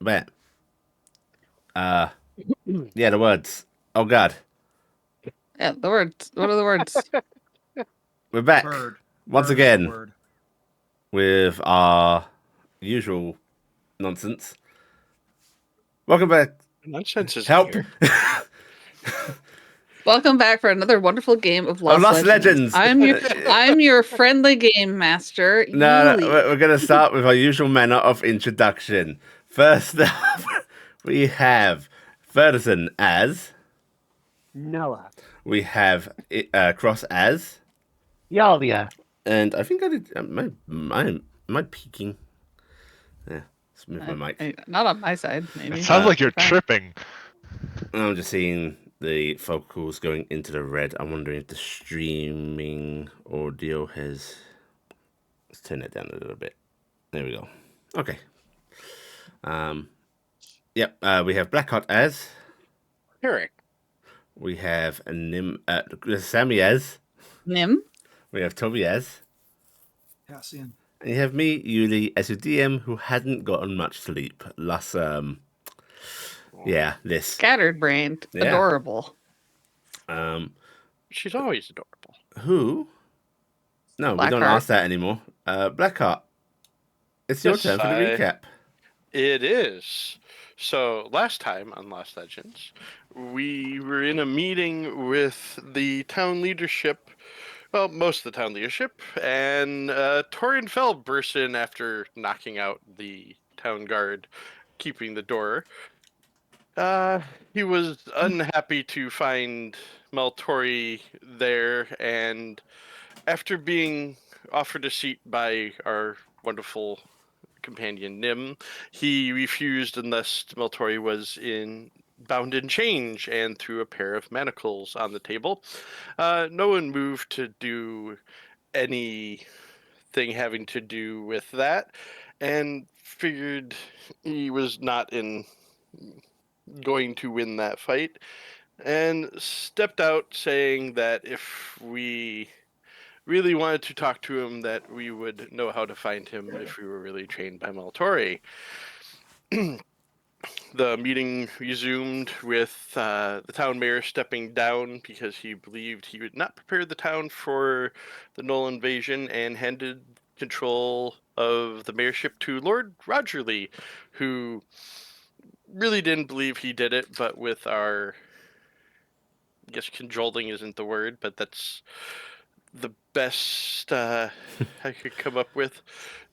Bet. Yeah, the words. Oh God, Yeah, the words. What are the words? we're back Bird. once Bird is the again word. with our usual nonsense. Welcome back. Nonsense is Help. here. Welcome back for another wonderful game of Lost, Lost Legends. Legends. I'm your friendly game master, No, Yuli. we're going to start with our usual manner of introduction. First up, we have Verdazin as. Noah. We have Cross as. Yalia. And I think I did. Am I peeking? Yeah, let's move my mic. Not on my side, maybe. It sounds like you're tripping. I'm just seeing the focals going into the red. I'm wondering if the streaming audio has. Let's turn it down a little bit. There we go. Okay. Yep. We have Blackheart as. Taryc. We have Sammi as. Nim. We have Tobias. Cassian. And you have me, Yuli, as your DM who hadn't gotten much sleep. Last, this. Scattered brained. Yeah. Adorable. She's always adorable. Who? No, we don't ask that anymore. Blackheart, it's your turn for the recap. It is. So last time on Lost Legends, we were in a meeting with the town leadership. Well, most of the town leadership, and Fell burst in after knocking out the town guard, keeping the door. He was unhappy to find Maltori there, and after being offered a seat by our wonderful companion Nim, he refused unless Maltori was bound in chains and threw a pair of manacles on the table. No one moved to do anything having to do with that, and figured he was not going to win that fight, and stepped out saying that if we really wanted to talk to him, that we would know how to find him if we were really trained by Maltori. The meeting resumed with the town mayor stepping down because he believed he would not prepare the town for the Null invasion, and handed control of the mayorship to Lord Rogerly, who really didn't believe he did it, but with our, I guess cajoling isn't the word, but that's the best I could come up with,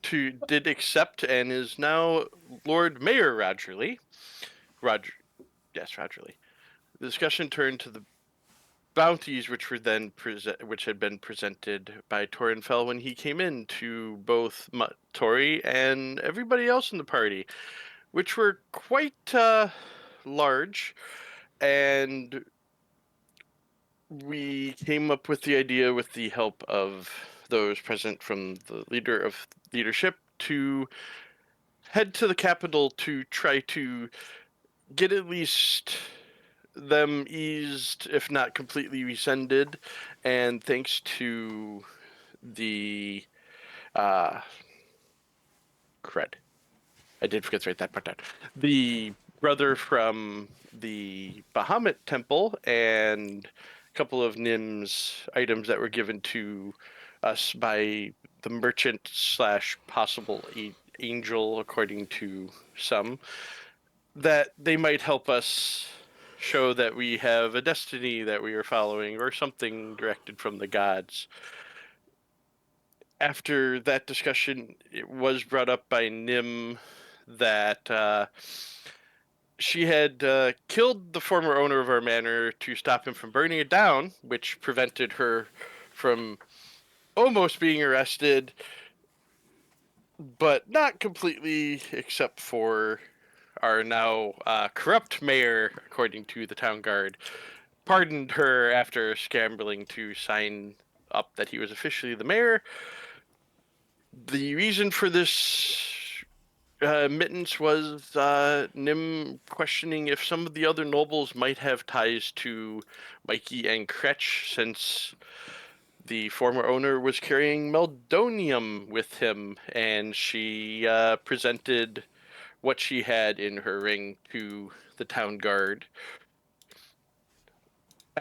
did accept and is now Lord Mayor Rogerly. Rogerly. The discussion turned to the bounties, which had been presented by Fell when he came in to both Tori and everybody else in the party, which were quite large, and we came up with the idea, with the help of those present from the leader of leadership, to head to the capital to try to get at least them eased, if not completely rescinded, and thanks to the cred. I did forget to write that part down. The brother from the Bahamut temple and a couple of Nim's items that were given to us by the merchant / possible angel, according to some, that they might help us show that we have a destiny that we are following, or something directed from the gods. After that discussion, it was brought up by Nim that she had killed the former owner of our manor to stop him from burning it down, which prevented her from almost being arrested, but not completely, except for our now corrupt mayor, according to the town guard, pardoned her after scrambling to sign up that he was officially the mayor. The reason for this admittance was Nim questioning if some of the other nobles might have ties to Mikey and Kretch, since the former owner was carrying meldonium with him, and she presented what she had in her ring to the town guard.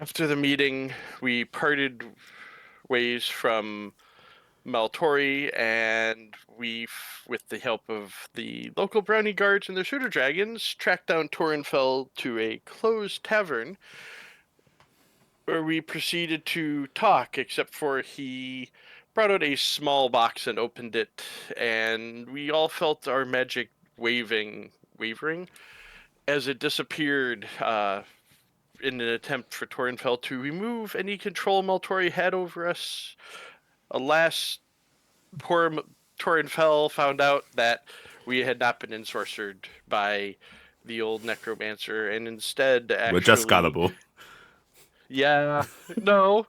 After the meeting, we parted ways from Maltori, and with the help of the local brownie guards and the shooter dragons, tracked down Torenfell to a closed tavern where we proceeded to talk, except for he brought out a small box and opened it, and we all felt our magic wavering as it disappeared in an attempt for Torenfell to remove any control Maltori had over us. Alas, poor Torenfell found out that we had not been ensorcered by the old necromancer, and instead We're just actually... gullible. Yeah, no.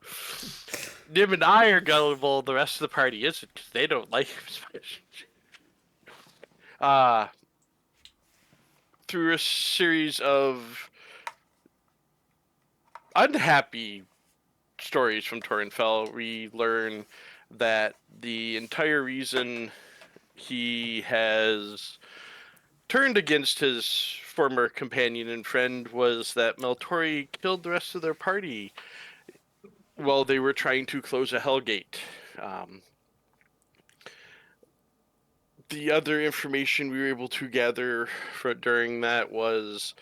Nim and I are gullible, the rest of the party isn't, because they don't like him as much. Through a series of unhappy stories from Torenfell, we learn that the entire reason he has turned against his former companion and friend was that Maltori killed the rest of their party while they were trying to close a Hellgate. The other information we were able to gather during that was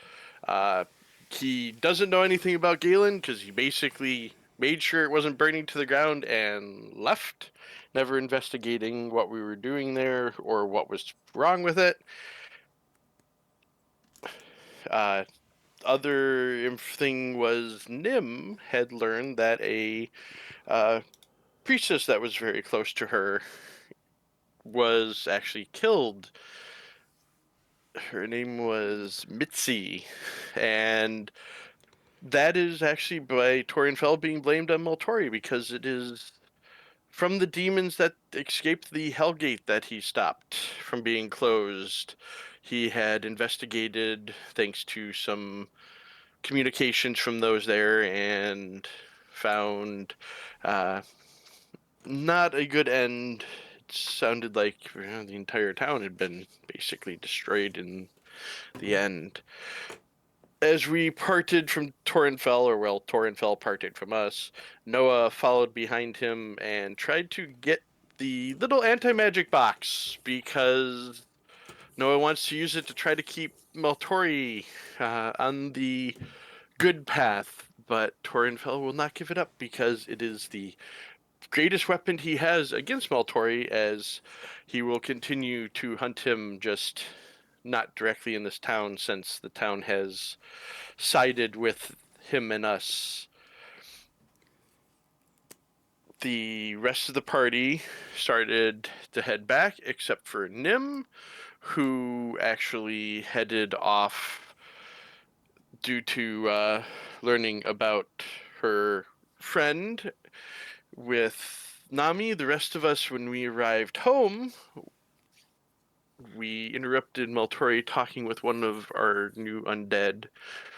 he doesn't know anything about Galen because he basically made sure it wasn't burning to the ground and left, never investigating what we were doing there or what was wrong with it. Other thing was Nim had learned that a priestess that was very close to her was actually killed. Her name was Mitzi, and that is actually by Torenfell being blamed on Maltori, because it is from the demons that escaped the Hellgate that he stopped from being closed. He had investigated, thanks to some communications from those there, and found not a good end. It sounded like the entire town had been basically destroyed in the end. As we parted from Torenfell, or well, Torenfell parted from us, Noah followed behind him and tried to get the little anti-magic box, because Noah wants to use it to try to keep Maltori on the good path, but Torenfell will not give it up because it is the greatest weapon he has against Maltori, as he will continue to hunt him, just not directly in this town, since the town has sided with him and us. The rest of the party started to head back, except for Nim, who actually headed off due to learning about her friend with Nami. The rest of us, when we arrived home, we interrupted Maltori talking with one of our new undead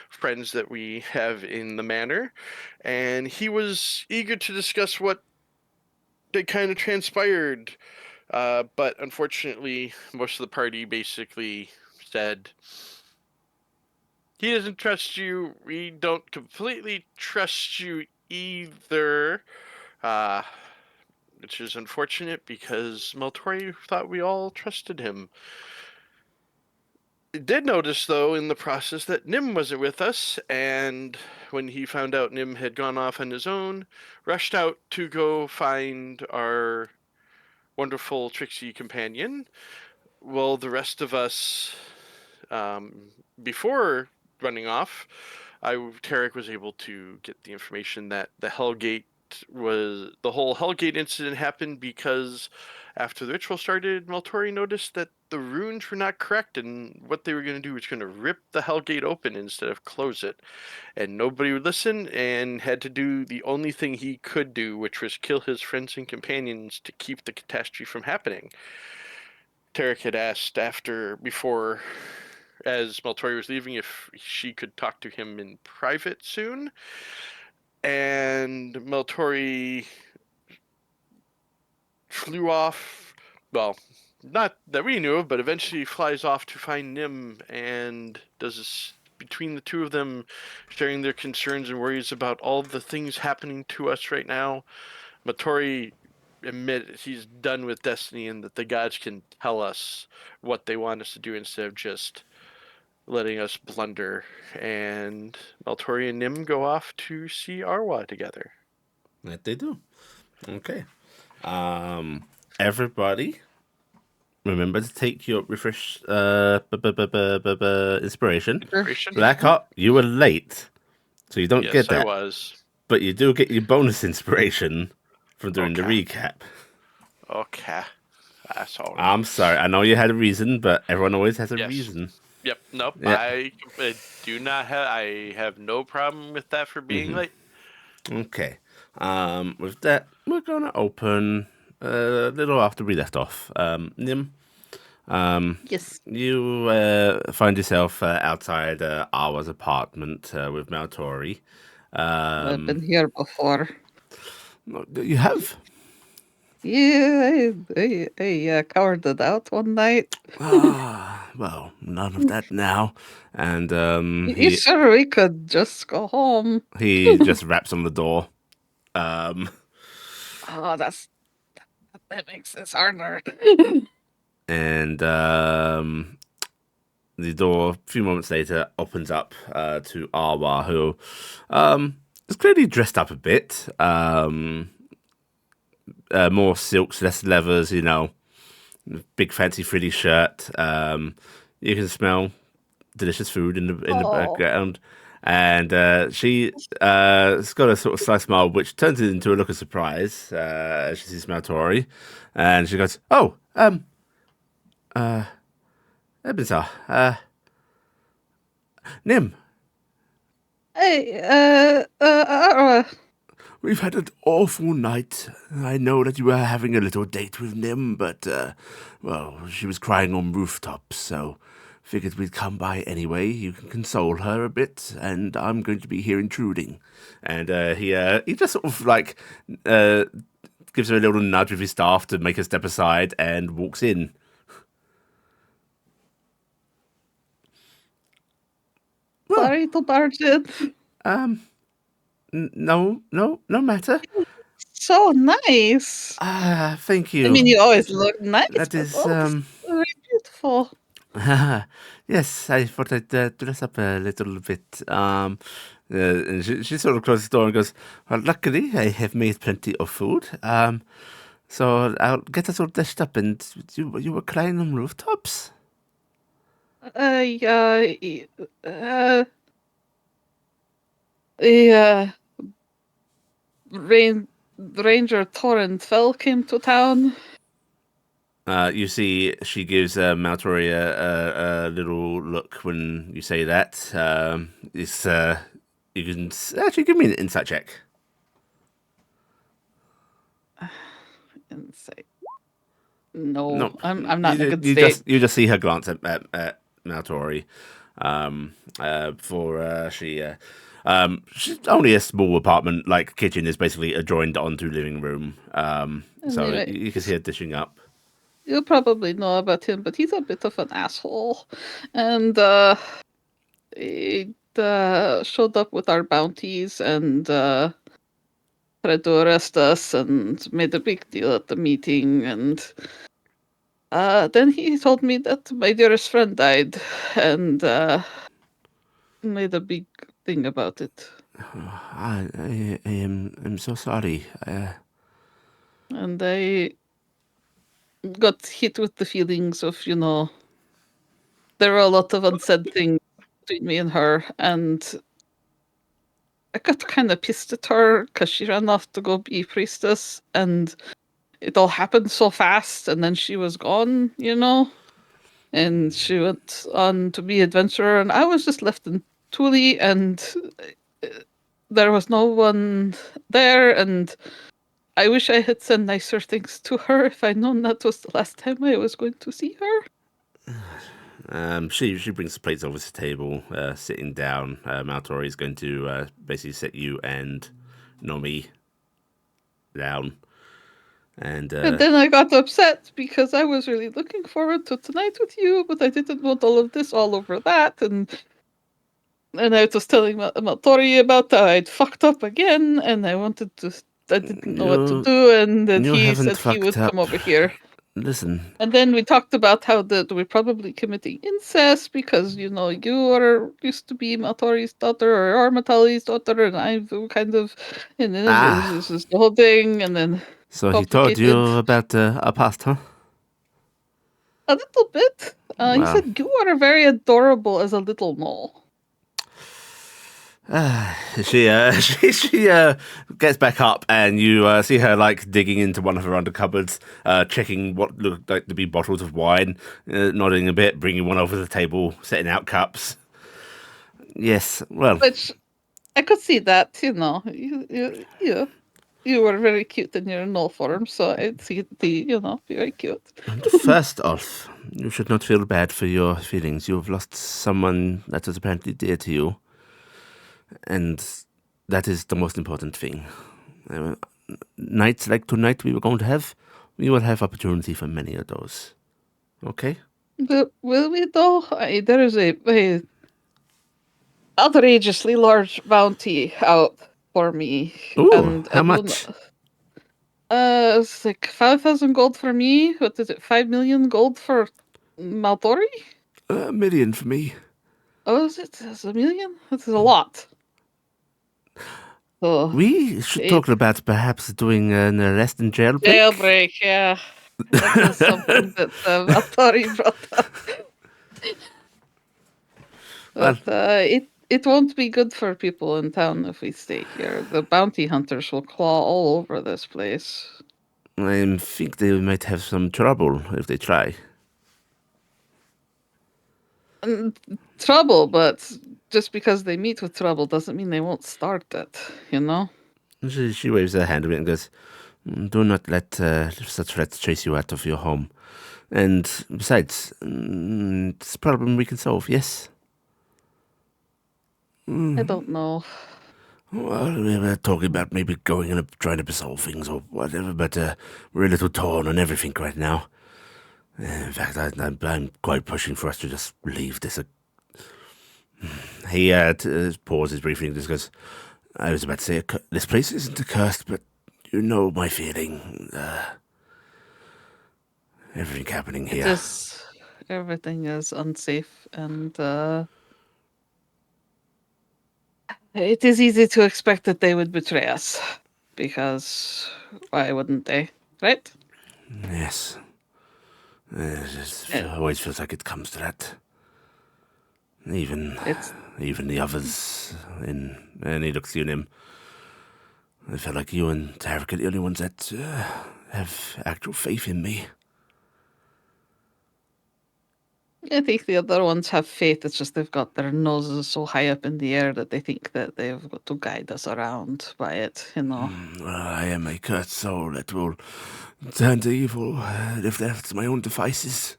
friends that we have in the manor, and he was eager to discuss what had kind of transpired, but unfortunately most of the party basically said, he doesn't trust you, we don't completely trust you either, which is unfortunate because Maltori thought we all trusted him. I did notice, though, in the process that Nim wasn't with us, and when he found out Nim had gone off on his own, rushed out to go find our wonderful Trixie companion. Well, the rest of us, before running off, Taryc was able to get the information that the whole Hellgate incident happened because after the ritual started, Maltori noticed that the runes were not correct, and what they were going to do was going to rip the Hellgate open instead of close it. And nobody would listen, and had to do the only thing he could do, which was kill his friends and companions to keep the catastrophe from happening. Taryc had asked before, as Maltori was leaving, if she could talk to him in private soon. And Maltori flew off. Well, not that we knew of, but eventually flies off to find Nim and does this between the two of them, sharing their concerns and worries about all the things happening to us right now. Matori admit he's done with destiny and that the gods can tell us what they want us to do instead of just letting us blunder. And Maltori and Nim go off to see Arwa together. That they do. Okay. Everybody, remember to take your refresh inspiration. Inspiration? Blackheart, you were late, so you don't Yes, get that. I was. But you do get your bonus inspiration from doing the Okay. recap. Okay. That's all right. I'm sorry. I know you had a reason, but everyone always has a Yes. reason. Yep. Nope. Yeah. I do not have. I have no problem with that for being late. Okay. With that, we're gonna open a little after we left off. Nim, Yes. you find yourself outside Awa's apartment with Maltori. I've been here before. You have? Yeah, I cowered it out one night. Well, none of that now. And You sure we could just go home? he just raps on the door. Oh, that makes this harder. And the door, a few moments later, opens up to Arwa, who is clearly dressed up a bit. More silks, less leathers, big fancy frilly shirt. You can smell delicious food in the Oh. background. And she's got a sort of sly smile, which turns it into a look of surprise as she sees Maltori. And she goes, "Oh, Ebenezer, Nim, Hey, we've had an awful night. I know that you were having a little date with Nim, but, well, she was crying on rooftops, so figured we'd come by anyway. You can console her a bit, and I'm going to be here intruding." And he just sort of, gives her a little nudge with his staff to make her step aside and walks in. sorry to barge in. No matter. So nice. Thank you. I mean, you always look nice. That but is, this very beautiful. yes, I thought I'd dress up a little bit. And she sort of closes the door and goes, "Well, luckily, I have made plenty of food. So I'll get us all dished up." And you were crying on rooftops? Ranger Torrent Fell came to town. You see, she gives Maltori a little look when you say that. You can actually give me an insight check. Insight. No, No, I'm not in a good you state. you just see her glance at Maltori. She's only a small apartment. Like kitchen is basically adjoined onto living room. So Anyway. you can see her dishing up. You probably know about him, but he's a bit of an asshole. And he showed up with our bounties and tried to arrest us and made a big deal at the meeting. And then he told me that my dearest friend died and made a big thing about it. I am so sorry. And I got hit with the feelings of, there were a lot of unsaid things between me and her, and I got kind of pissed at her because she ran off to go be priestess, and it all happened so fast, and then she was gone, and she went on to be adventurer, and I was just left in Thule, and there was no one there, and I wish I had said nicer things to her if I'd known that was the last time I was going to see her. She brings the plates over to the table, sitting down. Maltori is going to basically sit you and Nomi down. And then I got upset because I was really looking forward to tonight with you, but I didn't want all of this all over that. And I was telling Tori about that I'd fucked up again, and I didn't know what to do, and then you he haven't said he would fucked come up. over here. Listen, And then we talked about how that we're probably committing incest because, you used to be Matori's daughter or are Matali's daughter, and I'm kind of, and then this is the whole thing, and then so he told you complicated. about our past, huh? A little bit. He Wow. said you are very adorable as a little mole. She gets back up, and you see her like digging into one of her under cupboards, checking what looked like to be bottles of wine, nodding a bit, bringing one over the table, setting out cups. Yes, well, Which I could see that, you were very cute in your null form, so I'd see very cute. first off, you should not feel bad for your feelings. You have lost someone that was apparently dear to you, and that is the most important thing. Nights like tonight we will have opportunity for many of those. Okay? But will we though? There is a outrageously large bounty out for me. Ooh, and how much? It's like 5,000 gold for me. What is it? 5 million gold for Maltori? $1 million for me. Oh, is it? Is it $1 million? That's a lot. So, We should talk about perhaps doing an arrest and jailbreak. jailbreak, yeah. That was something that Maltori brought up. But it won't be good for people in town if we stay here. The bounty hunters will claw all over this place. I think they might have some trouble if they try. Trouble, but just because they meet with trouble doesn't mean they won't start it, She waves her hand a bit and goes, "Do not let such threats chase you out of your home. And besides, it's a problem we can solve, yes?" I don't know. Well, we were talking about maybe going and trying to solve things or whatever, but we're a little torn on everything right now. In fact, I'm quite pushing for us to just leave this. He pauses briefly and just goes, "I was about to say, this place isn't accursed, but you know my feeling. Everything happening here." Everything is unsafe, and it is easy to expect that they would betray us, because why wouldn't they, right? Yes. It always feels like it comes to that. Even the others, and he looks at you and him. I feel like you and Taryc are the only ones that have actual faith in me. I think the other ones have faith. It's just they've got their noses so high up in the air that they think that they've got to guide us around by it, Well, I am a cursed soul that will turn to evil if that's my own devices.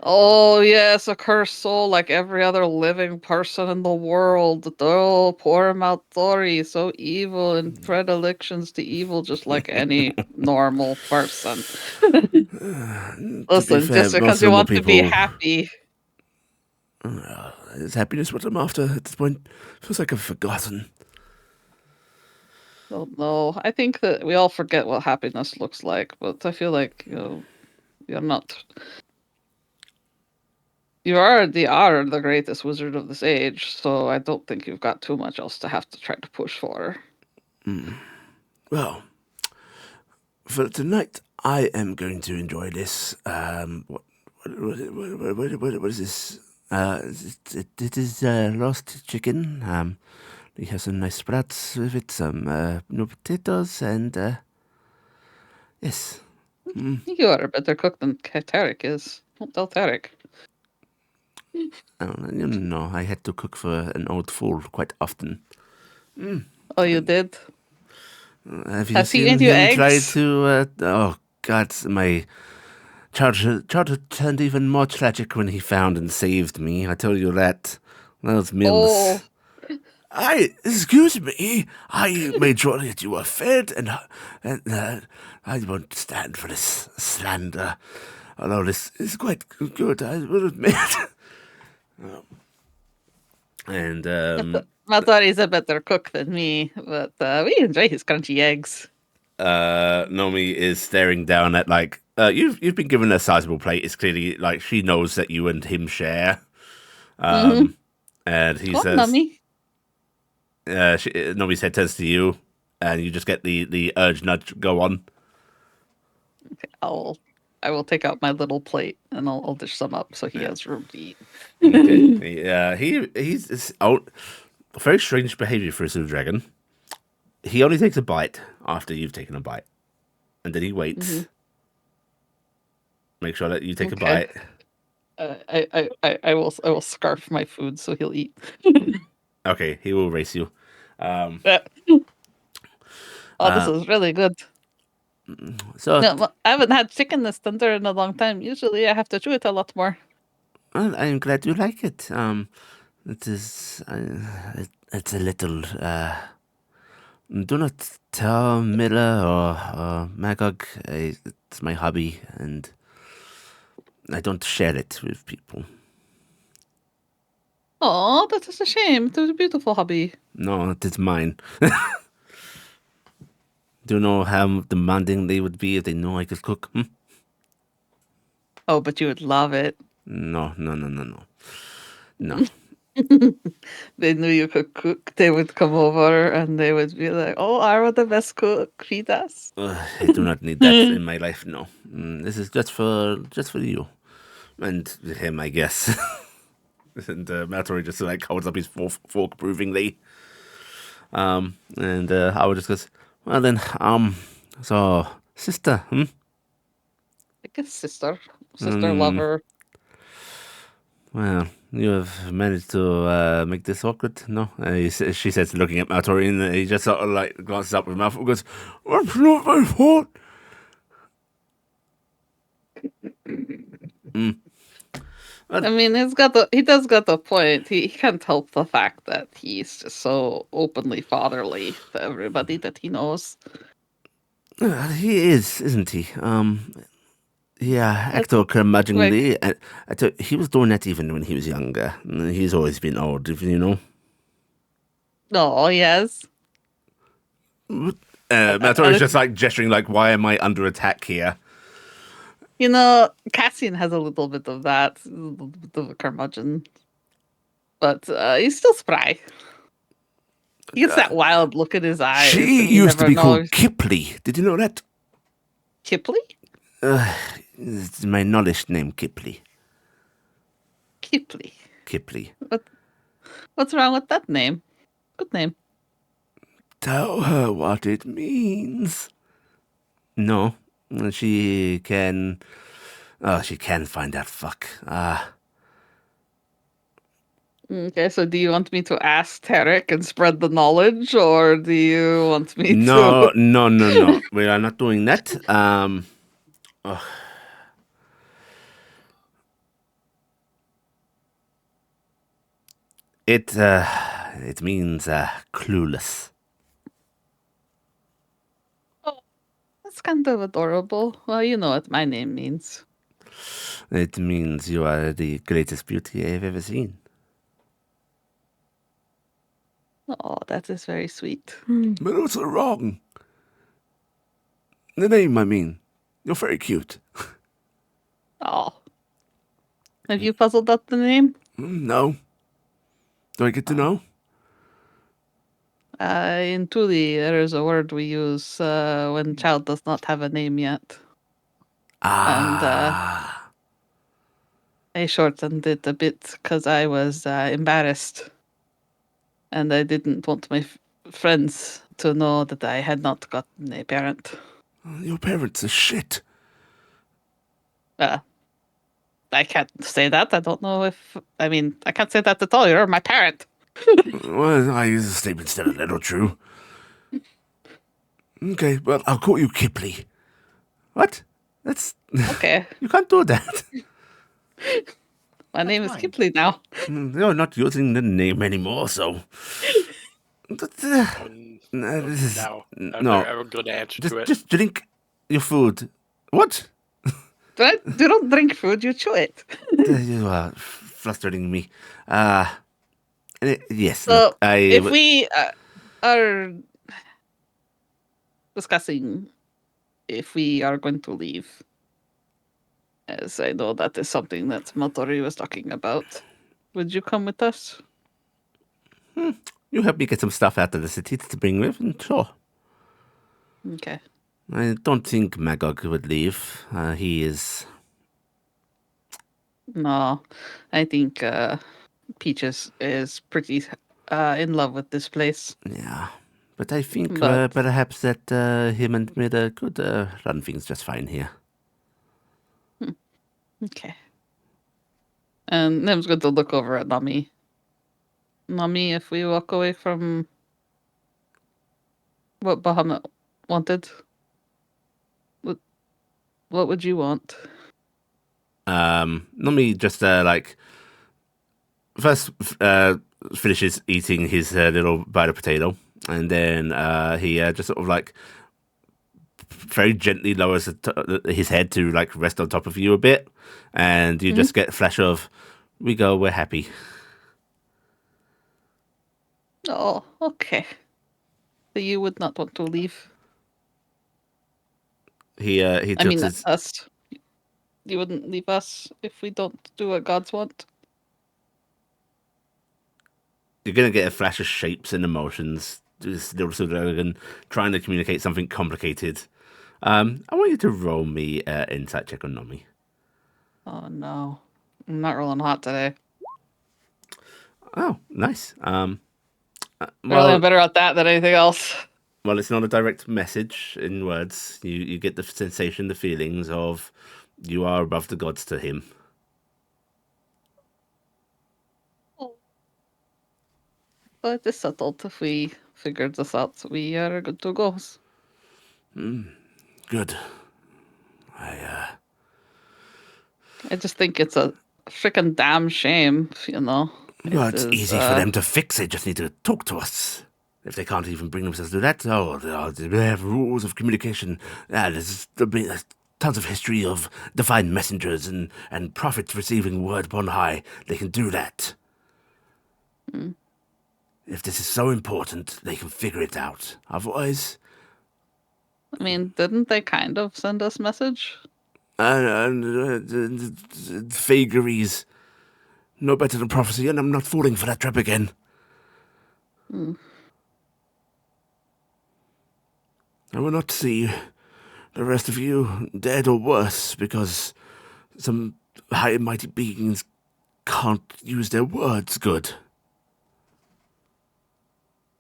Oh, yes, a cursed soul like every other living person in the world. Oh, poor Maltori, so evil and predilections to evil just like any normal person. Listen, fair, just most because you normal want to be people- happy. Is happiness what I'm after at this point? Feels like I've forgotten. Don't know. I think that we all forget what happiness looks like, but I feel like, you're not. You are the greatest wizard of this age, so I don't think you've got too much else to have to try to push for. Well, for tonight, I am going to enjoy this. What is this? It is roast chicken. We have some nice sprouts with it, some new potatoes, and yes. You are a better cook than Taryc is. Don't tell Taryc. You know, I had to cook for an old fool quite often. Oh, you did? Have you Has he seen made you him try eggs? to? Oh God, my childhood turned even more tragic when he found and saved me. I tell you that. Those meals. Oh, Excuse me. I made sure that you were fed, and I won't stand for this slander. Although this is quite good, I will admit. And Matori's a better cook than me, but we enjoy his crunchy eggs. Nomi is staring down at you've been given a sizable plate. It's clearly like she knows that you and him share. And he says, Nami. Nomi's head turns to you, and you just get the urge nudge. Go on. Okay, I will take out my little plate and I'll dish some up so he has room to eat. Okay. He's very strange behavior for a Zoo Dragon. He only takes a bite after you've taken a bite, and then he waits. Make sure that you take a bite. I will scarf my food so he'll eat. Okay, he will race you. This is really good. So No, I haven't had chicken this tender in a long time. Usually I have to chew it a lot more. well, I'm glad you like it. It is. It's a little. Do not tell Miller or Magog. It's my hobby, and I don't share it with people. Oh, that is a shame. It was a beautiful hobby. No, it is mine. Do you know how demanding they would be if they know I could cook? Oh, but you would love it. No. They knew you could cook. They would come over and they would be like, "Oh, Arwa the best cook. Feed us." I do not need that in my life. No, this is just for you and him, I guess. And Matori just holds up his fork approvingly. And Howard just goes, "Well then, so sister, I guess sister lover. Well, you have managed to make this awkward, no?" She says, looking at Matori, and he just sort of glances up with mouth and goes, "That's not my fault." I mean, he does got the point. He can't help the fact that he's just so openly fatherly to everybody that he knows. He is, isn't he? Yeah, actor curmudgeonly. He was doing that even when he was younger. He's always been old, you know. No, yes. Matori's just gesturing why am I under attack here? You know, Cassian has a little bit of that, a little bit of a curmudgeon. But he's still spry. He gets that wild look in his eyes. She used to be called Kipley. Did you know that? Kipley? It's my knowledge name, Kipley. Kipley. What's wrong with that name? Good name. Tell her what it means. No, she can. Oh, she can find out. Fuck. Okay, so do you want me to ask Taryc and spread the knowledge, or do you want me to? No. We are not doing that. It means clueless. Oh, that's kind of adorable. Well, you know what my name means. It means you are the greatest beauty I've ever seen. Oh, that is very sweet. But also wrong. The name, I mean. You're very cute. Oh. Have you puzzled out the name? No. Do I get to know? In Tuli, there is a word we use when child does not have a name yet. And I shortened it a bit because I was embarrassed. And I didn't want my friends to know that I had not gotten a parent. Your parents are shit. I can't say that. I don't know if... I mean, I can't say that at all. You're my parent. Well, I use a statement still a little true. Okay, well, I'll call you Kipley. What? That's... Okay. You can't do that. My name is Kipley now. You're not using the name anymore, so... This is No, I'm no. never going to answer to it. Just drink your food. What? You don't drink food, you chew it. You are frustrating me. Yes. So, Look, if we are discussing if we are going to leave, as I know that is something that Matori was talking about, would you come with us? you help me get some stuff out of the city to bring with, and sure. Okay. I don't think Magog would leave. He is. No, I think Peaches is pretty in love with this place. Yeah. But I think But- perhaps that him and Mira could run things just fine here. Okay. And Nim's going to look over at Nami. Nami, if we walk away from what Bahamut wanted, what would you want? Let me just first finishes eating his little bite of potato, and then he just sort of like very gently lowers his head to like rest on top of you a bit, and you just get a flash of, we go, we're happy. Oh, okay. So you would not want to leave. He I tilts mean, his. us. You wouldn't leave us if we don't do what gods want. You're gonna get a flash of shapes and emotions. This little Sudogan trying to communicate something complicated. I want you to roll me insight check on Nami. Oh no, I'm not rolling hot today. Oh, nice. Really, Well, I'm better at that than anything else. well, it's not a direct message in words. You get the sensation, the feelings of you are above the gods to him. But it's settled. If we figured this out, we are good to go. Good. I just think it's a freaking damn shame, you know. Well, it's is, easy for them to fix. They just need to talk to us. If they can't even bring themselves to do that, they have rules of communication. There's tons of history of divine messengers and prophets receiving word upon high. They can do that. If this is so important, they can figure it out. Otherwise, I mean, didn't they kind of send us message? vagaries. No better than prophecy, and I'm not falling for that trap again. I will not see the rest of you dead or worse because some high and mighty beings can't use their words good.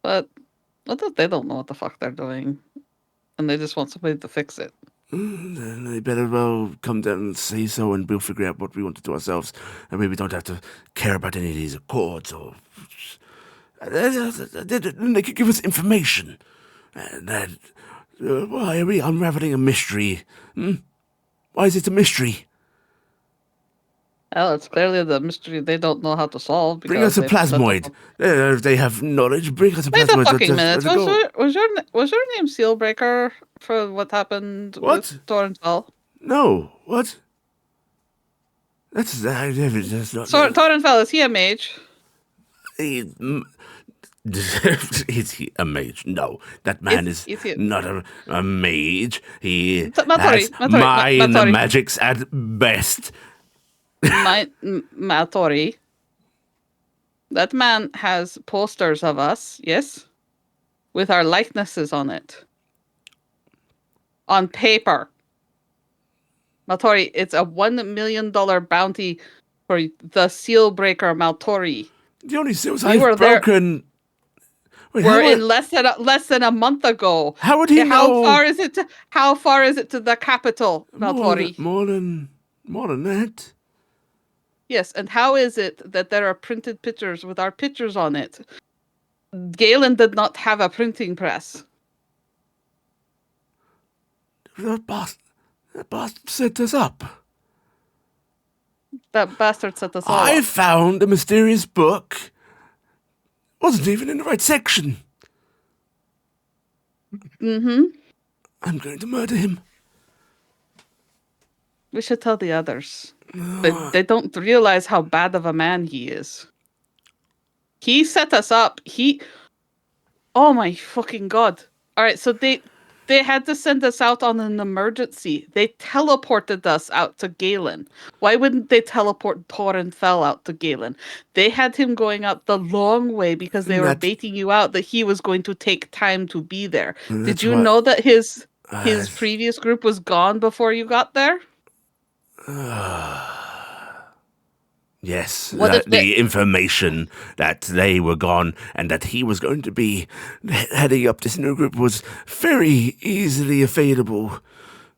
But what if they don't know what the fuck they're doing, and they just want somebody to fix it? Then they better well come down and say so, and we'll figure out what we want to do ourselves, and maybe don't have to care about any of these accords or. They could give us information. And why are we unraveling a mystery? Why is it a mystery? Well, it's clearly the mystery they don't know how to solve. Bring us a plasmoid. If they have knowledge, bring us a Wait plasmoid. a fucking minute. Go. Was your name Sealbreaker for what happened What? with Torrenfell? No, what? That's not. Torrenfell, is he a mage? Is he a mage? No, that man is he- not a mage. He Matori, has minor Matori. magics at best. Matori. That man has posters of us, yes? With our likenesses on it. On paper. Matori, it's a $1 million bounty for the seal breaker Matori. The only seals You were I've there- broken. Wait, We're in less than a month ago. How would he know? How far is it to the capital, Matori? More than that. Yes, and how is it that there are printed pictures with our pictures on it? Galen did not have a printing press. That bastard set us up. That bastard set us all I up. found a mysterious book. Wasn't even in the right section. Mm-hmm. I'm going to murder him. We should tell the others. They don't realize how bad of a man he is. He set us up. Oh my fucking god. Alright, so they had to send us out on an emergency. They teleported us out to Galen. Why wouldn't they teleport Torenfell out to Galen? They had him going out the long way because they were baiting you out that he was going to take time to be there. Did you know that his previous group was gone before you got there? Yes, What if the information that they were gone and that he was going to be heading up this new group was very easily available.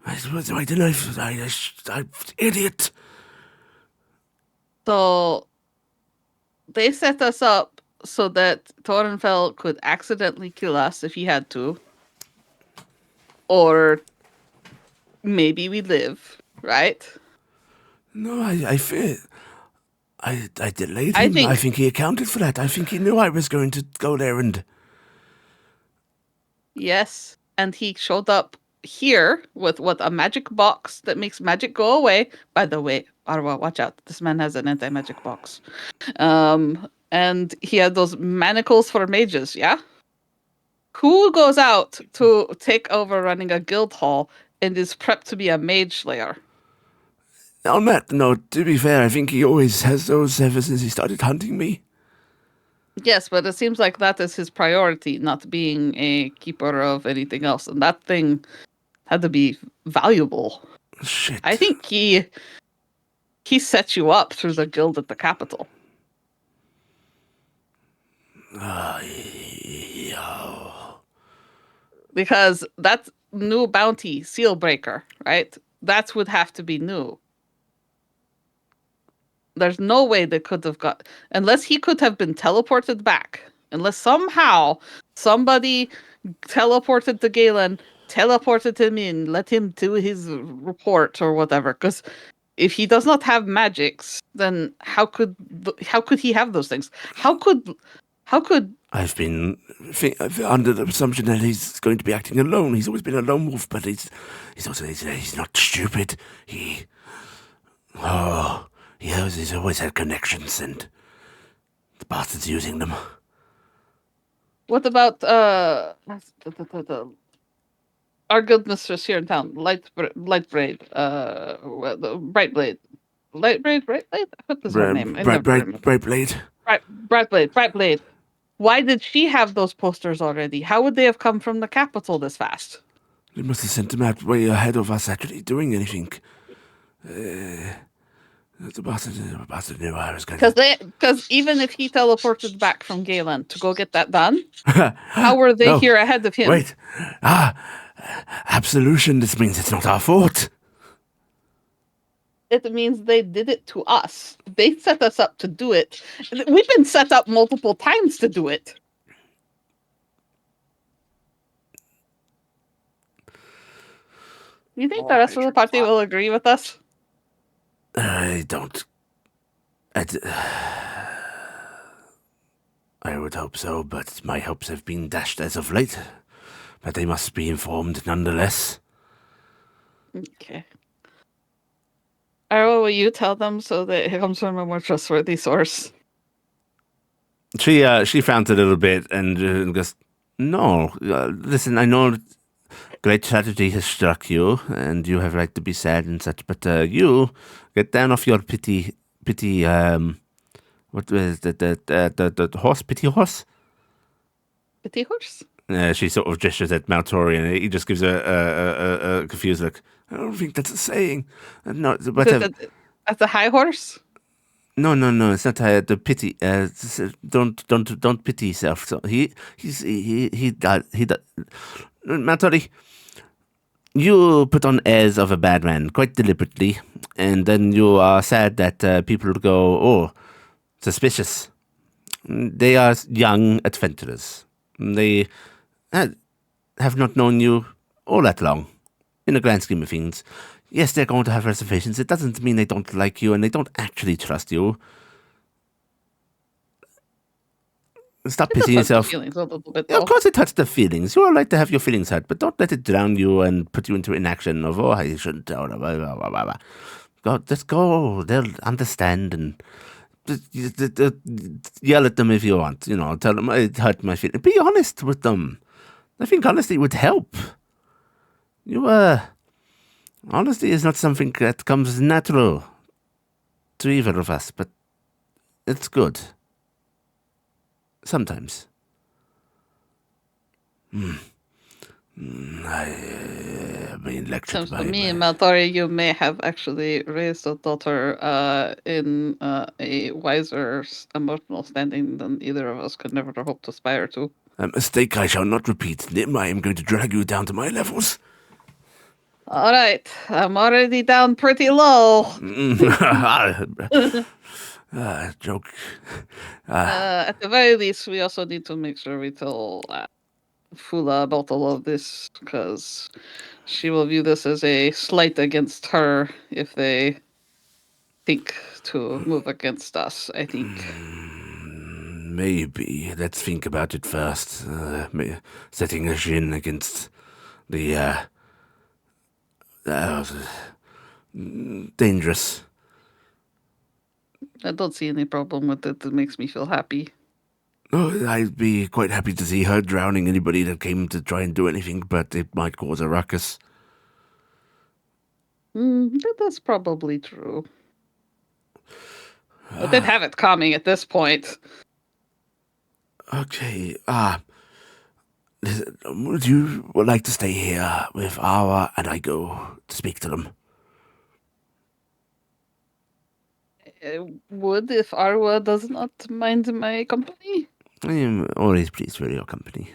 I don't know if I'm idiot. So they set us up so that Torenfell could accidentally kill us if he had to. Or maybe we live, right? No, I fear. I delayed I him. think- I think he accounted for that. I think he knew I was going to go there and... Yes. And he showed up here with a magic box that makes magic go away. By the way, Arwa, watch out. This man has an anti-magic box. And he had those manacles for mages, yeah? Who goes out to take over running a guild hall and is prepped to be a mage slayer? On that note, to be fair, I think he always has those ever since he started hunting me. Yes, but it seems like that is his priority, not being a keeper of anything else. And that thing had to be valuable. Shit. I think he set you up through the guild at the capital. Because that's new bounty, seal breaker, right? That would have to be new. There's no way they could have got... Unless he could have been teleported back. Unless somehow somebody teleported to Galen, teleported him in, let him do his report or whatever. Because if he does not have magics, then how could he have those things? How could I've been under the assumption that he's going to be acting alone. He's always been a lone wolf, but he's not stupid. He's always had connections, and the bastard's using them. What about our guild mistress here in town, Lightbraid, Brightblade, Brightblade. What is her name? Brightblade. Brightblade. Why did she have those posters already? How would they have come from the capital this fast? They must have sent them out way ahead of us actually doing anything. The bastard knew I was going to... Because even if he teleported back from Galen to go get that done, how were they here ahead of him? Wait. Absolution. This means it's not our fault. It means they did it to us. They set us up to do it. We've been set up multiple times to do it. You think the rest of the party will agree with us? I don't... I would hope so, but my hopes have been dashed as of late. But they must be informed nonetheless. Okay. Arwa, will you tell them so that it comes from a more trustworthy source? She frowned a little bit and goes, "No, listen, I know great tragedy has struck you, and you have right to be sad and such, but you get down off your pity, what was the horse, pity horse?" Pity horse? She sort of gestures at Maltori, and he just gives a confused look. I don't think that's a saying. No, but that's a high horse? No, it's not the pity. Don't pity yourself. So he died. Maltori, you put on airs of a bad man quite deliberately, and then you are sad that people go, "Oh, suspicious." They are young adventurers. They have not known you all that long, in the grand scheme of things. Yes, they're going to have reservations. It doesn't mean they don't like you and they don't actually trust you. Stop It does pitying hurt the yourself. feelings a little bit, Yeah, though. of course it hurts the feelings. You all like to have your feelings hurt, but don't let it drown you and put you into inaction of, oh, I shouldn't tell them. Blah, blah, blah, blah, blah. Go, just go. They'll understand and just yell at them if you want. You know, tell them it hurt my feelings. Be honest with them. I think honesty would help. Honesty is not something that comes natural to either of us, but it's good. Sometimes. I've been lectured Seems by to me, my... Maltori, you may have actually raised a daughter in a wiser emotional standing than either of us could never hope to aspire to. A mistake I shall not repeat. Nim, I am going to drag you down to my levels. All right, I'm already down pretty low. Joke. At the very least, we also need to make sure we tell Fula about all of this, because she will view this as a slight against her if they think to move against us, I think. Maybe. Let's think about it first. Setting a shin against the, dangerous. I don't see any problem with it. It makes me feel happy. Oh, I'd be quite happy to see her drowning anybody that came to try and do anything, but it might cause a ruckus. That's probably true. But they'd have it coming at this point. Okay, would you like to stay here with Awa and I go to speak to them? Would if Arwa does not mind my company. I am always pleased for your company.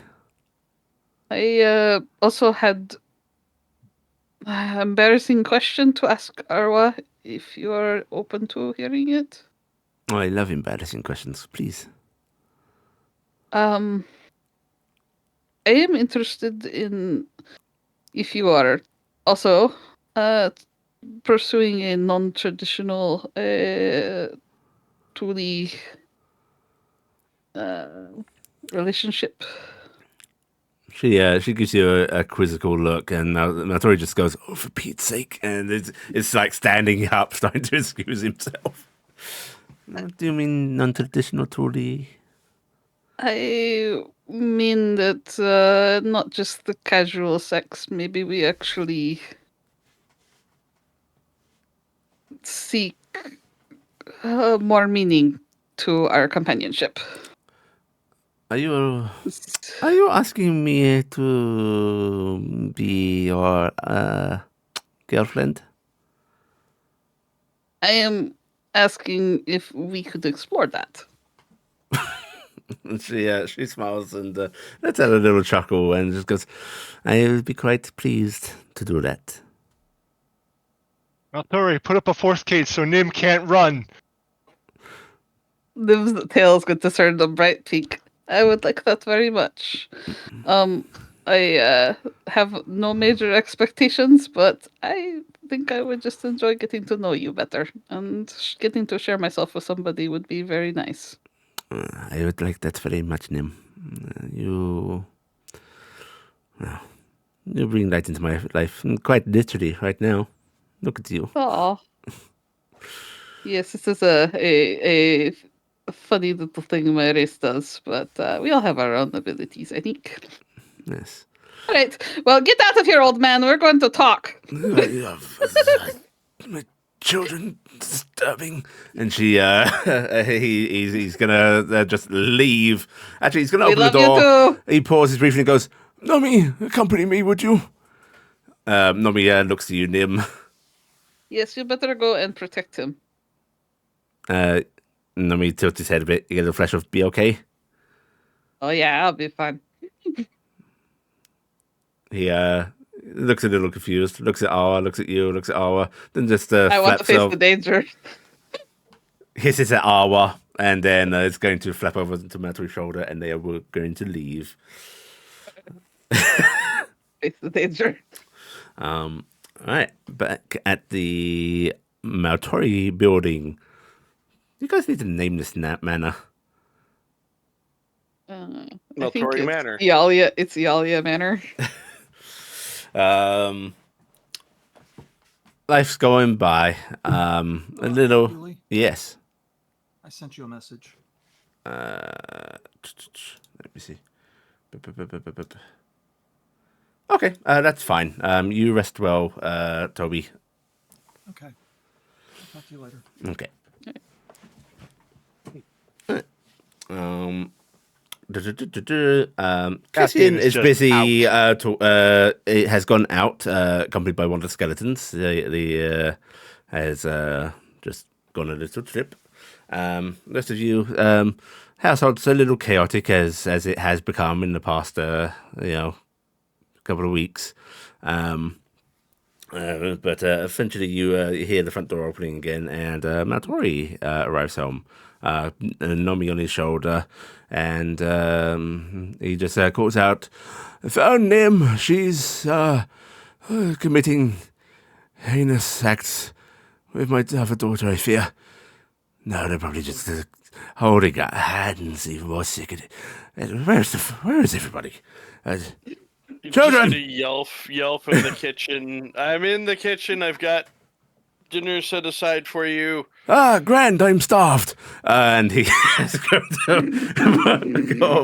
I also had an embarrassing question to ask Arwa, if you are open to hearing it. Oh, I love embarrassing questions, please. I am interested in, if you are also pursuing a non-traditional Thule relationship. She gives you a quizzical look, and Natori just goes, "Oh, for Pete's sake!" And it's like standing up, starting to excuse himself. What do you mean non-traditional Thule? I mean that not just the casual sex. Maybe we actually seek more meaning to our companionship. Are you asking me to be your girlfriend? I am asking if we could explore that. She smiles and lets out a little chuckle and just goes, "I would be quite pleased to do that." Maltori, put up a force cage so Nim can't run. Liv's tail's going to turn a bright pink. I would like that very much. I have no major expectations, but I think I would just enjoy getting to know you better, and getting to share myself with somebody would be very nice. I would like that very much, Nim. You bring light into my life, quite literally, right now. Look at you. Aw. Yes, this is a funny little thing my race does, but we all have our own abilities, I think. Yes. All right, well, get out of here, old man. We're going to talk. My children disturbing, and he's gonna just leave. Actually, he's gonna We open the love you door. too. He pauses briefly and goes, "Nomi, accompany me, would you?" Nomi looks to you, Nim. Yes, you better go and protect him. Nomi tilts his head a bit. You get a flash of "Be okay." Oh yeah, I'll be fine. He looks a little confused. Looks at Awa. Looks at you. Looks at Awa. Then just I want to flaps face over. the danger. Hisses at Awa, and then it's going to flap over to Matori's shoulder, and they are going to leave. Face the danger. All right, back at the Maltori building. You guys need to name this manor. I think Meltori it's Manor. Iala. It's Iala Manor. Life's going by. A little. Yuli, Yes. I sent you a message. Let me see. Okay, that's fine. You rest well, Toby. Okay. I'll talk to you later. Okay. Cassian is is just busy. It has gone out, accompanied by one of the skeletons. The has just gone a little trip. Rest of you, household's a little chaotic as it has become in the past, couple of weeks. But eventually you hear the front door opening again, and Maltori arrives home, Nomi on his shoulder, and he just calls out, "I found Nim. She's committing heinous acts with my other daughter, I fear. No, they're probably just holding our hands, even more sick of it. Where is everybody? Children!" Just gonna yell from the kitchen. I'm in the kitchen. I've got dinner set aside for you. Grand, I'm starved. And he has go over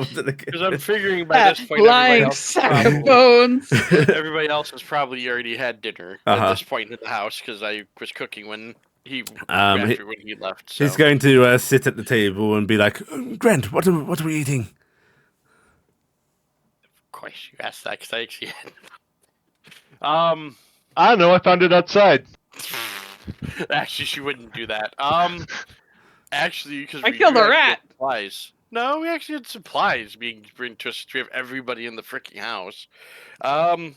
to the Because kitchen. I'm figuring by this point, Lying sack of bones. everybody else has probably already had dinner at Uh-huh. this point in the house because I was cooking when he Um, he- when he left. So. He's going to sit at the table and be like, Grand, what are we eating? Of course, you asked that because I actually had. I don't know. I found it outside. Actually, she wouldn't do that. Actually, because I killed a rat. Supplies. No, we actually had supplies being brought to us. We have everybody in the freaking house. Did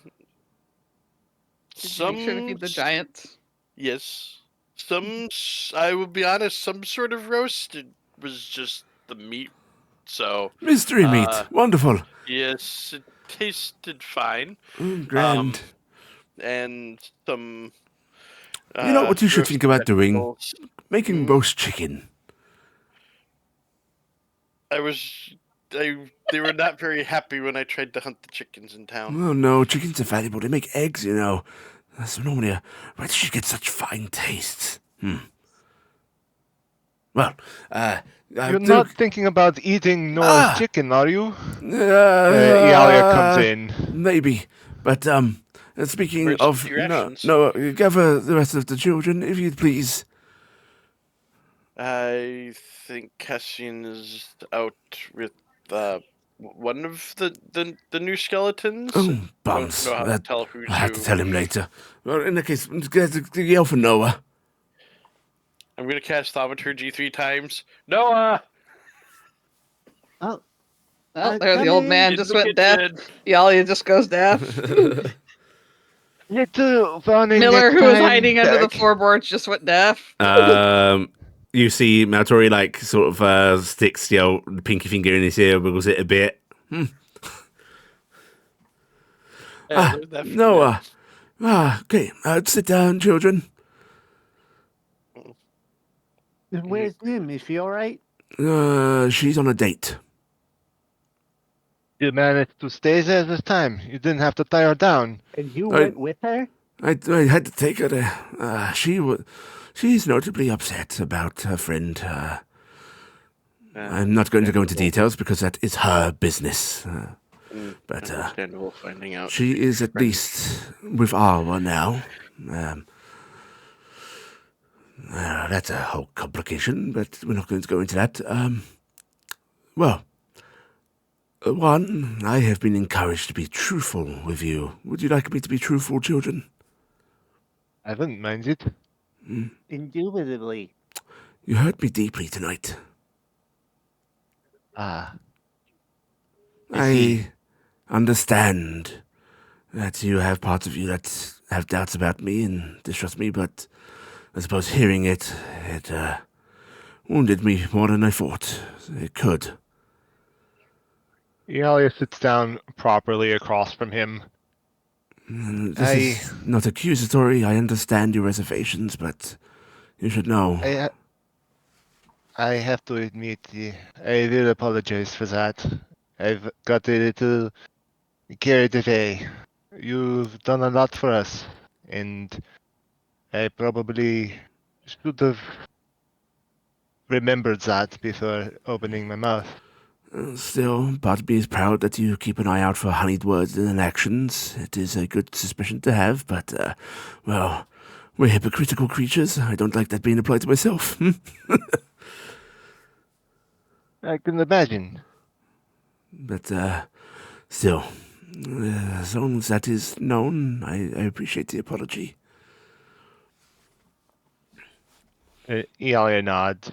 you make sure to feed the giant? Yes. I will be honest, some sort of roast. It was just the meat. So. Mystery meat. Wonderful. Yes, it tasted fine. Grand. And some. You know what you should think about doing? vegetables. Making roast chicken. They were not very happy when I tried to hunt the chickens in town. Oh, no, chickens are valuable. They make eggs, you know. That's normally where did you get such fine tastes? Well, You're not thinking about eating no chicken, are you? Iala comes in. Maybe, but speaking Where's of the rations? no, gather the rest of the children, if you'd please. I think Cassian is out with one of the new skeletons. Oh, bums! Don't know how to tell who's I'll have to who. tell him later. Well, in that case, yell for Noah. I'm gonna cast Thaumaturgy 3 times. Noah! Oh, there the old man In just the went deaf. kitchen. Iala just goes deaf. Little running Miller, who was time hiding under the back. floorboards, just went deaf. You see Maltori sort of sticks the pinky finger in his ear, wiggles it a bit. Noah. Okay. Sit down, children. Where's Nim? Is she all right? She's on a date. You managed to stay there this time. You didn't have to tie her down. And you went with her? I had to take her there. She's notably upset about her friend. I'm not going to go into details because that is her business. But Understandable finding out. she is at least with Arwa now. That's a whole complication, but we're not going to go into that. Well, one, I have been encouraged to be truthful with you. Would you like me to be truthful, children? I wouldn't mind it. Indubitably. You hurt me deeply tonight. I understand that you have parts of you that have doubts about me and distrust me, but I suppose hearing it wounded me more than I thought it could. Iala sits down properly across from him. This is not accusatory. I understand your reservations, but you should know. I have to admit, I did apologize for that. I've got a little carried away. You've done a lot for us, and I probably should have remembered that before opening my mouth. Still, part of me is proud that you keep an eye out for honeyed words and actions. It is a good suspicion to have, but, well, we're hypocritical creatures. I don't like that being applied to myself. I can imagine. But, still, as long as that is known, I appreciate the apology. Iala nods.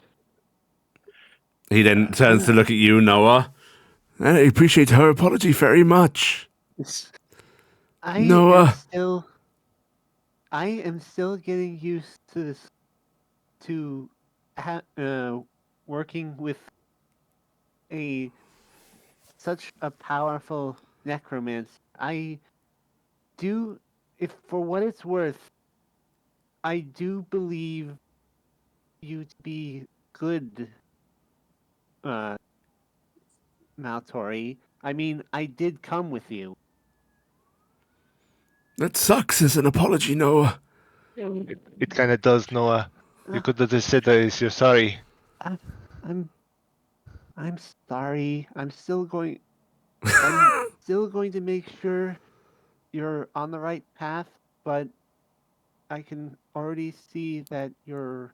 He then turns to look at you, Noah. I appreciate her apology very much. I Noah. am still getting used to this, to working with such a powerful necromancer. I do, if for what it's worth, I do believe you to be good, Maltori. I mean, I did come with you. That sucks as an apology, Noah. It kind of does, Noah. You could have just said that you're sorry. I'm sorry. I'm still going to make sure you're on the right path, but I can already see that you're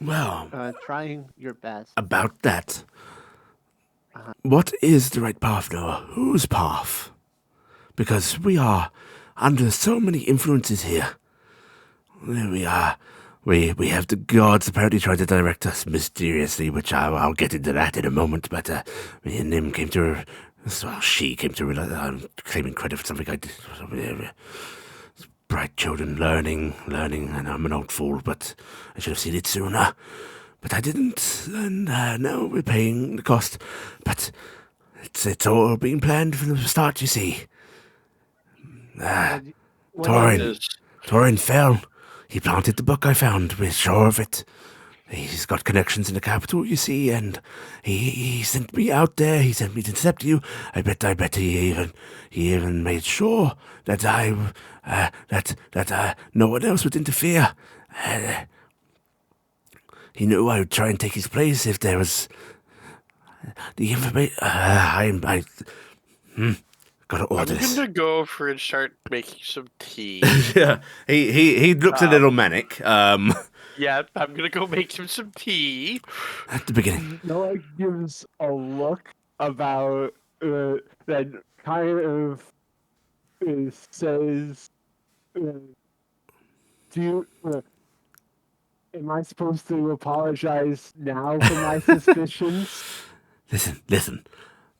Well, trying your best. about that. What is the right path, Noah? Whose path? Because we are under so many influences here. We are. We have the gods apparently trying to direct us mysteriously, which I'll get into that in a moment, but me and him came to... Well, she came to realize I'm claiming credit for something I did. Bright children learning, and I'm an old fool, but I should have seen it sooner. But I didn't, and now we're paying the cost. But it's all been planned from the start, you see. Torin fell. He planted the book I found, we're sure of it. He's got connections in the capital, you see, and he sent me out there. He sent me to intercept you. I bet he even made sure that no one else would interfere. He knew I would try and take his place if there was the information. Gotta order this. I'm gonna go over and start making some tea. Yeah, he looks a little manic. Yeah, I'm gonna go make him some tea. At the beginning. Noah gives a look about that kind of says, "Do you? Am I supposed to apologize now for my suspicions?" Listen.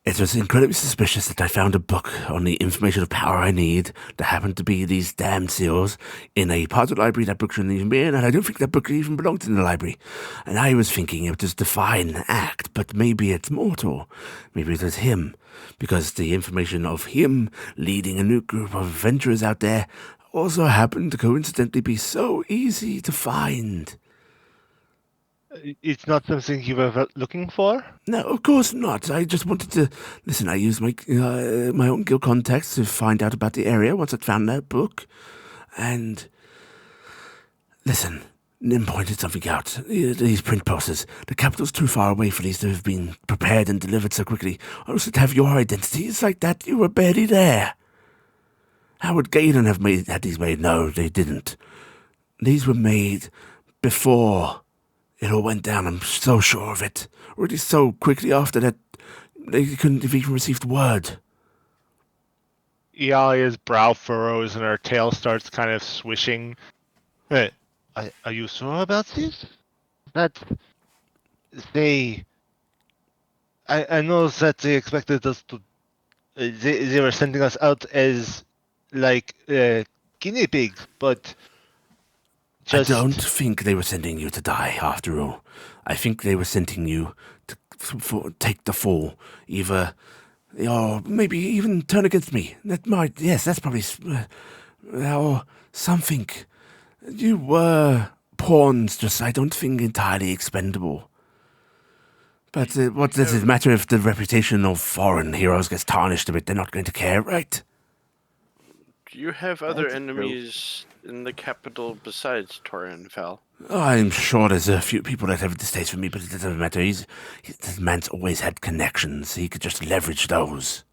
It was incredibly suspicious that I found a book on the information of power I need that happened to be these damned seals in a part of the library that book shouldn't even be in, and I don't think that book even belonged in the library. And I was thinking it was Define Act, but maybe it's mortal. Maybe it was him, because the information of him leading a new group of adventurers out there also happened to coincidentally be so easy to find. It's not something you were looking for? No, of course not. I just wanted to... Listen, I used my own guild contacts to find out about the area once I'd found that book. And... Listen, Nim pointed something out. These print posters. The capital's too far away for these to have been prepared and delivered so quickly. Also, to have your identity, it's like that you were barely there. How would Gaydon have had these made? No, they didn't. These were made before... It all went down, I'm so sure of it. Already so quickly after that, they couldn't have even received word. Ialia's brow furrows and her tail starts kind of swishing. Hey, are you sure about this? That they... I know that they expected us to... They were sending us out as, like, guinea pigs, but... I don't think they were sending you to die, after all. I think they were sending you to take the fall. Either, or maybe even turn against me. That's probably, or something. You were pawns, just I don't think entirely expendable. But what does it matter if the reputation of foreign heroes gets tarnished a bit? They're not going to care, right? Do you have other That's true. enemies in the capital besides Torinfell? I'm sure there's a few people that have a distaste for me, but it doesn't matter. This man's always had connections. He could just leverage those.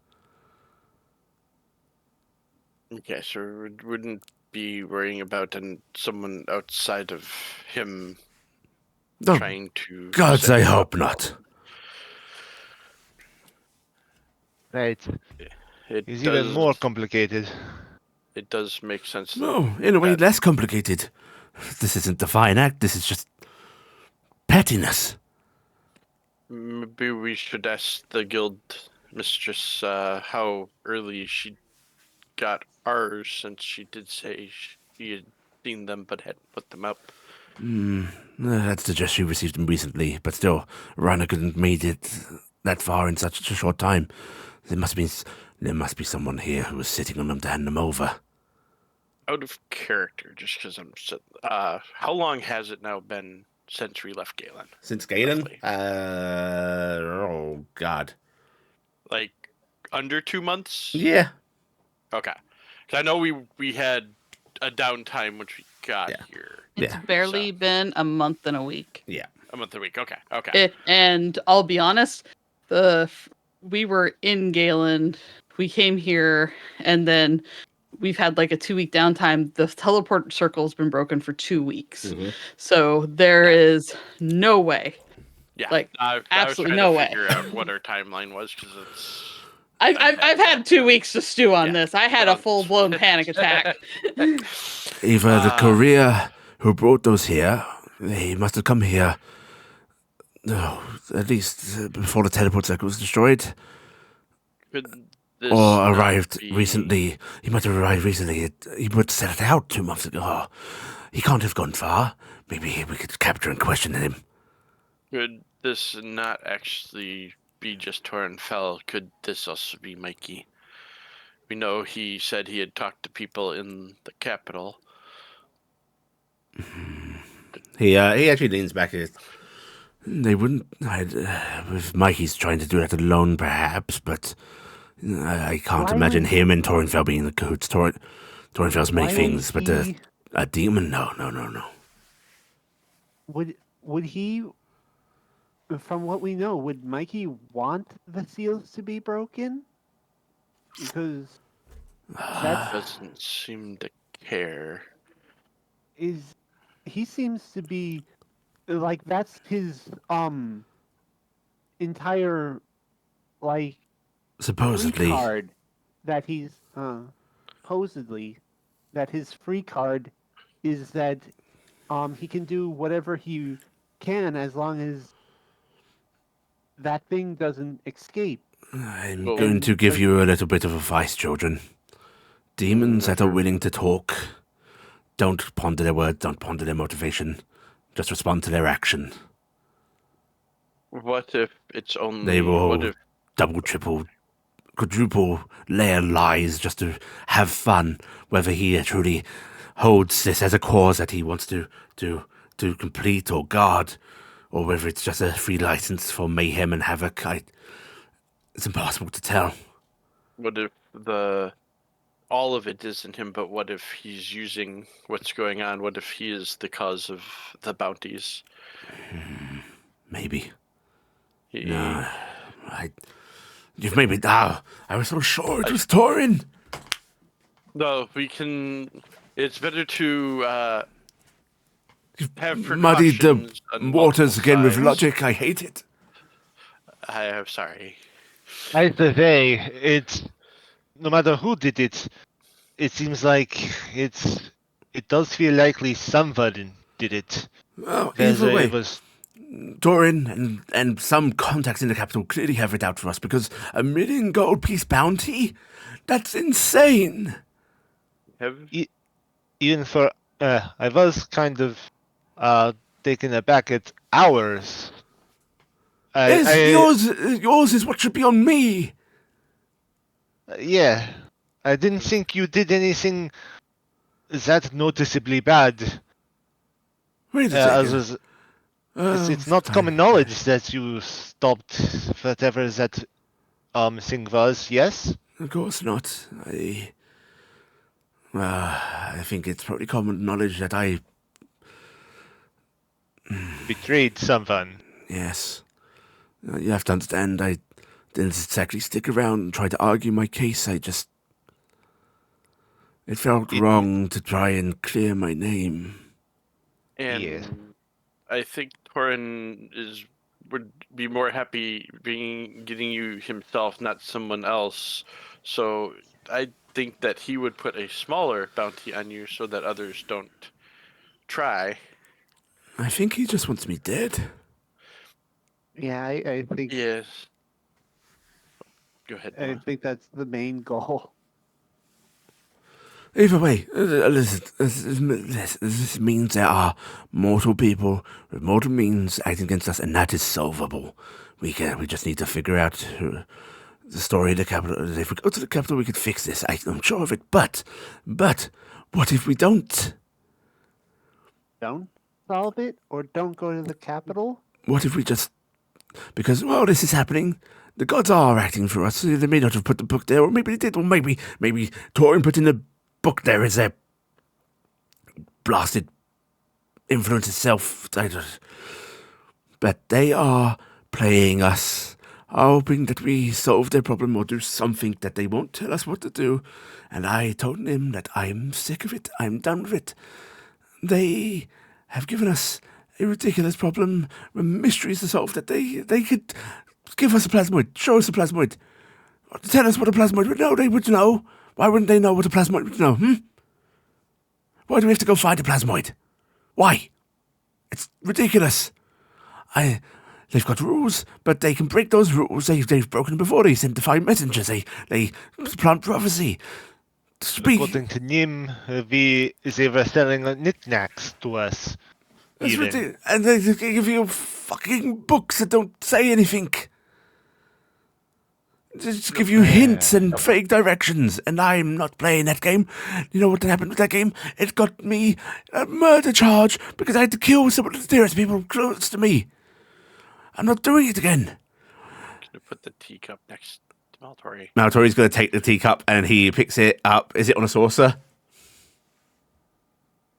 Okay, so wouldn't be worrying about someone outside of him Oh, trying to. gods, set I you hope up. not. Right. It It's does, even more complicated. It does make sense. No, in a way, that- less complicated. This isn't the fine act. This is just pettiness. Maybe we should ask the guild mistress how early she got ours, since she did say she had seen them but hadn't put them up. I'd suggest you received them recently, but still, Rana couldn't made it that far in such a short time. There must be someone here who was sitting on them to hand them over. Out of character, just because how long has it now been since we left Galen? Since Galen? Roughly. Oh, God. Like under 2 months? Yeah. Okay. 'Cause I know we had a downtime once we got Yeah. here. It's Yeah. barely been a month and a week. Yeah. A month a week. Okay. And I'll be honest, we were in Galen, we came here, and then we've had like a 2-week downtime. The teleport circle's been broken for 2 weeks. Mhm. So there is no way. Yeah. Like, I was absolutely trying no to way. figure out what our timeline was, because it's. I've had 2 weeks to stew on Yeah. this. I had a full-blown panic attack. Either the courier who brought those here, he must have come here, at least before the teleport circle was destroyed, Could this or not arrived be- recently. He might have arrived recently. He would set it out 2 months ago. He can't have gone far. Maybe we could capture and question him. Could this not actually be just Torinfell? Could this also be Mikey? We know he said he had talked to people in the capital. He actually leans back. They wouldn't. If Mikey's trying to do that alone, perhaps, but I can't Why imagine would- him and Torinfell being the cahoots. Torinfell's many Why things, would but he- a demon? No. Would he? From what we know, would Mikey want the seals to be broken? Because that Doesn't seem to care. he seems to be like that's his entire like free Supposedly. card that he's supposedly that his free card is that he can do whatever he can as long as that thing doesn't escape. I'm Well- going to give you a little bit of advice, children. Demons that are willing to talk, don't ponder their words, don't ponder their motivation. Just respond to their action. What if it's only? They will What if double, triple, quadruple layer lies just to have fun, whether he truly holds this as a cause that he wants to complete or guard, or whether it's just a free license for mayhem and havoc. It's impossible to tell. What if all of it isn't him, but what if he's using what's going on? What if he is the cause of the bounties? Maybe. He- No. You've made me. I was so sure it was Torin. No, we can. It's better to have Muddied the precautions on waters multiple again with sides. logic. I hate it. I am sorry. As they say, it's no matter who did it. It seems like it does feel likely someone did it. Well, Because either way, it was Torin and some contacts in the capital clearly have it out for us because $1 million gold piece bounty? That's insane. Have even for I was kind of taken aback at ours. Yours is what should be on me. Yeah, I didn't think you did anything that noticeably bad. Wait a As second. is, it's not common knowledge that you stopped whatever that thing was. Yes. Of course not. I think it's probably common knowledge that I... Betrayed someone. Yes. You have to understand, I didn't exactly stick around and try to argue my case. It felt wrong to try and clear my name. And Yes. I think Torin would be more happy getting you himself, not someone else. So I think that he would put a smaller bounty on you so that others don't try. I think he just wants me dead. Yeah, I think Yes. Go ahead. I Noah. think that's the main goal. Either way, listen, this means there are mortal people with mortal means acting against us, and that is solvable. We just need to figure out the story of the capital. If we go to the capital, we could fix this. I'm sure of it. But, what if we don't? Don't solve it or don't go to the capital. What if we just... Because, while this is happening, the gods are acting for us. They may not have put the book there, or maybe they did, or maybe Torin put in the book there as a blasted influence itself. But they are playing us, hoping that we solve their problem or do something that they won't tell us what to do. And I told them that I'm sick of it. I'm done with it. They have given us a ridiculous problem, mysteries to solve, that they could give us a plasmoid, show us a plasmoid, tell us what a plasmoid would know. They would know. Why wouldn't they know what a plasmoid would know? Why do we have to go find a plasmoid? Why? It's ridiculous. They've got rules, but they can break those rules. They've broken them before. They send divine messengers. They plant prophecy. Speak. According to Nim, they were selling knickknacks to us. That's Even. ridiculous. And they give you fucking books that don't say anything. Just give you hints and fake directions, and I'm not playing that game. You know what happened with that game? It got me a murder charge because I had to kill some of the dearest people close to me. I'm not doing it again. Gonna put the teacup next to Maltori. Maltori's going to take the teacup and he picks it up. Is it on a saucer?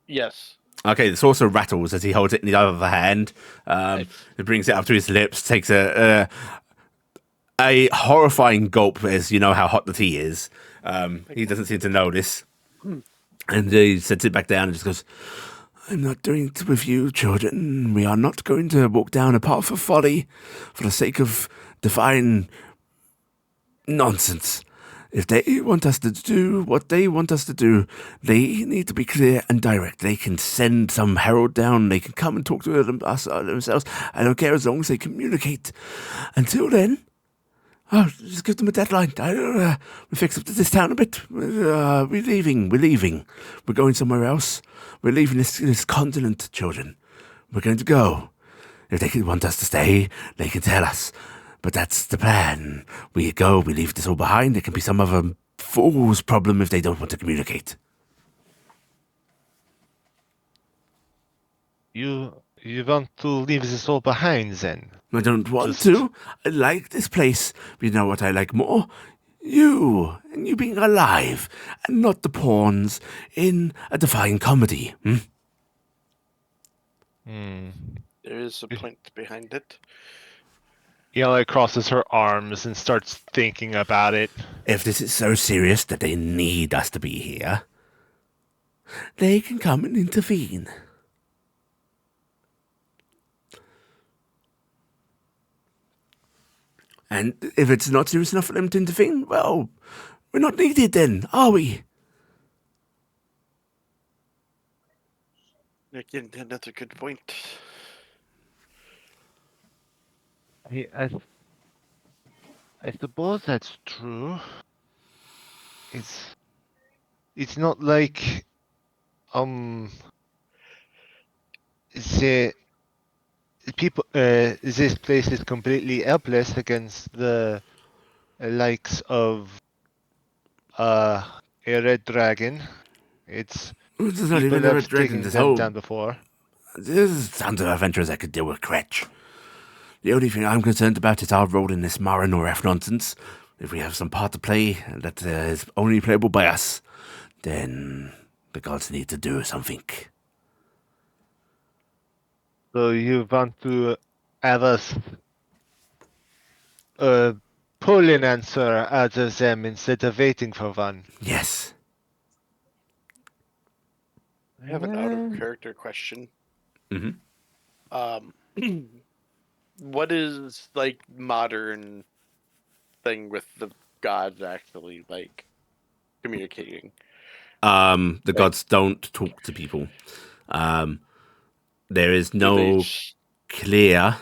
Yes. Okay, the saucer rattles as he holds it in the other hand. He brings it up to his lips, takes a horrifying gulp, as you know how hot the tea is. He doesn't seem to notice. And he sets it back down and just goes, I'm not doing it with you, children. We are not going to walk down a path of folly for the sake of divine nonsense. If they want us to do what they want us to do, they need to be clear and direct. They can send some herald down. They can come and talk to us themselves. I don't care as long as they communicate. Until then, just give them a deadline. We fix up this town a bit. We're leaving. We're going somewhere else. We're leaving this continent, children. We're going to go. If they want us to stay, they can tell us. But that's the plan. We go, we leave this all behind. It can be some other fool's problem if they don't want to communicate. You want to leave this all behind, then? I don't want to. I like this place. You know what I like more? You, and you being alive, and not the pawns in a divine comedy. There is a point behind it. Iala crosses her arms and starts thinking about it. If this is so serious that they need us to be here, they can come and intervene. And if it's not serious enough for them to intervene, well, we're not needed then, are we? Again, that's a good point. I suppose that's true. It's not like the people this place is completely helpless against the likes of a red dragon. It's There's not people even a red have dragon taken this them whole... down before. There's tons of adventurers that could deal with Kretch. The only thing I'm concerned about is our role in this Mara Noref nonsense. If we have some part to play that is only playable by us, then the gods need to do something. So you want to have us pull an answer out of them instead of waiting for one? Yes. I have an out of character question. Mhm. What is like modern thing with the gods actually like communicating? The gods don't talk to people. There is Do they no clear.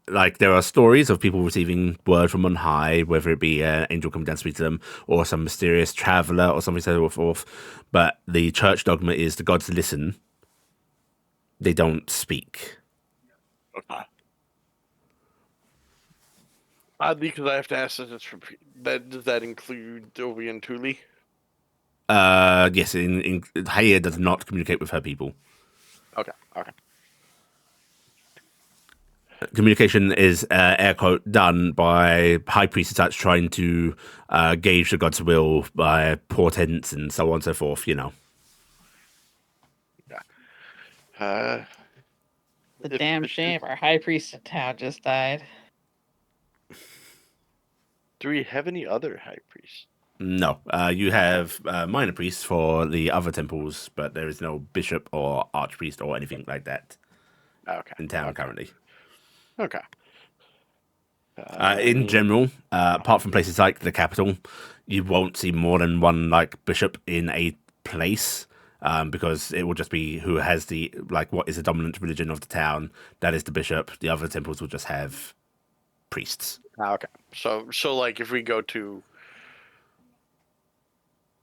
Like, there are stories of people receiving word from on high, whether it be an angel coming down to speak to them, or some mysterious traveler, or something so forth. But the church dogma is the gods listen. They don't speak. Okay. Oddly, because I have to ask this for that. Does that include Obi and Tuli? Yes, Haya does not communicate with her people. Okay. Okay. Communication is, air quote, done by high priests such trying to gauge the god's will by portents and so on and so forth, you know. Yeah. The If- damn if- shame. Our high priest in town just died. Do we have any other high priests? No, you have minor priests for the other temples, but there is no bishop or archpriest or anything like that Okay. in town Okay. currently. Okay. In general, apart from places like the capital, you won't see more than one like bishop in a place, because it will just be who has the what is the dominant religion of the town. That is the bishop. The other temples will just have priests. Okay. So like if we go to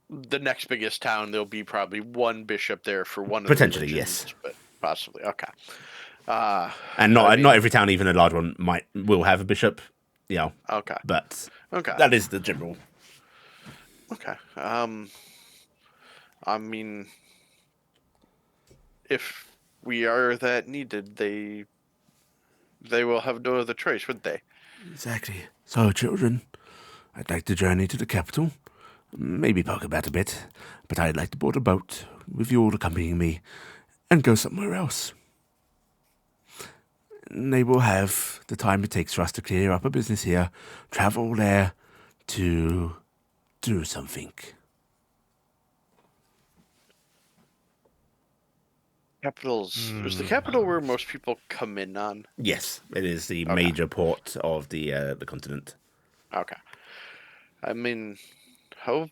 the next biggest town, there'll be probably one bishop there for one of Potentially, the religions, yes. but possibly okay. And not every town, even a large one, will have a bishop. You know. Okay. But Okay. that is the general. Okay. I mean, if we are that needed, they will have no other choice, would they? Exactly. So, children, I'd like to journey to the capital. Maybe poke about a bit, but I'd like to board a boat with you all accompanying me and go somewhere else. They will have the time it takes for us to clear up a business here, travel there to do something. Is the capital where most people come in on? Yes, it is the Okay. major port of the continent. Okay. I mean, I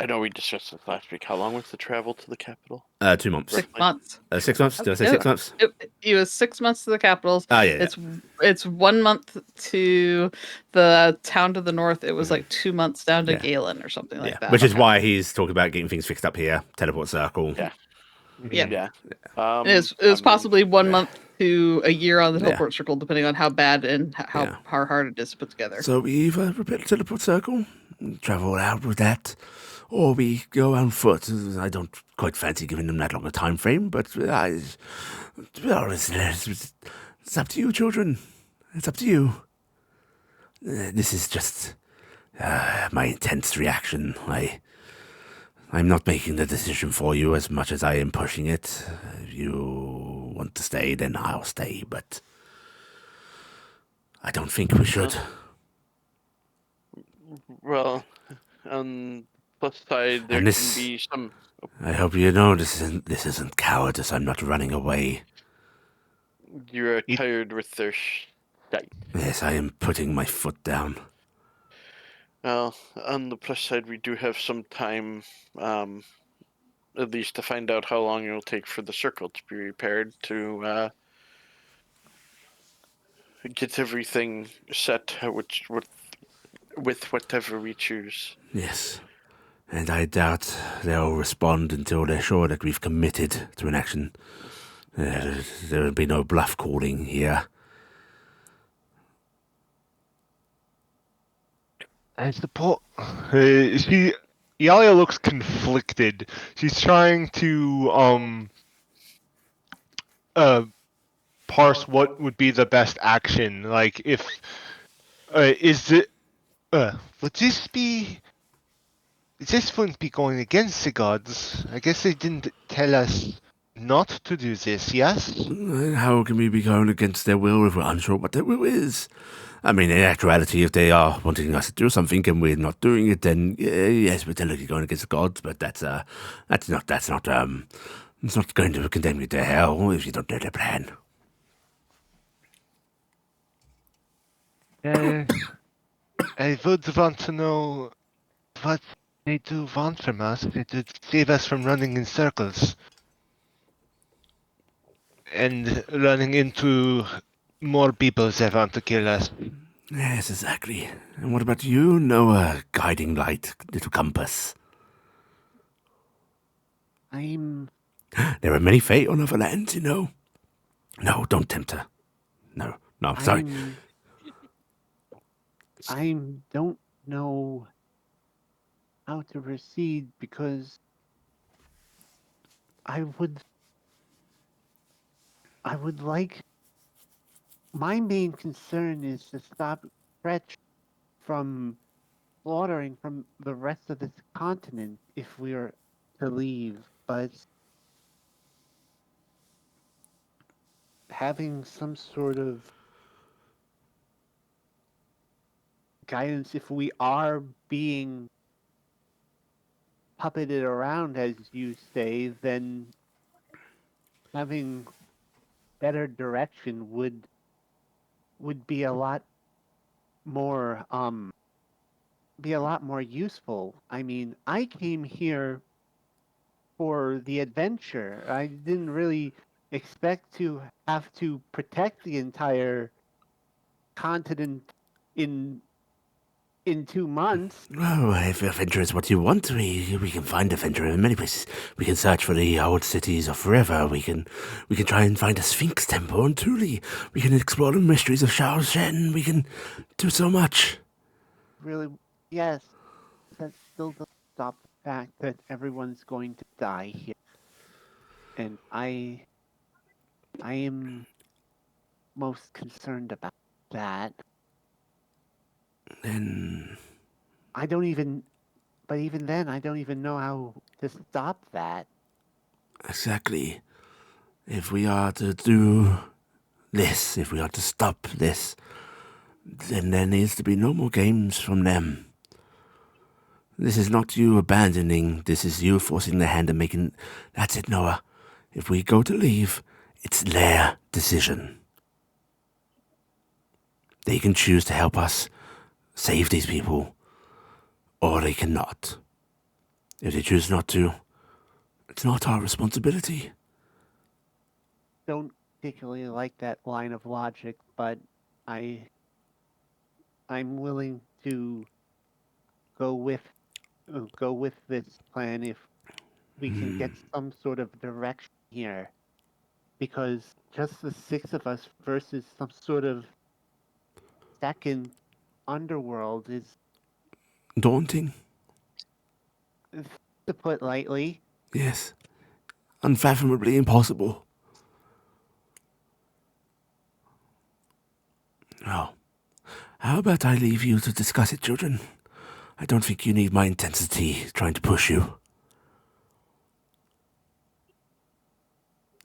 know we discussed this last week. How long was the travel to the capital? 2 months. 6 months. 6 months? Did I say 6 months? It was 6 months to the capitals. Ah, yeah. It's 1 month to the town to the north. It was like 2 months down to Yeah. Galen or something like that. Which is why he's talking about getting things fixed up here. Teleport circle. Yeah. Yeah. Yeah. It was possibly 1 yeah. month to a year on the Yeah. teleport circle, depending on how bad and how Yeah. hard it is to put together. So we either repair the teleport circle, travel out with that, or we go on foot. I don't quite fancy giving them that long a time frame, but it's up to you, children. It's up to you. This is just my intense reaction. I'm not making the decision for you as much as I am pushing it. If you want to stay, then I'll stay, but I don't think we should. Well, on plus side, there And can this- be some. I hope you know this isn't cowardice. I'm not running away. You're tired with their shite. Yes, I am putting my foot down. Well, on the plus side, we do have some time, at least to find out how long it will take for the circle to be repaired to get everything set, with whatever we choose. Yes. And I doubt they'll respond until they're sure that we've committed to an action. There will be no bluff calling here. I suppose Iala looks conflicted. She's trying to parse what would be the best action. Like, if is it would this be? This wouldn't be going against the gods. I guess they didn't tell us not to do this. Yes. How can we be going against their will if we're unsure what their will is? I mean, in actuality, if they are wanting us to do something and we're not doing it, then yes, we're technically going against the gods. But it's not going to condemn you to hell if you don't know their plan. I would want to know what they do want from us. It would save us from running in circles and running into more people that want to kill us. Yes, exactly. And what about you? No guiding light, little compass. There are many fate on other lands, you know. No, don't tempt her. No, I'm sorry. I don't know how to proceed because I would like. My main concern is to stop Fretch from slaughtering from the rest of this continent if we are to leave, but having some sort of guidance if we are being puppeted around, as you say, then having better direction would be a lot more useful. I mean, I came here for the adventure. I didn't really expect to have to protect the entire continent in 2 months. Oh, if adventure is what you want, we can find adventure in many places. We can search for the old cities of forever. We can try and find a Sphinx temple in Thule. We can explore the mysteries of Shao Shen. We can do so much. Really, yes. That still doesn't stop the fact that everyone's going to die here. And I am most concerned about that. Then But even then, I don't even know how to stop that. exactly, if we are to do this, if we are to stop this, then there needs to be no more games from them. This is not you abandoning, this is you forcing their hand and making... That's it, Noah. If we go to leave, it's their decision. They can choose to help us save these people, or they cannot. If they choose not to, it's not our responsibility. Don't particularly like that line of logic, but I'm willing to go with this plan if we can get some sort of direction here. Because just the 6 of us versus some sort of second underworld is, Daunting? to put lightly. Yes. Unfathomably impossible. Well, how about I leave you to discuss it, children? I don't think you need my intensity trying to push you.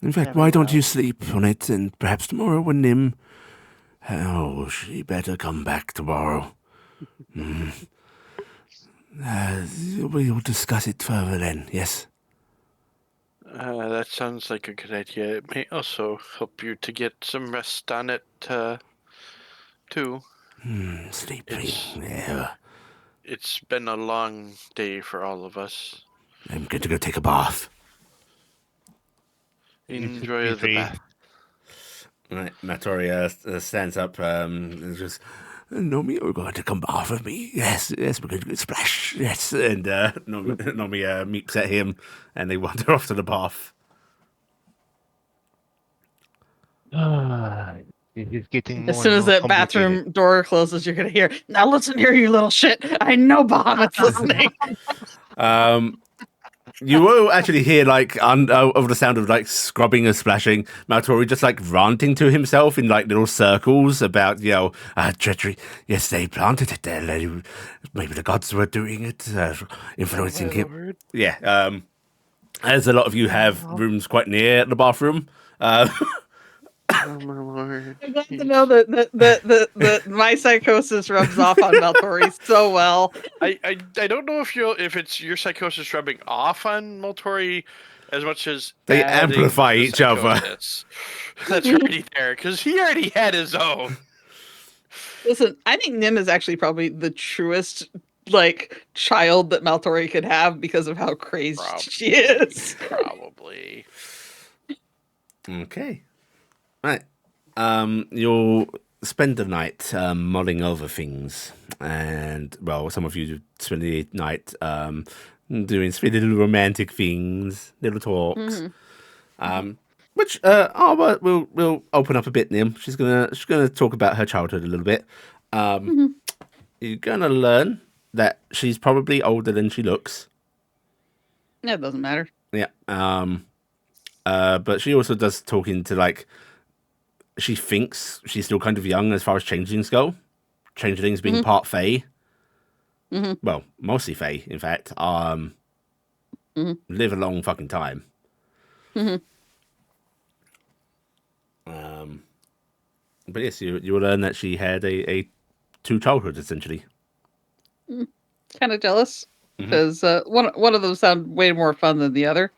In fact, Very why don't well. you sleep on it, and perhaps tomorrow when Nim... Oh, she better come back tomorrow. We'll discuss it further then, yes? That sounds like a good idea. It may also help you to get some rest on it, too. Sleeping. Yeah. It's been a long day for all of us. I'm going to go take a bath. Enjoy the bath. Right, Matoria stands up and just... Nomi, you're going to come bath with me? Yes, we're going to go splash. Yes, and Nomi meets at him, and they wander off to the bath. It is getting As more soon and as more that complicated. bathroom door closes, you're gonna hear, "Now listen here, you little shit. I know Bahamut's listening." You will actually hear like over the sound of like scrubbing and splashing, Maltori just like ranting to himself in like little circles about treachery. Yes, they planted it there. Maybe the gods were doing it, influencing him. Lord. Yeah. As a lot of you have rooms quite near the bathroom. Oh my lord. I'm glad to know that my psychosis rubs off on Maltori so well. I don't know if it's your psychosis rubbing off on Moltori as much as They adding amplify to the each other. psychosis that's already there, because he already had his own. Listen, I think Nim is actually probably the truest like child that Maltori could have because of how crazy she is. Probably. Okay. Right. You'll spend the night mulling over things, and well, some of you spend the night doing sweet little romantic things, little talks. Which Arba will open up a bit. Nim, she's gonna talk about her childhood a little bit. You're gonna learn that she's probably older than she looks. Yeah, it doesn't matter. Yeah. But she also does talk into like. She thinks she's still kind of young as far as changelings go. Changelings being part Fae. Well, mostly Fae, in fact. Live a long fucking time. But yes, you will learn that she had a two childhoods, essentially. Kind of jealous because one of them sound way more fun than the other.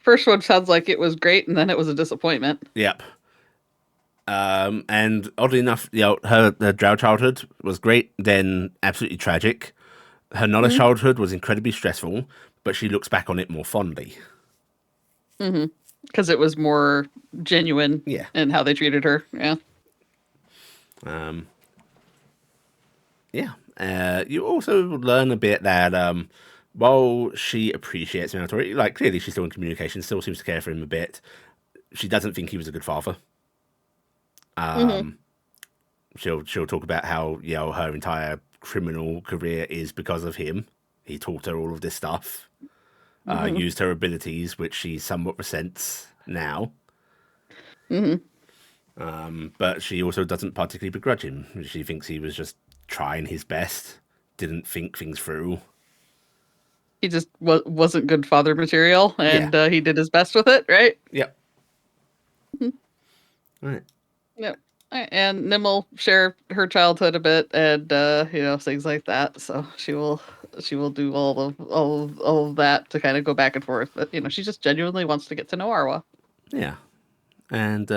First one sounds like it was great, and then it was a disappointment. Yep. And oddly enough, her drow childhood was great, then absolutely tragic. Her knowledge childhood was incredibly stressful, but she looks back on it more fondly. Because it was more genuine in how they treated her. Yeah. You also learn a bit that while she appreciates Minotaur, like clearly she's still in communication, still seems to care for him a bit, she doesn't think he was a good father. She'll talk about how her entire criminal career is because of him. He taught her all of this stuff. Used her abilities, which she somewhat resents now. But she also doesn't particularly begrudge him. She thinks he was just trying his best, didn't think things through. He just wasn't good father material, and he did his best with it, right? Yep. Right. Yep. And Nim will share her childhood a bit, and things like that. So she will do all of that to kind of go back and forth. But she just genuinely wants to get to know Arwa. Yeah. And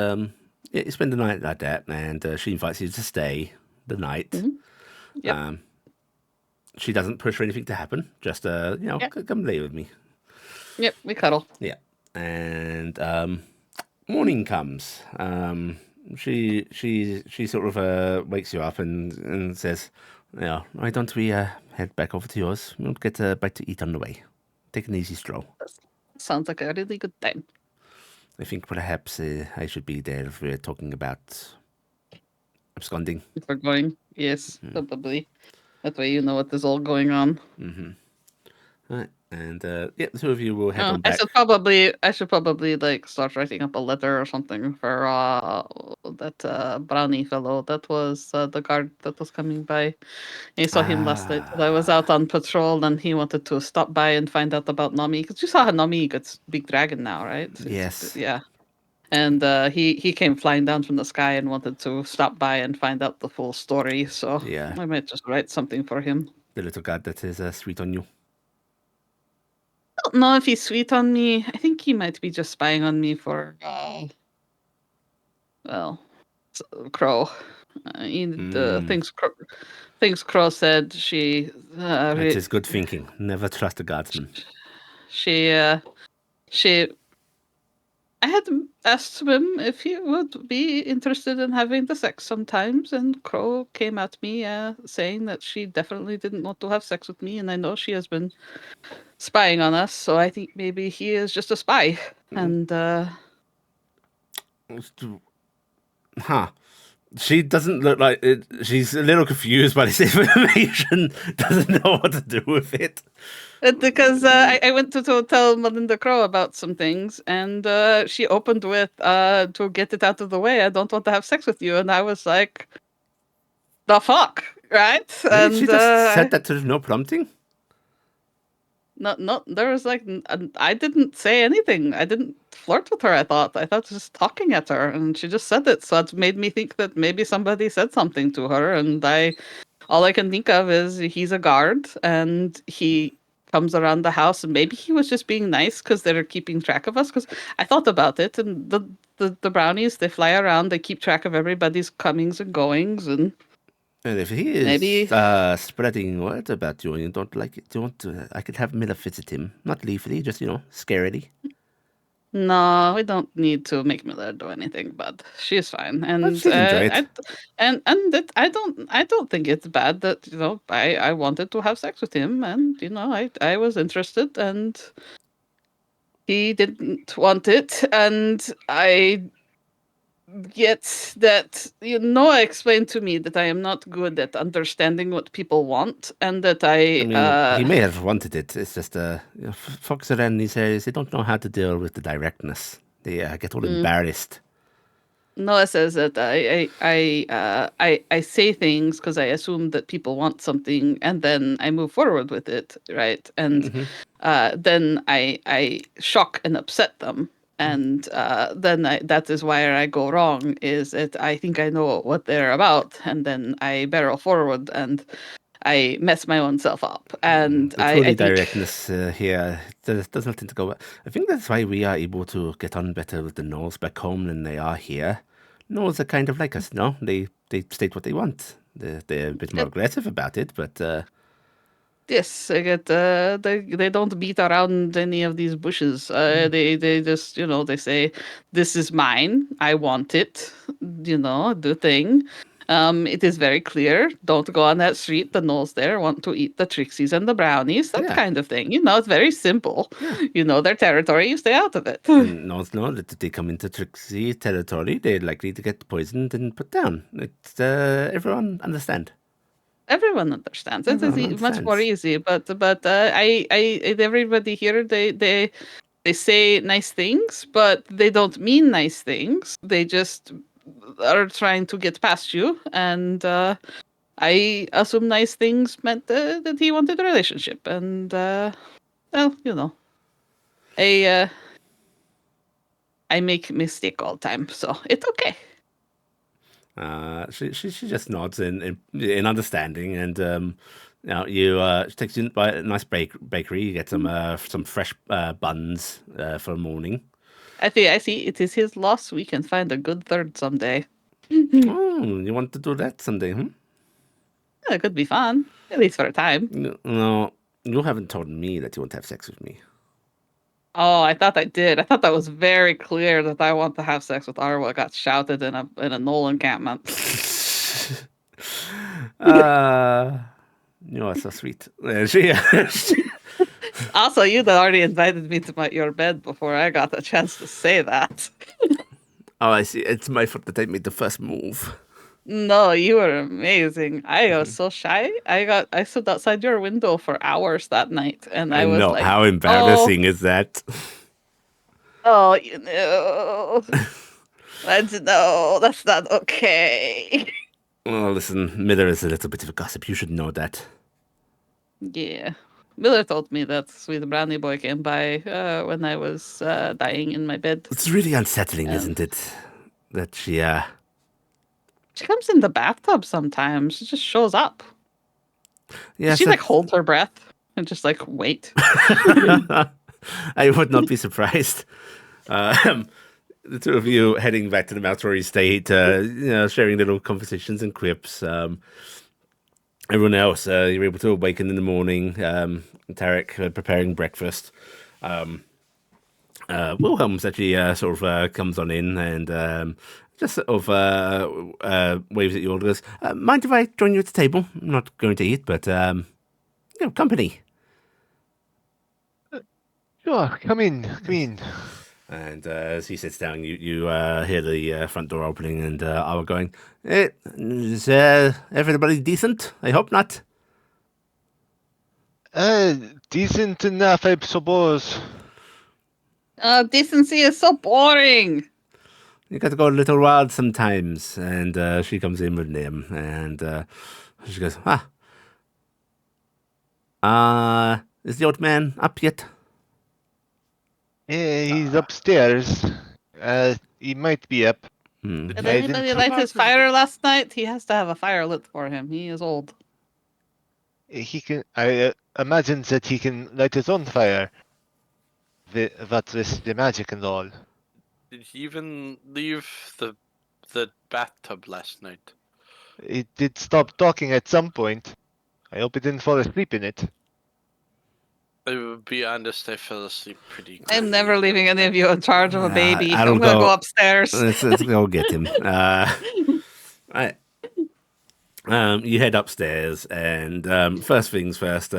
you spend the night like that, and she invites you to stay the night. Yep. She doesn't push for anything to happen. Just come lay with me. Yep, we cuddle. Yeah. And morning comes. She sort of wakes you up and says, why don't we head back over to yours? We'll get a bite to eat on the way. Take an easy stroll. Sounds like a really good time. I think perhaps I should be there if we're talking about absconding. If we're going, yes, probably. That way you know what is all going on. Right. And the two of you will head on back. I should probably like start writing up a letter or something for that brownie fellow. That was the guard that was coming by. I saw him last night. I was out on patrol, and he wanted to stop by and find out about Nami, because you saw how Nami gets big dragon now, right? Yes. Yeah. And he came flying down from the sky and wanted to stop by and find out the full story. So I might just write something for him. The little guard that is sweet on you. I don't know if he's sweet on me. I think he might be just spying on me for, Crow. Things Crow said. That is good thinking. Never trust a guardsman. I had asked him if he would be interested in having the sex sometimes, and Crow came at me saying that she definitely didn't want to have sex with me, and I know she has been spying on us, so I think maybe he is just a spy. And She doesn't look like it. She's a little confused by this information. Doesn't know what to do with it. Because I went to tell Melinda Crow about some things, and she opened with, to get it out of the way, I don't want to have sex with you. And I was like, the fuck, right? Really? And She just said that to no prompting? no, there was like, I didn't say anything. I didn't flirt with her, I thought just talking at her, and she just said it. So it made me think that maybe somebody said something to her, and all I can think of is he's a guard, and he comes around the house, and maybe he was just being nice because they're keeping track of us. Because I thought about it, and the brownies, they fly around, they keep track of everybody's comings and goings, and And if he is maybe spreading word about you and you don't like it, do you want to? I could have Miller visit him, not leafily, just scarily. no, we don't need to make Miller do anything, but she's fine, and she'd enjoy it. I don't think it's bad that I wanted to have sex with him, and I was interested, and he didn't want it, and I get that explained to me that I am not good at understanding what people want, and that I mean, he may have wanted it. It's just folks around these areas, they don't know how to deal with the directness. They get all embarrassed. Noah says that I say things because I assume that people want something, and then I move forward with it, right? And then I shock and upset them, and then that is where I go wrong. Is that I think I know what they're about, and then I barrel forward and I mess my own self up, and The I truly think directness here does not tend to go. I think that's why we are able to get on better with the Gnolls back home than they are here. Gnolls are kind of like us, no? They state what they want. They're a bit more aggressive about it, but yes, I get. They don't beat around any of these bushes. They just they say, "This is mine. I want it." The thing. It is very clear. Don't go on that street. The gnolls there want to eat the Trixies and the brownies. That Yeah. kind of thing. It's very simple. Yeah. Their territory. You stay out of it. and Gnolls know that if they come into Trixie territory, they're likely to get poisoned and put down. It's everyone understand. Everyone understands. It Everyone is much more understands. easy. But everybody here they say nice things, but they don't mean nice things. They just are trying to get past you, and I assume nice things meant that he wanted a relationship, and well, I make mistake all time, so it's okay. She just nods in understanding, and she takes you by a nice bakery. You get some fresh buns for the morning. I see. It is his loss. We can find a good third someday. Oh, you want to do that someday? It could be fun, at least for a time. No, you haven't told me that you want to have sex with me. Oh, I thought I did. I thought that was very clear that I want to have sex with Arwa. Got shouted in a Knoll encampment. You are so sweet. Also, you'd already invited me to your bed before I got a chance to say that. Oh, I see. It's my fault that I made the first move. No, you were amazing. I was so shy. I stood outside your window for hours that night, and I was know. like, How embarrassing is that? "Oh, that's not okay." Well, listen, Miller is a little bit of a gossip. You should know that. Yeah. Miller told me that sweet brownie boy came by when I was dying in my bed. It's really unsettling, isn't it? That she comes in the bathtub sometimes. She just shows up. Yes, she like holds her breath and just like wait. I would not be surprised. The two of you heading back to the Maltori estate, sharing little conversations and quips. Everyone else, you're able to awaken in the morning. Taryc preparing breakfast. Wilhelm's actually sort of comes on in and just sort of waves at you all. Goes, mind if I join you at the table? I'm not going to eat, but company. Sure, come in. And as he sits down, you hear the front door opening and Awa going, is everybody decent? I hope not. Decent enough, I suppose. Decency is so boring. You got to go a little wild sometimes. And she comes in with Nim, and she goes, is the old man up yet? Yeah, he's upstairs. He might be up. Did I anybody didn't- light his fire last night? He has to have a fire lit for him. He is old. He can. I imagine that he can light his own fire. What with the magic and all. Did he even leave the bathtub last night? He did stop talking at some point. I hope he didn't fall asleep in it. I will be honest, I fell asleep pretty quickly. I'm never leaving any of you in charge of a baby. I'll I'm gonna go- go upstairs. Let's go get him. Right. You head upstairs, and first things first,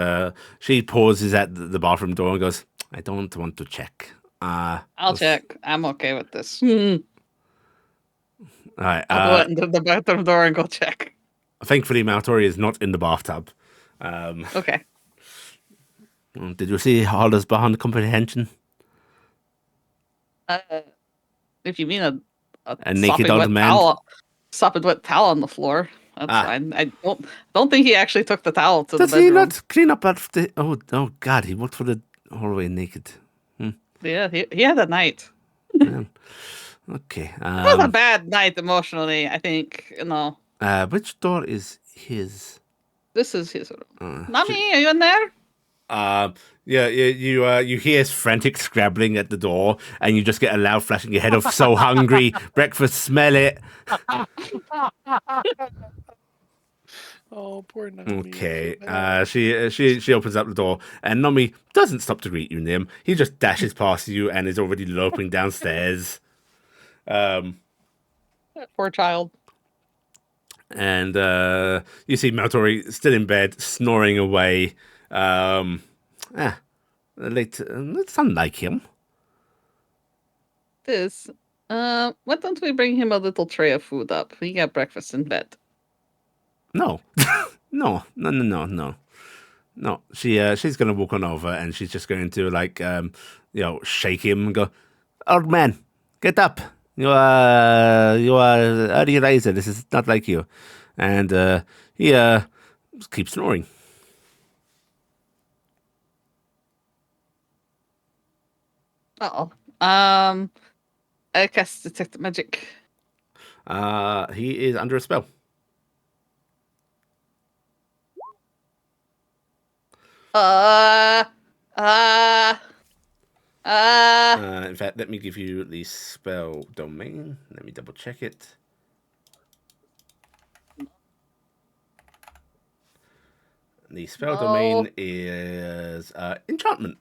she pauses at the bathroom door and goes, I don't want to check. I'll check. I'm okay with this. All right. I'll go into the bathroom door and go check. Thankfully, Maltori is not in the bathtub. Okay. Did you see Hollis beyond comprehension? If you mean a naked sopping old wet man? sopping wet towel on the floor, that's fine. I don't think he actually took the towel to Does the bedroom. he not clean up after? Oh God, he walked for the hallway naked. Yeah, he had a night. Okay. It was a bad night emotionally. I think Which door is his? this is his room. Nami, are you in there? Yeah, you hear frantic scrabbling at the door, and you just get a loud flash in your head of so hungry, breakfast, smell it. Oh, poor Nami. Okay, she opens up the door, and Nami doesn't stop to greet you, Nim. He just dashes past you and is already loping downstairs. Poor child. And you see Maltori still in bed, snoring away. Late. It's unlike him. This. Why don't we bring him a little tray of food up? He got breakfast in bed. No, no. She's gonna walk on over, and she's just going to shake him and go, "Old man, get up! You are early riser. This is not like you." And he keeps snoring. I cast detect magic. He is under a spell. In fact, let me give you the spell domain. Let me double check it. The spell domain is enchantment.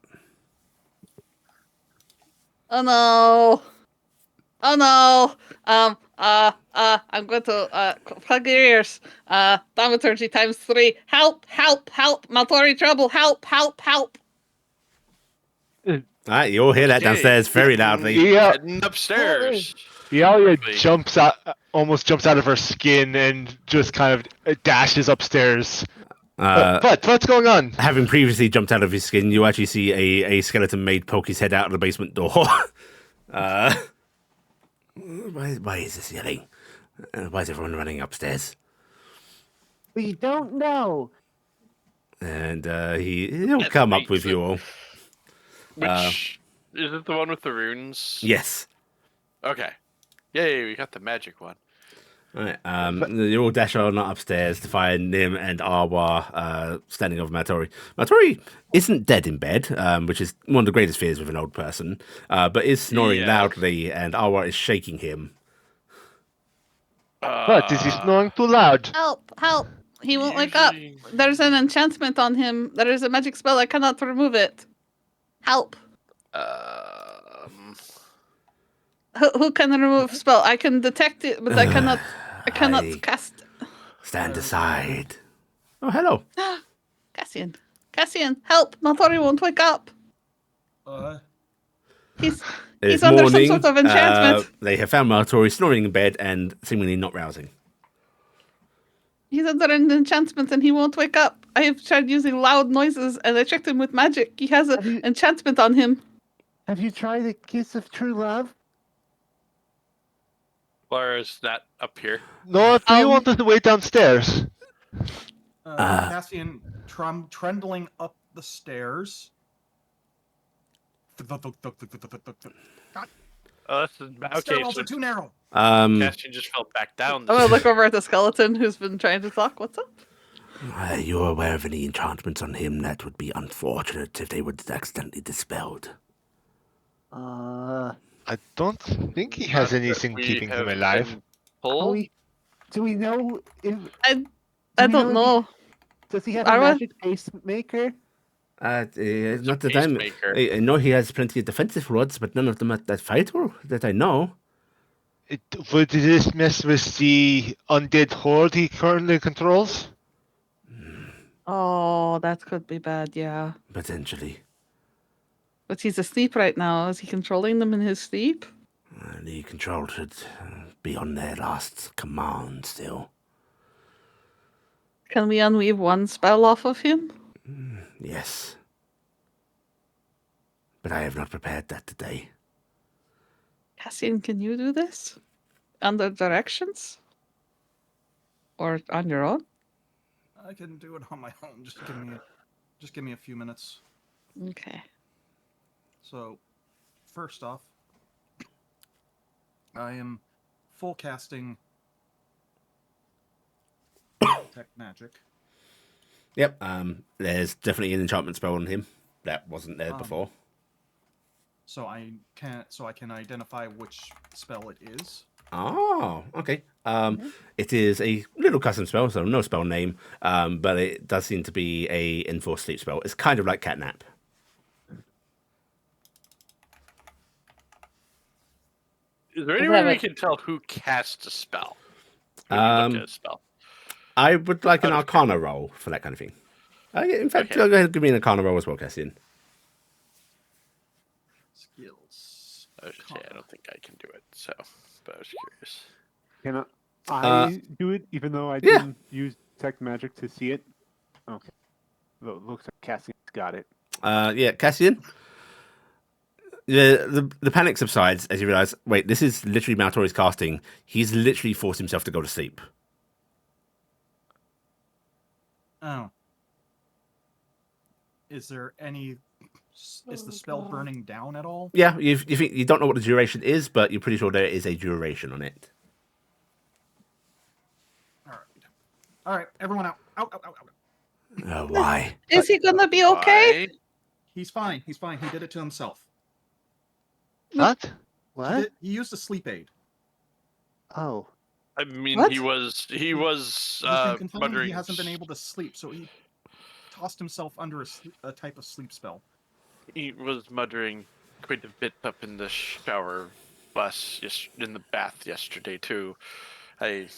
Oh no! Oh no! I'm going to plug your ears. Thaumaturgy times 3. Help! Help! Help! Maltori trouble! Help! Help! Help! All right, you'll hear that downstairs very loudly. Yeah. Heading upstairs. Iala almost jumps out of her skin and just kind of dashes upstairs. But what's going on? Having previously jumped out of his skin, you actually see a skeleton maid poke his head out of the basement door. Why is this yelling? Why is everyone running upstairs? We don't know. And he'll come up with you all. Which is it? The one with the runes? Yes. Okay. Yay! We got the magic one. All right. You all dash on upstairs to find Nim and Arwa standing over Matori. Matori isn't dead in bed, which is one of the greatest fears with an old person, but is snoring loudly, and Arwa is shaking him. What? Is he snoring too loud? Help! Help! He won't wake up. There's an enchantment on him. There is a magic spell. I cannot remove it. Help! Who can remove spell? I can detect it, but I cannot. I cannot cast. Stand aside. Oh, hello. Cassian, help! Maltori won't wake up. Uh, He's He's This under some morning, sort of enchantment. they have found Martori snoring in bed and seemingly not rousing. He's under an enchantment and he won't wake up. I have tried using loud noises and I checked him with magic. He has an Have you- enchantment on him. Have you tried a kiss of true love? Or is that up here? No, do you want us to wait downstairs? Cassian trundling up the stairs. God, Oh, this is okay. stairwells So are too narrow. Cassian just fell back down. I'm gonna look over at the skeleton who's been trying to talk. What's up? You're aware of any enchantments on him? That would be unfortunate if they were accidentally dispelled. I don't think he has anything keeping him alive. Do we know if... I don't know. Does he have a Arwa? magic pacemaker? Not that pacemaker. I know he has plenty of defensive rods, but none of them at that vital that I know. Would this mess with the undead horde he currently controls? Oh, that could be bad, yeah. Potentially. But he's asleep right now. Is he controlling them in his sleep? The control should be on their last command still. Can we unweave one spell off of him? Yes. But I have not prepared that today. Cassian, can you do this? Under directions? Or on your own? I can do it on my own. Just give me a few minutes. Okay. So, first off, I am full casting Detect Magic. Yep, there's definitely an enchantment spell on him. That wasn't there before. So I can identify which spell it is. Oh, okay. It is a little custom spell, so no spell name, but it does seem to be a enforced sleep spell. It's kind of like catnap. Is there any way we can tell who casts a spell? When we look at a spell. I would like an Arcana roll for that kind of thing. In fact, Okay. go ahead and give me an Arcana roll as well, Cassian. Skills. Okay, I don't think I can do it, so, but I was curious. Can I do it, even though I yeah. didn't use Detect Magic to see it? Okay. Looks like Cassian's got it. Yeah, Cassian. The panic subsides as you realise, wait, this is literally Maltori's casting. He's literally forced himself to go to sleep. Oh. Is there any... Is the spell burning down at all? Yeah, you think you don't know what the duration is, but you're pretty sure there is a duration on it. All right, everyone out. Out. Why? Is he gonna be okay? He's fine. He's fine. He did it to himself. What? What? He used a sleep aid. Oh. I mean, What? he was He's been complaining muttering. he hasn't been able to sleep, so he tossed himself under a type of sleep spell. He was muttering quite a bit up in the shower in the bath yesterday too. That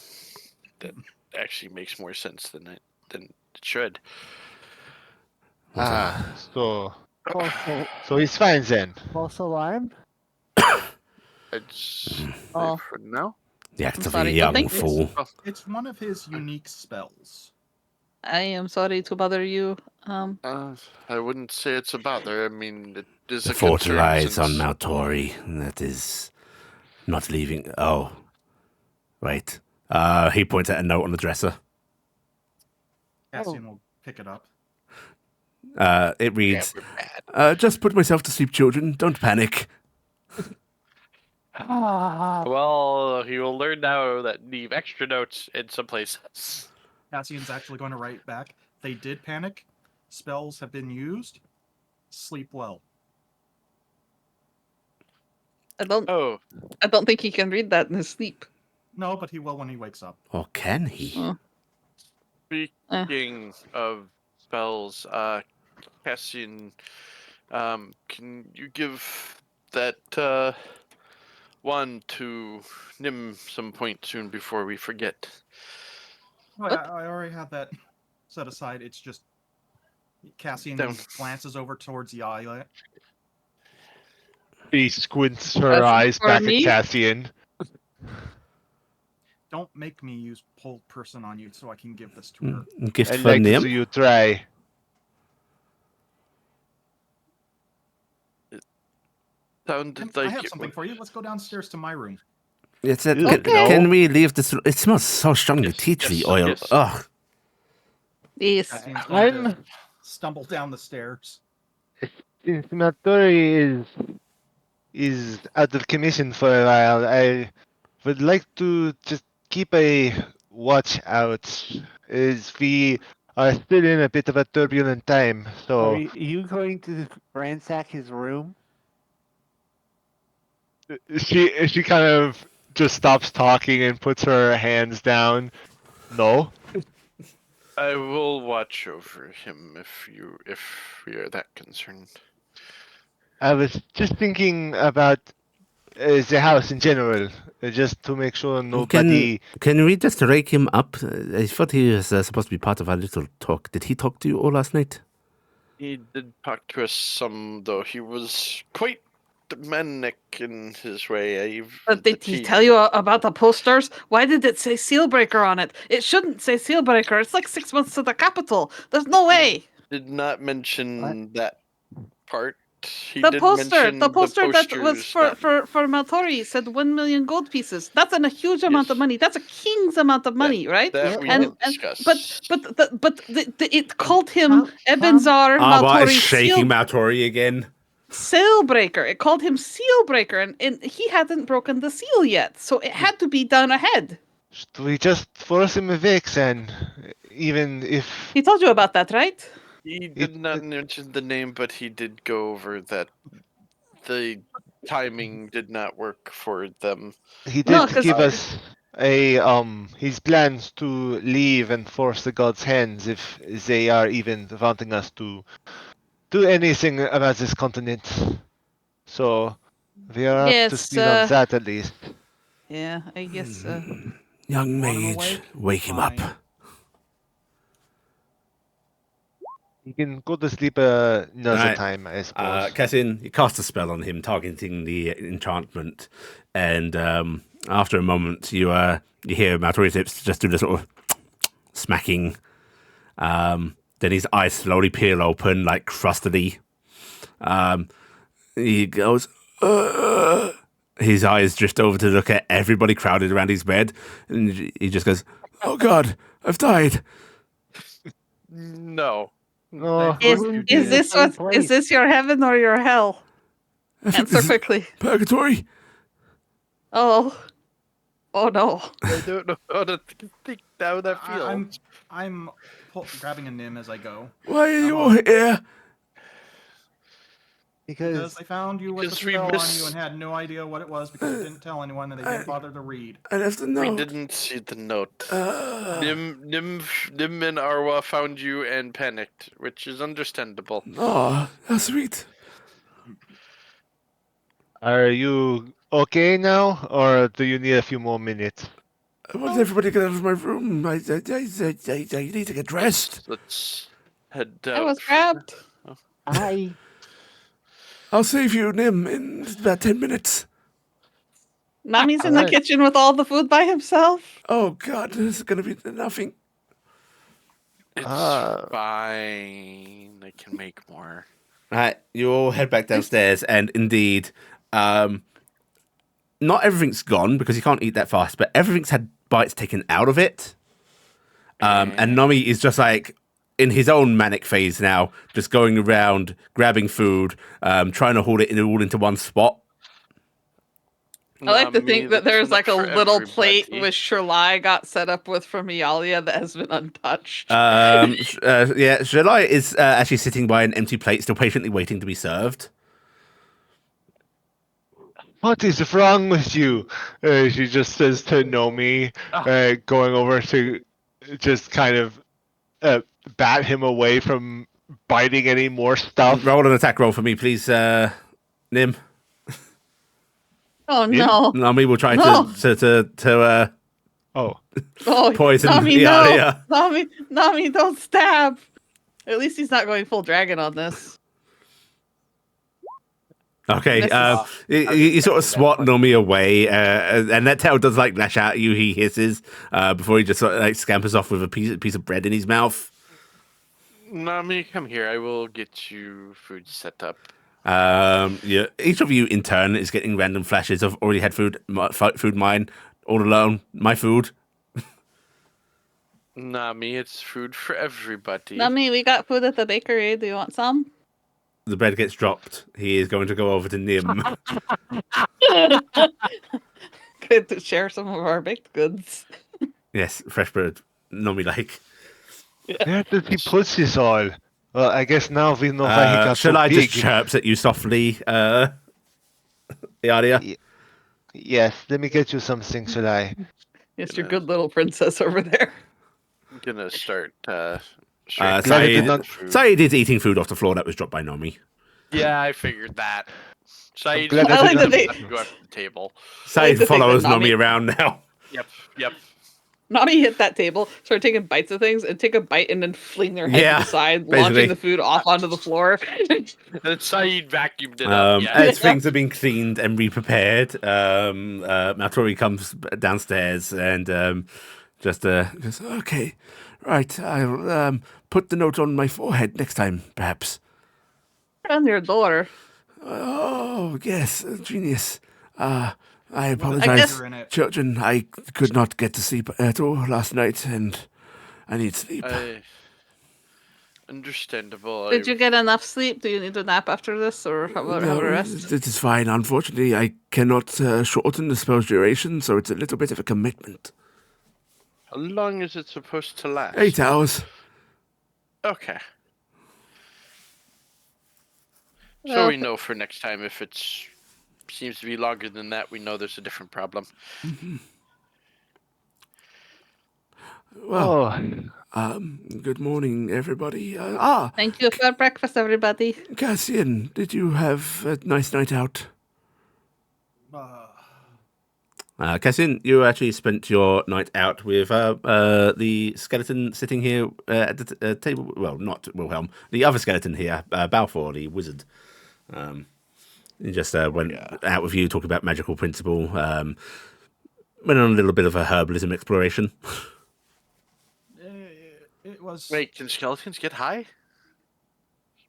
actually makes more sense than it should. So Also, he's fine then. false alarm? It's Oh. for now. The act of sorry, a but young thank you. fool. It's one of his unique spells. I am sorry to bother you. I wouldn't say it's a bother. I mean, it is The a fort concern relies on since- Maltori. That is not leaving. Oh, wait. He points at a note on the dresser. Cassian will pick it up. It reads, we're bad. just put myself to sleep, children. Don't panic. Well, he will learn now that leave extra notes in some places. Cassian's actually going to write back. They did panic. Spells have been used. Sleep well. I don't Oh, think he can read that in his sleep. No, but he will when he wakes up. Or can he? Oh. speaking of spells, Cassian, can you give that one to Nim some point soon before we forget? Well, I already have that set aside. It's just Cassian Down. glances over towards Iala. She squints her As eyes for back me? at Cassian. Don't make me use pull person on you so I can give this to her. Gift I'd for like to Nim. see you try. Sounded I like have it something was- for you. Let's go downstairs to my room. It said, Ew, can, no. can we leave this? It smells so strongly. Yes, Tea tree yes, oil. yes. Ugh. Yes. Cassian's going to I'm stumble down the stairs. since Matori is out of commission for a while. I would like to just keep a watch out, as we are still in a bit of a turbulent time. Are So you going to ransack his room? she kind of just stops talking and puts her hands down. No. I will watch over him if we are that concerned. I was just thinking about the house in general, just to make sure nobody. Can we just rake him up? I thought he was supposed to be part of our little talk. Did he talk to you all last night? He did talk to us some, though. He was quite manic in his way. But did he tell you about the posters? Why did it say Sealbreaker on it? It shouldn't say Sealbreaker. It's like 6 months to the capital. There's no way. Did not mention that part. He The did poster mention that was posters for that- Maltori said 1 million gold pieces. That's a huge amount of Yes. money. That's a king's amount of money, right? that we And- did discuss. But it called him How- Ebenzar But Maltori shaking Maltori again. Sealbreaker. It called him Sealbreaker, and he hadn't broken the seal yet, so it had to be done ahead. Should we just force him a Vix, and even if He told you about that, right? He did not mention the name, but he did go over that the timing did not work for them. he No, did 'cause- give us a his plans to leave and force the gods' hands if they are even wanting us to do anything about this continent. So we are up to Yes, speed on that at least. Yeah, I guess. Young Want him mage, awake? wake him up. Fine. He can go to sleep another Right. time, I suppose. Cassian, you cast a spell on him, targeting the enchantment, and after a moment, you hear Maltori's lips just do the sort of smacking. Then his eyes slowly peel open, like crustily. He goes. His eyes drift over to look at everybody crowded around his bed, and he just goes, "Oh God, I've died." No. No, Is Wouldn't is be this the same what is place. this your heaven or your hell? I think Answer this is quickly. purgatory. Oh no. I don't know how to think how that feels. I'm grabbing a Nim as I go. Why are you all here? Because I found you with the Because we spell on missed- you and had no idea what it was because I didn't tell anyone and they didn't bother to read. I left the We note. didn't see the note. Uh, Nim and Arwa found you and panicked, which is understandable. Oh, how sweet. are you okay now, or do you need a few more minutes? I want everybody to get out of my room. I need to get dressed. Let's head out. I was grabbed. I'll save you, Nim, in about 10 minutes. Nami's in the Alright. kitchen with all the food by himself. Oh, God, this is going to be nothing. It's Ah. fine. I can make more. Right, you all head back downstairs, and indeed, not everything's gone because you can't eat that fast, but everything's had bites taken out of it. And Nami is just like in his own manic phase now, just going around grabbing food, trying to hold it all into one spot. I like to Nami, think that that's there's like a enough for little plate everybody. with Shirlai got set up with from Iala that has been untouched. Yeah, Shalai is actually sitting by an empty plate, still patiently waiting to be served. What is wrong with you? She just says to Nomi, going over to just kind of bat him away from biting any more stuff. Roll an attack roll for me, please, Nim. Oh no. Nami will try No. to Oh, Oh, poison Nami, Iala. no. Nami, don't stab. At least he's not going full dragon on this. Okay, This you sort of swat Nomi away, and that tail does like lash out at you. He hisses before he just sort of like scampers off with a piece of bread in his mouth. Nami, come here. I will get you food set up. Yeah, each of you in turn is getting random flashes of already had food, food mine, all alone, my food. Nami, it's food for everybody. Nami, we got food at the bakery. Do you want some? The bread gets dropped. He is going to go over to Nim. Good to share some of our baked goods. Yes, fresh bread. Nomi like. Where did he put this all? Well, I guess now we know why he got Shall so I big. just chirps at you softly, Iala? Yes, let me get you something, shall I? Yes, your good little princess over there. I'm gonna start. Glad I did not- Saeed is eating food off the floor that was dropped by Nomi. Yeah, I figured that. Saeed, glad I like that go they- up to the table. Saeed to think follows that Nomi Nami- around now. Yep. Nami hit that table, started taking bites of things, and take a bite and then fling their head Yeah, to the side, basically. launching the food off onto the floor. And Saeed vacuumed it up. Yeah. As things are being cleaned and re-prepared, Maltori comes downstairs and just goes, okay, right, I'll put the note on my forehead next time, perhaps. On your door. Oh, yes, genius. I What apologize, is in it? children. I could not get to sleep at all last night, and I need sleep. Understandable. Did you get enough sleep? Do you need a nap after this, or how about have a rest? It is fine. Unfortunately, I cannot shorten the spell's duration, so it's a little bit of a commitment. How long is it supposed to last? 8 hours. Okay. So Well, we know for next time if it seems to be longer than that, we know there's a different problem. Well, Oh, good morning, everybody. Thank you for breakfast, everybody. Cassian, did you have a nice night out? Cassian, you actually spent your night out with the skeleton sitting here at the table. Well, not Wilhelm. The other skeleton here, Balfour, the wizard. He just went out with you, talking about magical principle. Went on a little bit of a herbalism exploration. It was. Wait, can skeletons get high?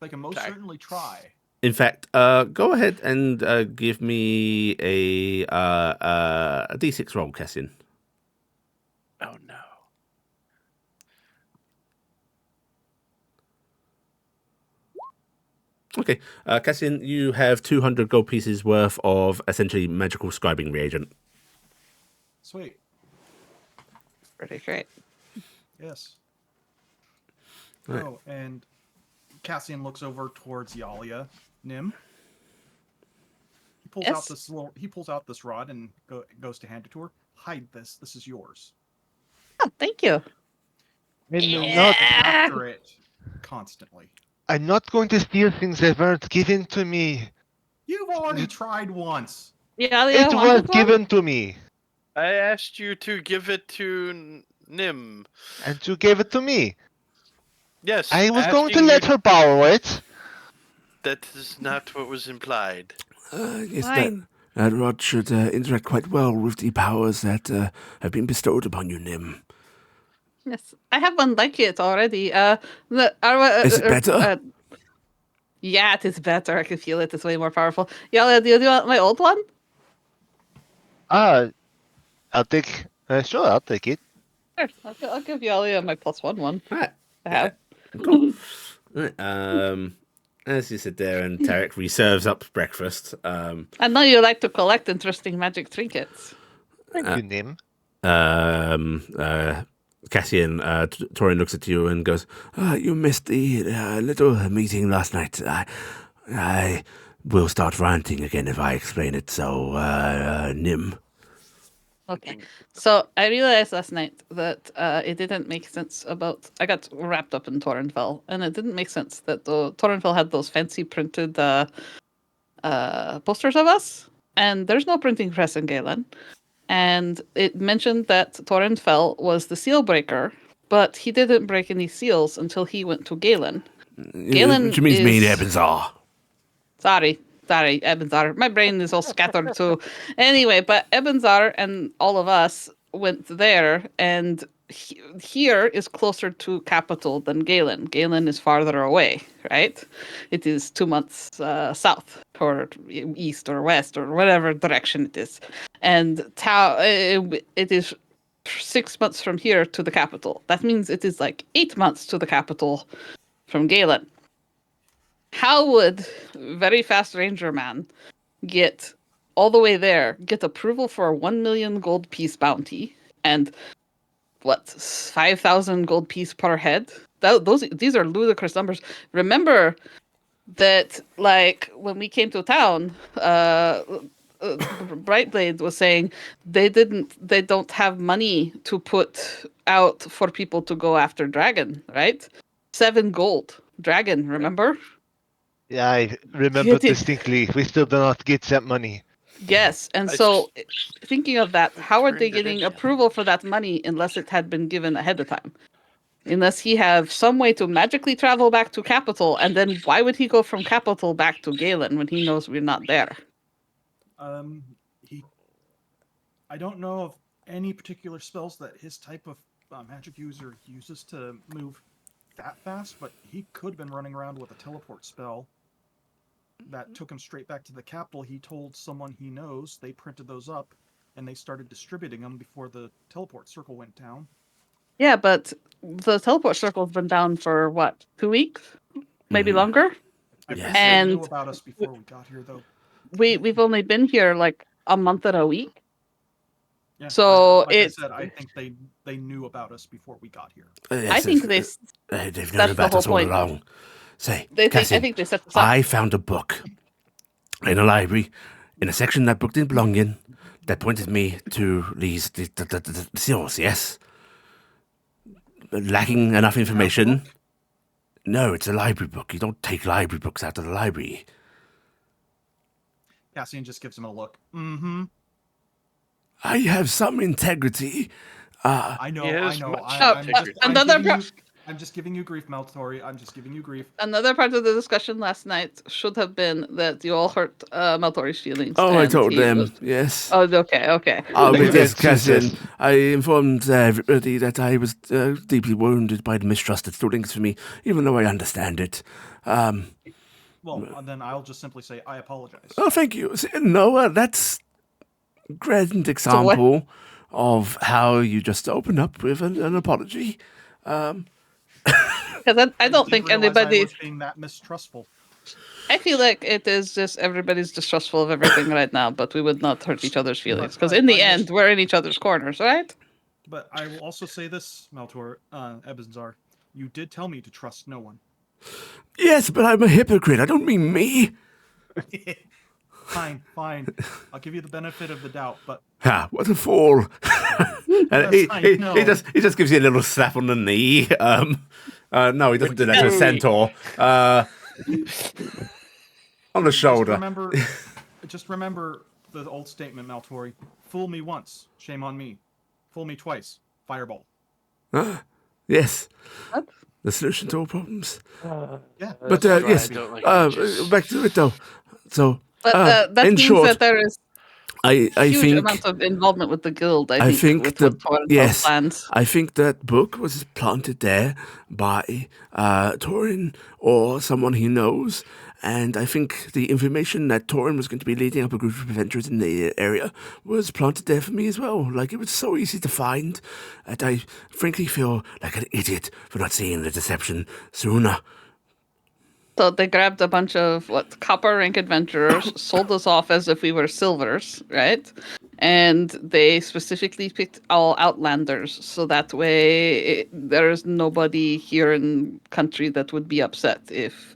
They can most certainly try. In fact, go ahead and give me a D6 roll, Cassian. Oh no. Okay, Cassian, you have 200 gold pieces worth of essentially magical scribing reagent. Sweet. Pretty great. Yes. Right. Oh, and Cassian looks over towards Yalia. Nim. He pulls out this rod and goes to hand it to her. Hide this. This is yours. Oh, thank you. After it constantly. I'm not going to steal things that weren't given to me. You've already tried once. Yeah, It was given to me, I asked you to give it to Nim. and you gave it to me. Yes. I was going to asking let you- her borrow it. That is not what was implied. Yes, Fine. that rod should interact quite well with the powers that have been bestowed upon you, Nim. Yes, I have one like it already. Is it better? Yeah, it is better. I can feel it. It's way more powerful. Yala, do you want my old one? I'll take. Sure, I'll take it. Sure, I'll give Yala my +1 one. Right. I have. Cool. Right, as you sit there and Taryc reserves up breakfast, I know you like to collect interesting magic trinkets. Thank you, Nim. Cassian, Torin looks at you and goes, you missed the little meeting last night. I will start ranting again if I explain it, so, Nim. Okay, so I realized last night that it didn't make sense about. I got wrapped up in Torrenfell, and it didn't make sense that the Torrenfell had those fancy printed posters of us, and there's no printing press in Galen. And it mentioned that Torrenfell was the seal breaker, but he didn't break any seals until he went to Galen. Galen Which means me and is- Evans are. Sorry, Sorry, Ebenzar. My brain is all scattered too. Anyway, but Ebenzar and all of us went there, and here is closer to capital than Galen. Galen is farther away, right? It is 2 months south, or east, or west, or whatever direction it is. And it is 6 months from here to the capital. That means it is like 8 months to the capital from Galen. How would very fast ranger man get all the way there, get approval for a 1 million gold piece bounty, and 5,000 gold piece per head? These are ludicrous numbers. Remember that, like, when we came to town, Brightblade was saying they don't have money to put out for people to go after dragon, right? 7 gold dragon, remember? Yeah, I remember Get it. distinctly. We still do not get that money. Yes, and I so thinking of that, how are they turned it getting in. approval for that money unless it had been given ahead of time? Unless he have some way to magically travel back to capital, and then why would he go from capital back to Galen when he knows we're not there? I don't know of any particular spells that his type of magic user uses to move that fast, but he could have been running around with a teleport spell that took him straight back to the capital. He told someone he knows, they printed those up, and they started distributing them before the teleport circle went down. Yeah, but the teleport circle's been down for what, 2 weeks? Maybe longer? I Yes. think they And knew about us before we got here, though. we've only been here like a month and a week. Yeah, So like I it's said, I think they knew about us before we got here. Yes, I think they've known that's the about whole us all point. along. Say, I Cassian, think they set this up. I found a book in a library, in a section that book didn't belong in, that pointed me to the source, yes? Lacking enough information. No, it's a library book. You don't take library books out of the library. Cassian just gives him a look. Mm-hmm. I have some integrity. I know, He I has know. much I'm just giving you grief, Meltori. I'm just giving you grief. Another part of the discussion last night should have been that you all hurt Maltori's feelings. Oh, I and told he them, was- yes. Oh, okay. Oh, Thank but you, yes, Cassian, Jesus. I informed everybody that I was deeply wounded by the mistrust that still lingers for me, even though I understand it. Well, then I'll just simply say I apologize. Oh, thank you. No, that's a grand example of how you just open up with an apology. Because I don't think didn't realize I anybody. was being that mistrustful. I feel like it is just everybody's distrustful of everything right now, but we would not hurt each other's feelings. Because in the end, we're in each other's corners, right? But I will also say this, Meltor, Ebenzar. You did tell me to trust no one. Yes, but I'm a hypocrite. I don't mean me. Fine. I'll give you the benefit of the doubt, but Ha, what a fool. And Yes, I know. he just gives you a little slap on the knee. No, he doesn't do that to a centaur. On the shoulder. just remember the old statement, Maltori. Fool me once, shame on me. Fool me twice, fireball. Yes. What? The solution to all problems. Yeah. But That's why yes, I don't like witches. back to it though. So, But that in means short, that there is I huge think amount of involvement with the guild. I think with the what Torrent yes, plans. I think that book was planted there by Torin or someone he knows, and I think the information that Torin was going to be leading up a group of adventurers in the area was planted there for me as well. Like, it was so easy to find, and I frankly feel like an idiot for not seeing the deception sooner. So they grabbed a bunch of copper rank adventurers, sold us off as if we were silvers, right? And they specifically picked all outlanders, so that way there's nobody here in country that would be upset if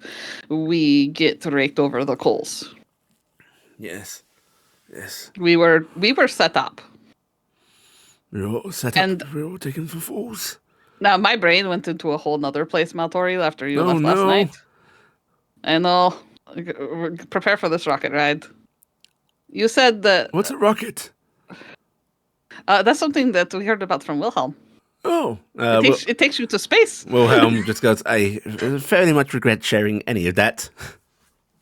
we get raked over the coals. Yes. We were set up. We were all set And- up. We were all taken for fools. Now my brain went into a whole nother place, Maltori, after you Oh, left last no. night. I know. Prepare for this rocket ride. You said that What's a rocket? that's something that we heard about from Wilhelm. Oh, It takes you to space. Wilhelm just goes, I very much regret sharing any of that.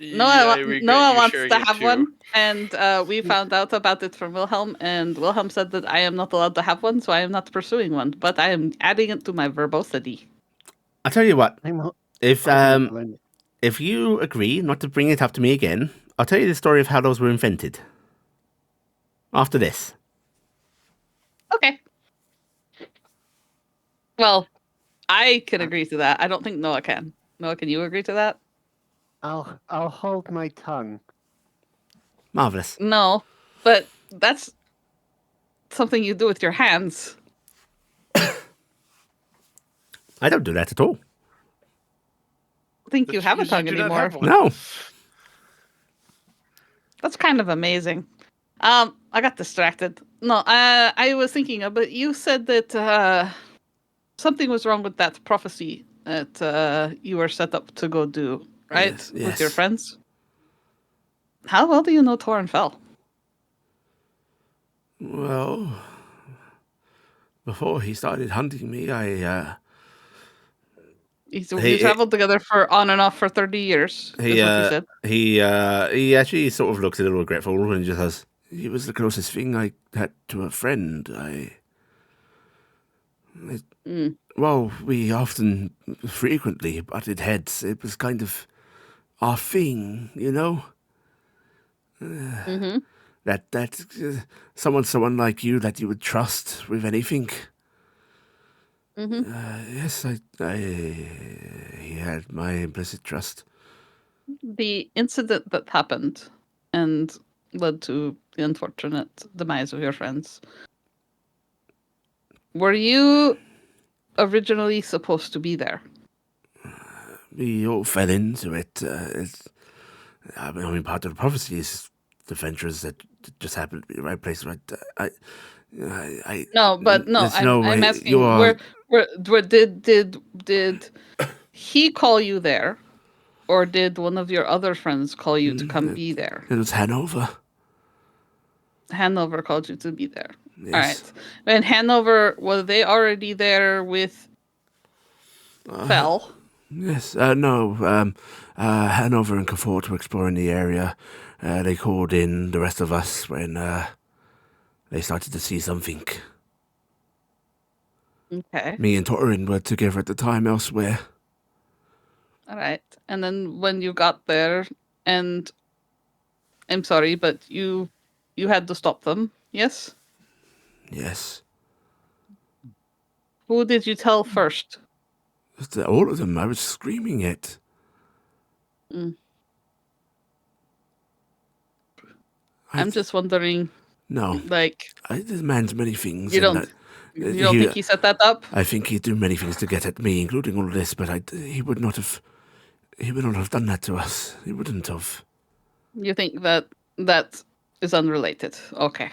Noah wants sharing to it have too. one, and we found out about it from Wilhelm, and Wilhelm said that I am not allowed to have one, so I am not pursuing one, but I am adding it to my verbosity. I'll tell you what. I'm If hoping to learn it. if you agree not to bring it up to me again, I'll tell you the story of how those were invented. After this. Okay. Well, I can agree to that. I don't think Noah can. Noah, can you agree to that? I'll hold my tongue. Marvelous. No, but that's something you do with your hands. I don't do that at all. I think you have a tongue do not anymore. have one. No. That's kind of amazing. I got distracted. No, I was thinking about, you said that something was wrong with that prophecy that you were set up to go do, right? Yes, With your yes. friends. How well do you know Torin fell? Well, before he started hunting me, You traveled together for on and off for 30 years, is what you said. he actually sort of looks a little regretful and just says, he was the closest thing I had to a friend. Well, we often, frequently butted heads. It was kind of our thing, you know? Mm-hmm. That someone like you that you would trust with anything. Mm-hmm. Yes, he had my implicit trust. The incident that happened and led to the unfortunate demise of your friends. Were you originally supposed to be there? We all fell into it. I mean, part of the prophecy is the adventurers that just happen to be the right place, right? No, but no, there's no I'm way asking you are. where did he call you there, or did one of your other friends call you to come be there? It was Hanover. Hanover called you to be there. Yes. All right. And Hanover, were they already there with Fell? Yes. No. Hanover and Cafort were exploring the area. They called in the rest of us when they started to see something. Okay. Me and Torin were together at the time elsewhere. All right. And then when you got there, and I'm sorry, but you had to stop them, yes? Yes. Who did you tell first? All of them. I was screaming it. Mm. I'm just wondering. No. Like, This man's many things. you don't think he set that up? I think he'd do many things to get at me, including all of this. But he would not have. He would not have done that to us. He wouldn't have. You think that is unrelated? Okay.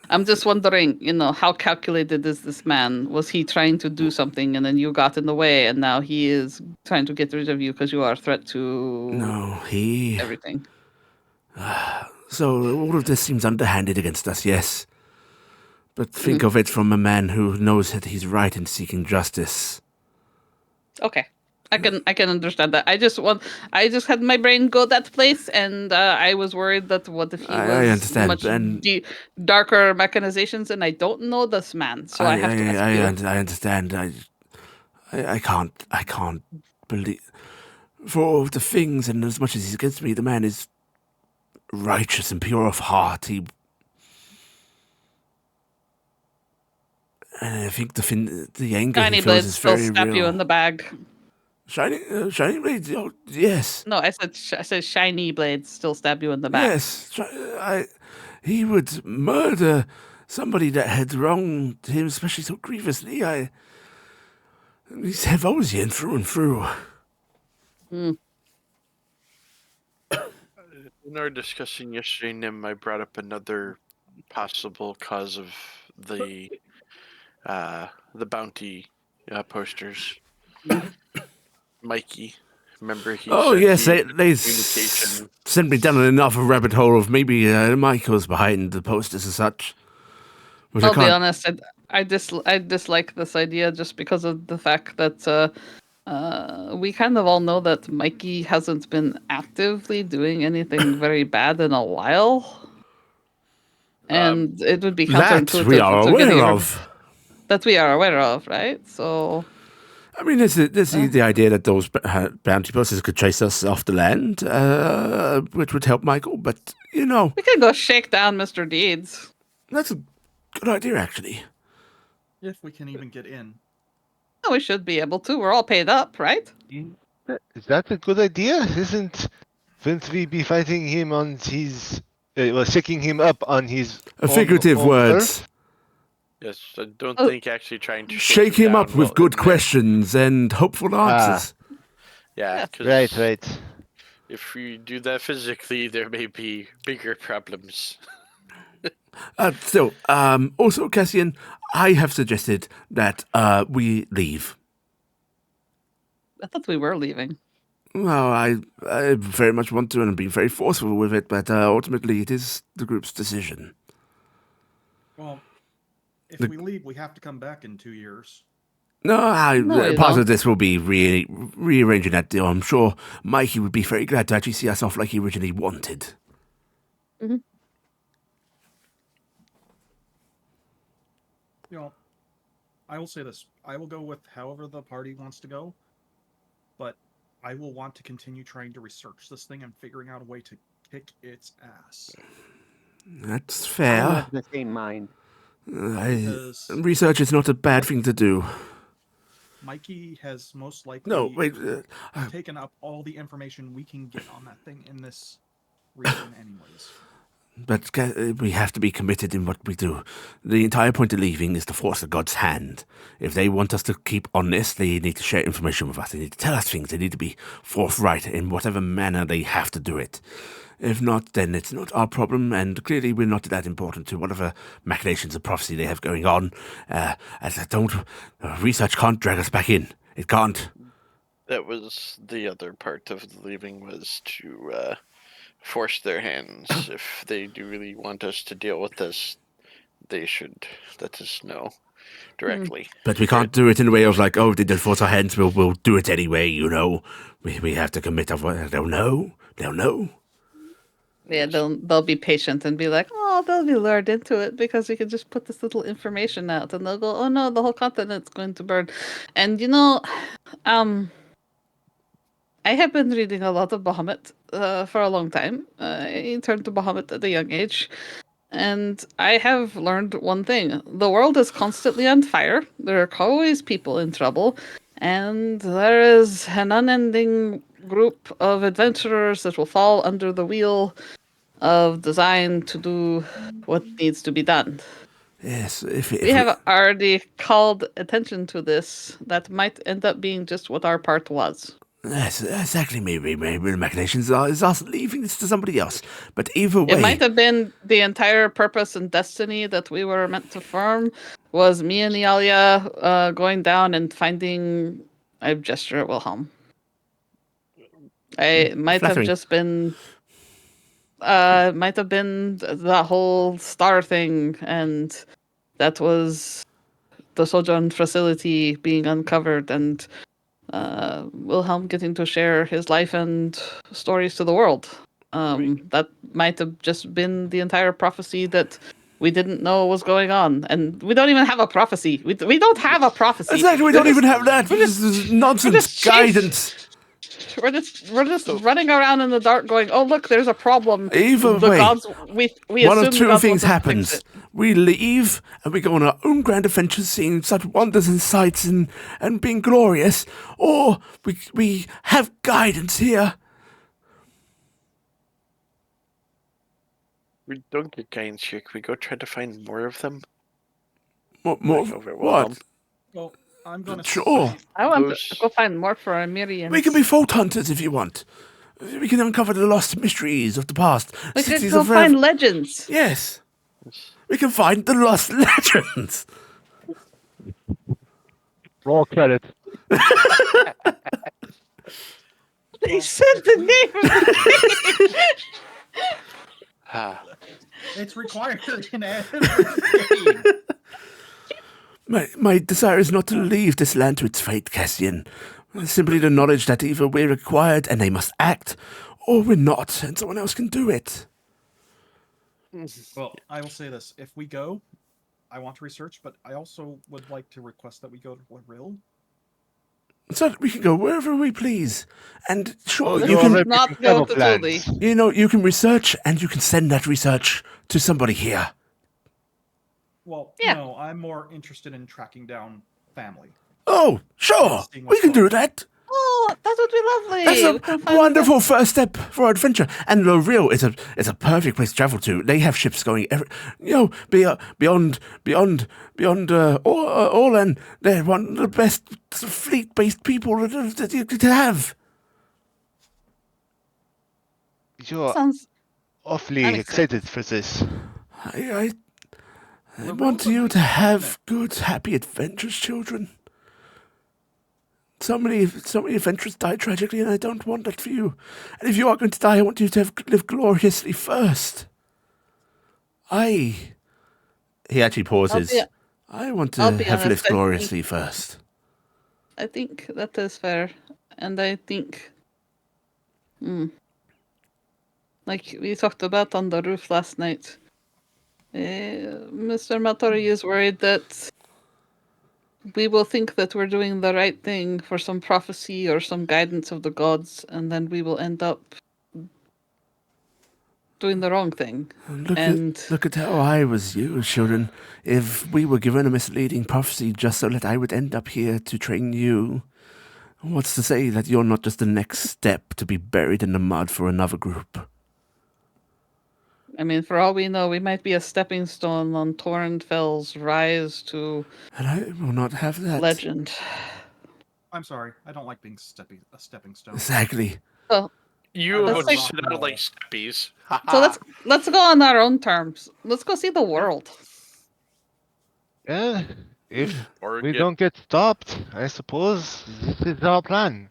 I'm just wondering, how calculated is this man? Was he trying to do something and then you got in the way and now he is trying to get rid of you because you are a threat to everything? So all of this seems underhanded against us, yes. But think of it from a man who knows that he's right in seeking justice. Okay. I can understand that. I just had my brain go that place, and I was worried that what if he was I understand, much and darker mechanizations, and I don't know this man, so I have to ask you. I understand. I can't believe for all of the things, and as much as he's against me, the man is righteous and pure of heart. And I think the anger Shiny he feels blades is still very stab real. you in the back. Shiny blades, oh, yes. No, I said shiny blades still stab you in the back. Yes, he would murder somebody that had wronged him, especially so grievously. He's Hevosian through and through. Mm. In our discussion yesterday, Nim, I brought up another possible cause of the bounty posters. Mikey, remember he? Oh said yes, he they communication. sent me down enough a rabbit hole of maybe Michael's behind the posters and such. I'll be honest, I dislike this idea just because of the fact that We kind of all know that Mikey hasn't been actively doing anything very bad in a while. And it would be That counterintuitive we are to getting aware rid- of. that we are aware of, right? So I mean, there's the idea that those bounty bosses could chase us off the land, which would help Michael. But, you know, we could go shake down Mr. Deeds. that's a good idea, actually. If we can even get in. Oh, we should be able to. We're all paid up, right? Is that a good idea? Shouldn't we be fighting him on his, shaking him up on his Figurative home words. turf? Yes, I don't Oh. think actually trying to Shake him up down with will good admit- questions and hopeful answers. Yeah, Yeah. 'cause Right. if we do that physically, there may be bigger problems. Still, also, Cassian, I have suggested that we leave. I thought we were leaving. Well, I very much want to, and I'm being very forceful with it, but ultimately it is the group's decision. Well, if The- we leave, we have to come back in 2 years. No, No, you part don't. of this will be rearranging that deal. I'm sure Mikey would be very glad to actually see us off like he originally wanted. You know, I will say this. I will go with however the party wants to go, but I will want to continue trying to research this thing and figuring out a way to kick its ass. That's I'm fair. of the same mind. Because Research is not a bad thing to do. Mikey has most likely No, wait. taken up all the information we can get on that thing in this region anyways. But we have to be committed in what we do. The entire point of leaving is to force the gods' hand. If they want us to keep honest, they need to share information with us. They need to tell us things. They need to be forthright in whatever manner they have to do it. If not, then it's not our problem, and clearly we're not that important to whatever machinations of prophecy they have going on. Research can't drag us back in. It can't. That was the other part of the leaving, was to force their hands. If they do really want us to deal with this, they should let us know directly. But we can't do it in a way of like, oh, they force our hands, we'll do it anyway, you know. We have to commit. They'll know. They'll know. Yeah, they'll be patient and be like, oh, they'll be lured into it because we can just put this little information out, and they'll go, oh no, the whole continent's going to burn. And you know, I have been reading a lot of Bahamut for a long time. I turned to Bahamut at a young age, and I have learned one thing: the world is constantly on fire. There are always people in trouble, and there is an unending group of adventurers that will fall under the wheel of design to do what needs to be done. Yes, We have already called attention to this. That might end up being just what our part was. Yes, exactly. Maybe the machinations is us leaving this to somebody else. But either way, It might have been the entire purpose and destiny that we were meant to form was me and Iala going down and finding. I gesture at Wilhelm. I might flattering. have just been. Might have been that whole star thing, and that was the Sojourn facility being uncovered, and Wilhelm getting to share his life and stories to the world. That might have just been the entire prophecy that we didn't know was going on, and we don't even have a prophecy. We don't have a prophecy. exactly, we don't even have that. This is nonsense just guidance. We're just running around in the dark, going, "Oh look, there's a problem." Either the way, gods, we One assume of the two gods things want us to fix happens. it. We leave and we go on our own grand adventures, seeing such wonders and sights and being glorious, or we have guidance here. We don't get guidance here. Can we go try to find more of them? More? Like over at What? Wilhelm? Well, I'm going to Sure. I want Those- to go find more for our Mirians. We can be fault hunters if you want. We can uncover the lost mysteries of the past. We could cities go of find legends. Yes. We can find the lost legends. Roll credits. They said the name of the game. Ah, It's required in every game. My desire is not to leave this land to its fate, Cassian. Simply the knowledge that either we're required and they must act, or we're not, and someone else can do it. Well, I will say this: if we go, I want to research, but I also would like to request that we go to Loril. So that we can go wherever we please. And sure, Let's you can, already not making go travel to Tuli. plans. you know, you can research and you can send that research to somebody here. Well, Yeah. no, I'm more interested in tracking down family. Oh, sure, Seeing we what's can do going that. Oh, that would be lovely. That's We can a find wonderful first step for our adventure. And Loril is a perfect place to travel to. They have ships going beyond Orlan. They're one of the best fleet-based people that you could have. You're Sounds. awfully I'm excited. excited for this. I Loril's want a you big to have planet. good, happy adventures, children. So many adventures die tragically, and I don't want that for you. And if you are going to die, I want you to live gloriously first. He actually pauses. I want I'll to be have honest, lived gloriously first. I think that is fair, and I think, like we talked about on the roof last night, Mr. Matori is worried that we will think that we're doing the right thing for some prophecy or some guidance of the gods, and then we will end up doing the wrong thing. Look at how I was used, children. If we were given a misleading prophecy just so that I would end up here to train you, what's to say that you're not just the next step to be buried in the mud for another group? I mean, for all we know, we might be a stepping stone on Torrenfell's rise to And I will not have that. legend. I'm sorry, I don't like being a stepping stone. Exactly. Well, You Let's would take- sit out like steppies. so let's go on our own terms. Let's go see the world. Yeah, if Or we get- don't get stopped, I suppose this is our plan.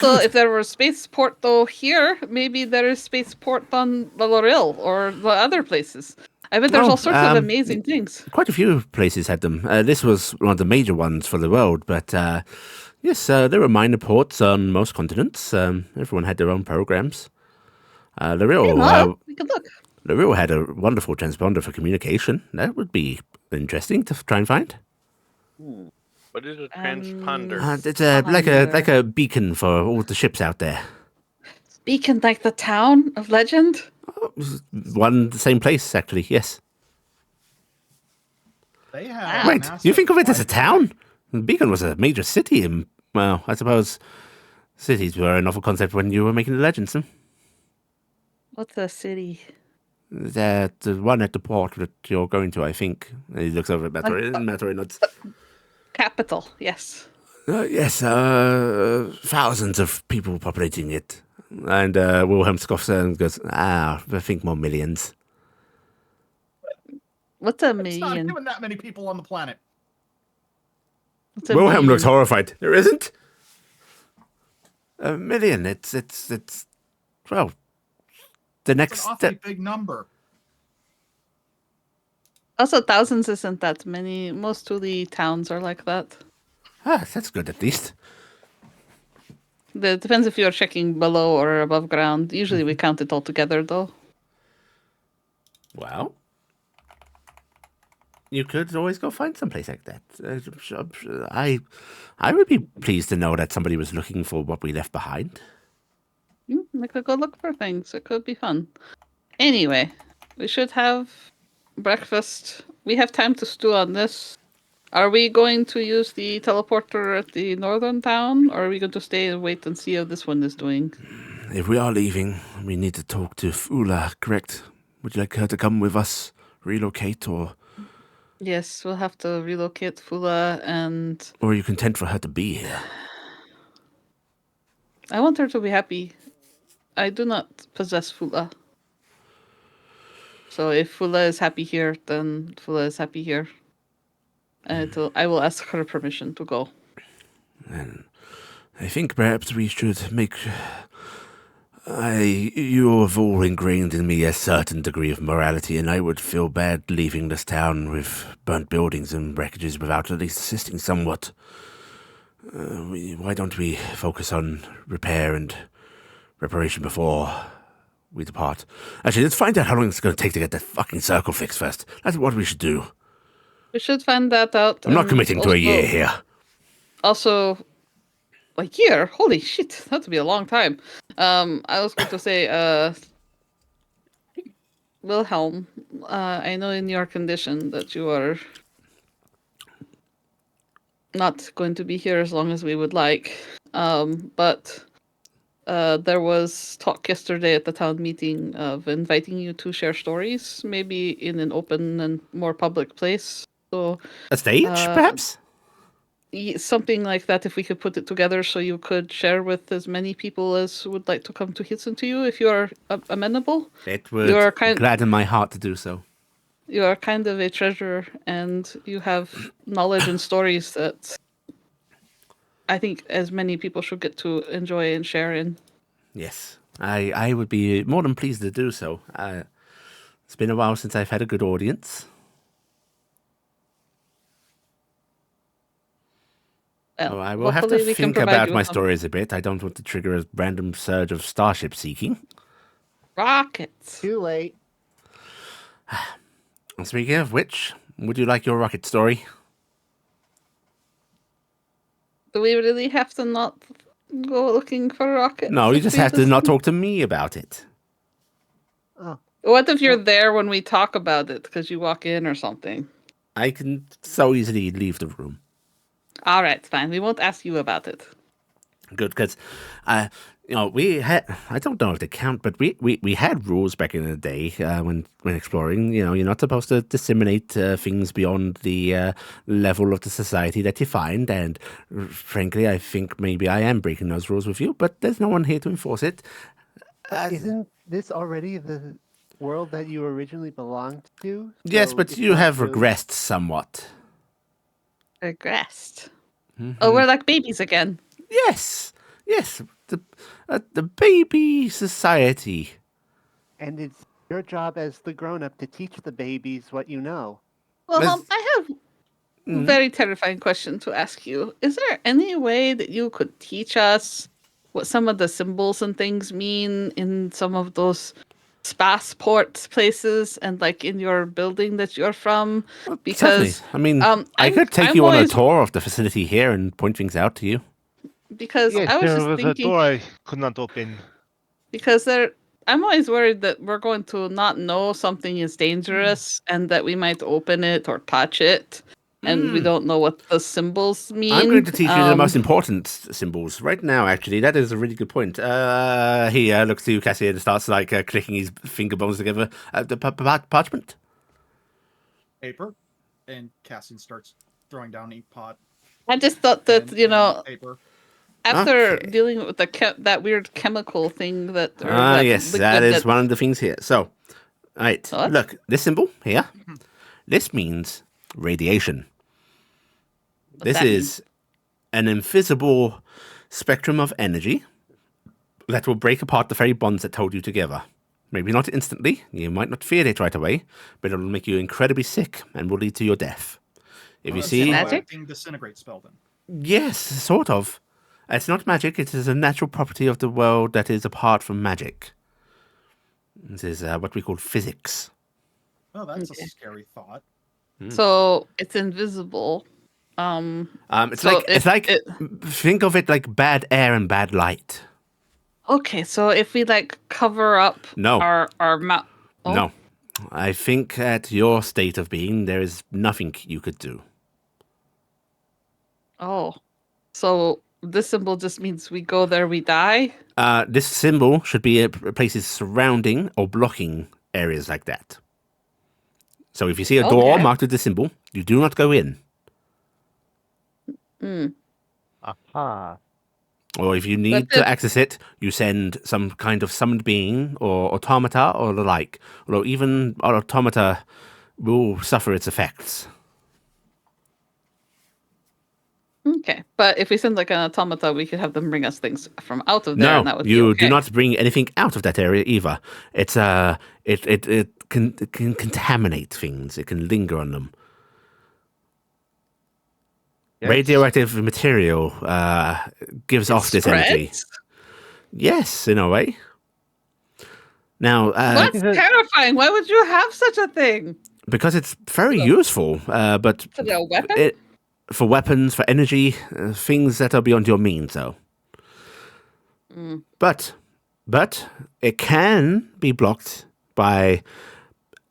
So if there were spaceport though here, maybe there is spaceport on the Loril or the other places. I bet there's Oh, all sorts of amazing things. Quite a few places had them. This was one of the major ones for the world, but yes, there were minor ports on most continents. Everyone had their own programs. Well, we could look. Loril had a wonderful transponder for communication. That would be interesting to try and find. What is a transponder? It's like a beacon for all the ships out there. Beacon like the town of legend? The same place, actually, yes. They have Wait, massive you think of it as a Wi-Fi. town? Beacon was a major city, and, well, I suppose cities were a novel concept when you were making the legends. What's a city? The one at the port that you're going to, I think. He looks over at Matori, and Matori nods. Capital, yes. Yes, thousands of people populating it. And Wilhelm scoffs and goes, I think more millions. What's a It's not million? even that many people on the planet. What's a Wilhelm million? looks horrified. There isn't? A million. It's well, the It's next an awfully step. big number. Also, thousands isn't that many. Most Tuli towns are like that. That's good at least. It depends if you're checking below or above ground. Usually we count it all together, though. Well, you could always go find someplace like that. I would be pleased to know that somebody was looking for what we left behind. We could go look for things. It could be fun. Anyway, we should have breakfast. We have time to stew on this. Are we going to use the teleporter at the northern town, or are we going to stay and wait and see how this one is doing? If we are leaving, we need to talk to Fula, correct? Would you like her to come with us, relocate, or Yes, we'll have to relocate Fula, and are you content for her to be here? I want her to be happy. I do not possess Fula. So if Fula is happy here, then Fula is happy here. I will ask her permission to go. And I think perhaps we should make. You have all ingrained in me a certain degree of morality, and I would feel bad leaving this town with burnt buildings and wreckages without at least assisting somewhat. Why don't we focus on repair and reparation before we depart? Actually, let's find out how long it's going to take to get that fucking circle fixed first. That's what we should do. We should find that out. I'm not and committing to a year here. Also, a year? Holy shit, that'd be a long time. I was going to say, Wilhelm, I know in your condition that you are not going to be here as long as we would like. But there was talk yesterday at the town meeting of inviting you to share stories, maybe in an open and more public place. So A stage, perhaps? something like that, if we could put it together so you could share with as many people as would like to come to listen to you, if you are amenable. It would You're kind- gladden my heart to do so. You are kind of a treasure, and you have knowledge and stories that I think as many people should get to enjoy and share in. Yes, I would be more than pleased to do so. It's been a while since I've had a good audience. Well, I will have hopefully to we can think provide about you my with some stories a bit. I don't want to trigger a random surge of starship seeking. rockets. Too late. Speaking of which, would you like your rocket story? Do we really have to not go looking for rockets? No, you If just we have to not talk to me about it. Oh, What if you're there when we talk about it because you walk in or something? I can so easily leave the room. All right, fine. We won't ask you about it. Good, because, we had, I don't know if they count, but we had rules back in the day when exploring. You're not supposed to disseminate things beyond the level of the society that you find. And frankly, I think maybe I am breaking those rules with you, but there's no one here to enforce it. isn't this already the world that you originally belonged to? Yes, So but it's you not have really- regressed somewhat. Regressed. Mm-hmm. Oh, we're like babies again. Yes, the baby society. And it's your job as the grown-up to teach the babies what you know. Well, Let's- I have a very terrifying question to ask you. Is there any way that you could teach us what some of the symbols and things mean in some of those passport places and like in your building that you're from? Because Certainly. I mean, I I'm- could take I'm you on a always- tour of the facility here and point things out to you. because Yes, I was there just was a thinking door I could not open. because I'm always worried that we're going to not know something is dangerous and that we might open it or touch it and we don't know what the symbols mean. I'm going to teach you the most important symbols right now, actually. That is a really good point. He looks to Cassian and starts clicking his finger bones together. The parchment? Paper, and Cassian starts throwing down ink pot. I just thought that, and paper. after Okay. dealing with that weird chemical thing that... or that Yes, liquid that is one of the things here. So, all right, What? look, this symbol here, this means radiation. This that is an invisible spectrum of energy that will break apart the very bonds that hold you together. Maybe not instantly, you might not feel it right away, but it will make you incredibly sick and will lead to your death. If you It's see... a Magic? acting disintegrate spell then. Yes, sort of. It's not magic, it is a natural property of the world that is apart from magic. This is what we call physics. Oh, that's Okay. a scary thought. So it's invisible. It's So like think of it like bad air and bad light. Okay, so if we like cover up No. our mouth... No, I think at your state of being, there is nothing you could do. Oh, so this symbol just means we go there, we die? This symbol should be at places surrounding or blocking areas like that. So if you see a door Okay. marked with this symbol, you do not go in. Aha. Or if you need the- to access it, you send some kind of summoned being or automata or the like. Although even our automata will suffer its effects. Okay, but if we send like an automata, we could have them bring us things from out of there, No, and that would be you okay. do not bring anything out of that area either. It's it can contaminate things. It can linger on them. Yes. Radioactive material gives off this energy. Spreads? Yes, in a way. Now, That's terrifying. Why would you have such a thing? because it's very useful, but Is it a weapon? for weapons, for energy, things that are beyond your means, though. Mm. But it can be blocked by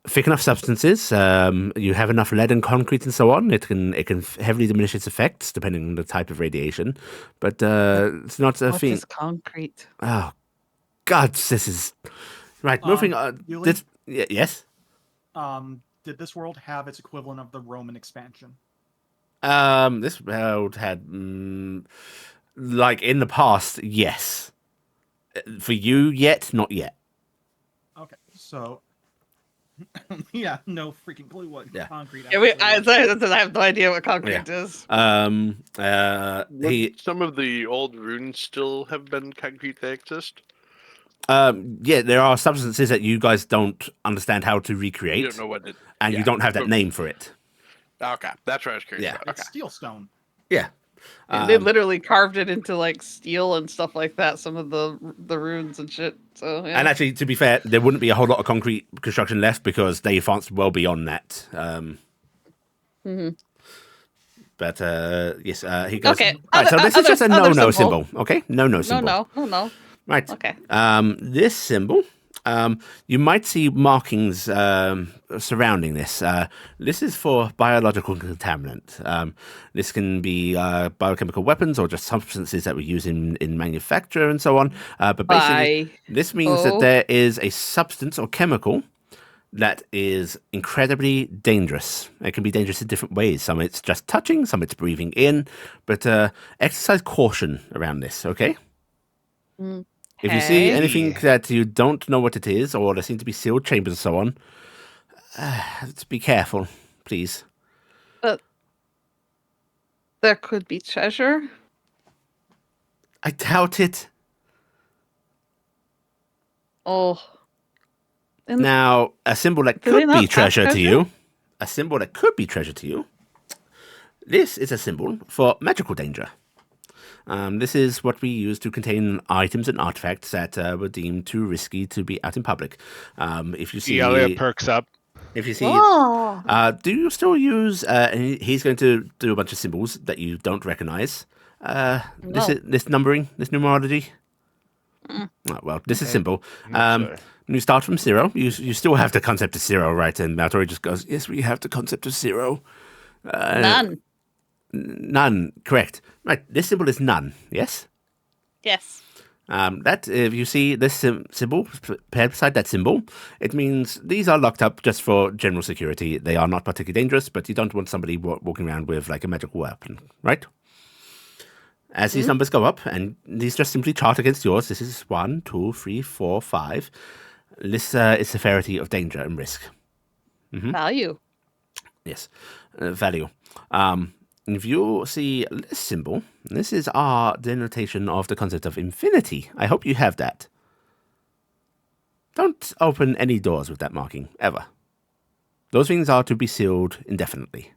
thick enough substances. You have enough lead and concrete and so on. It can heavily diminish its effects depending on the type of radiation. But it's not a What thing. is concrete? Oh, God, this is right. Moving on. Yuli? Yes. Did this world have its equivalent of the Roman expansion? This world had, like in the past, yes. For you, yet, not yet. Okay, so yeah, no freaking clue what concrete. Yeah, I have no idea what concrete is. Would some of the old runes still have been concrete that exist? Yeah, there are substances that you guys don't understand how to recreate. You don't know what it, and you don't have that name for it. Okay, that's what I was curious Yeah. about. It's steel stone. Yeah. They literally carved it into like steel and stuff like that. Some of the runes and shit. So yeah. And actually, to be fair, there wouldn't be a whole lot of concrete construction left because they advanced well beyond that. But yes, he goes. Okay. Right, so this is just a no-no symbol. Okay, no-no symbol. No. Right. Okay. This symbol, you might see markings surrounding this. This is for biological contaminant. This can be biochemical weapons or just substances that we use in manufacture and so on. But basically, this means that there is a substance or chemical that is incredibly dangerous. It can be dangerous in different ways. Some it's just touching, some it's breathing in. But exercise caution around this, okay? If you see anything that you don't know what it is, or there seem to be sealed chambers and so on, let's be careful, please. But there could be treasure. I doubt it. Oh. Now, a symbol that could be treasure to you, a symbol that could be treasure to you, this is a symbol for magical danger. This is what we use to contain items and artifacts that were deemed too risky to be out in public. If you see, Iala perks up. If you see, do you still use? And he's going to do a bunch of symbols that you don't recognize. This numbering, this numerology. Oh, well, this is simple. You start from 0. You still have the concept of 0, right? And Maltori just goes, "Yes, we have the concept of 0." None. None, correct. Right, this symbol is none, yes? Yes. That, if you see this symbol paired beside that symbol, it means these are locked up just for general security. They are not particularly dangerous, but you don't want somebody walking around with like a magical weapon, right? As these numbers go up, and these just simply chart against yours, this is 1, 2, 3, 4, 5. This is severity of danger and risk. Value. Yes, value. If you see this symbol, this is our denotation of the concept of infinity. I hope you have that. Don't open any doors with that marking, ever. Those things are to be sealed indefinitely.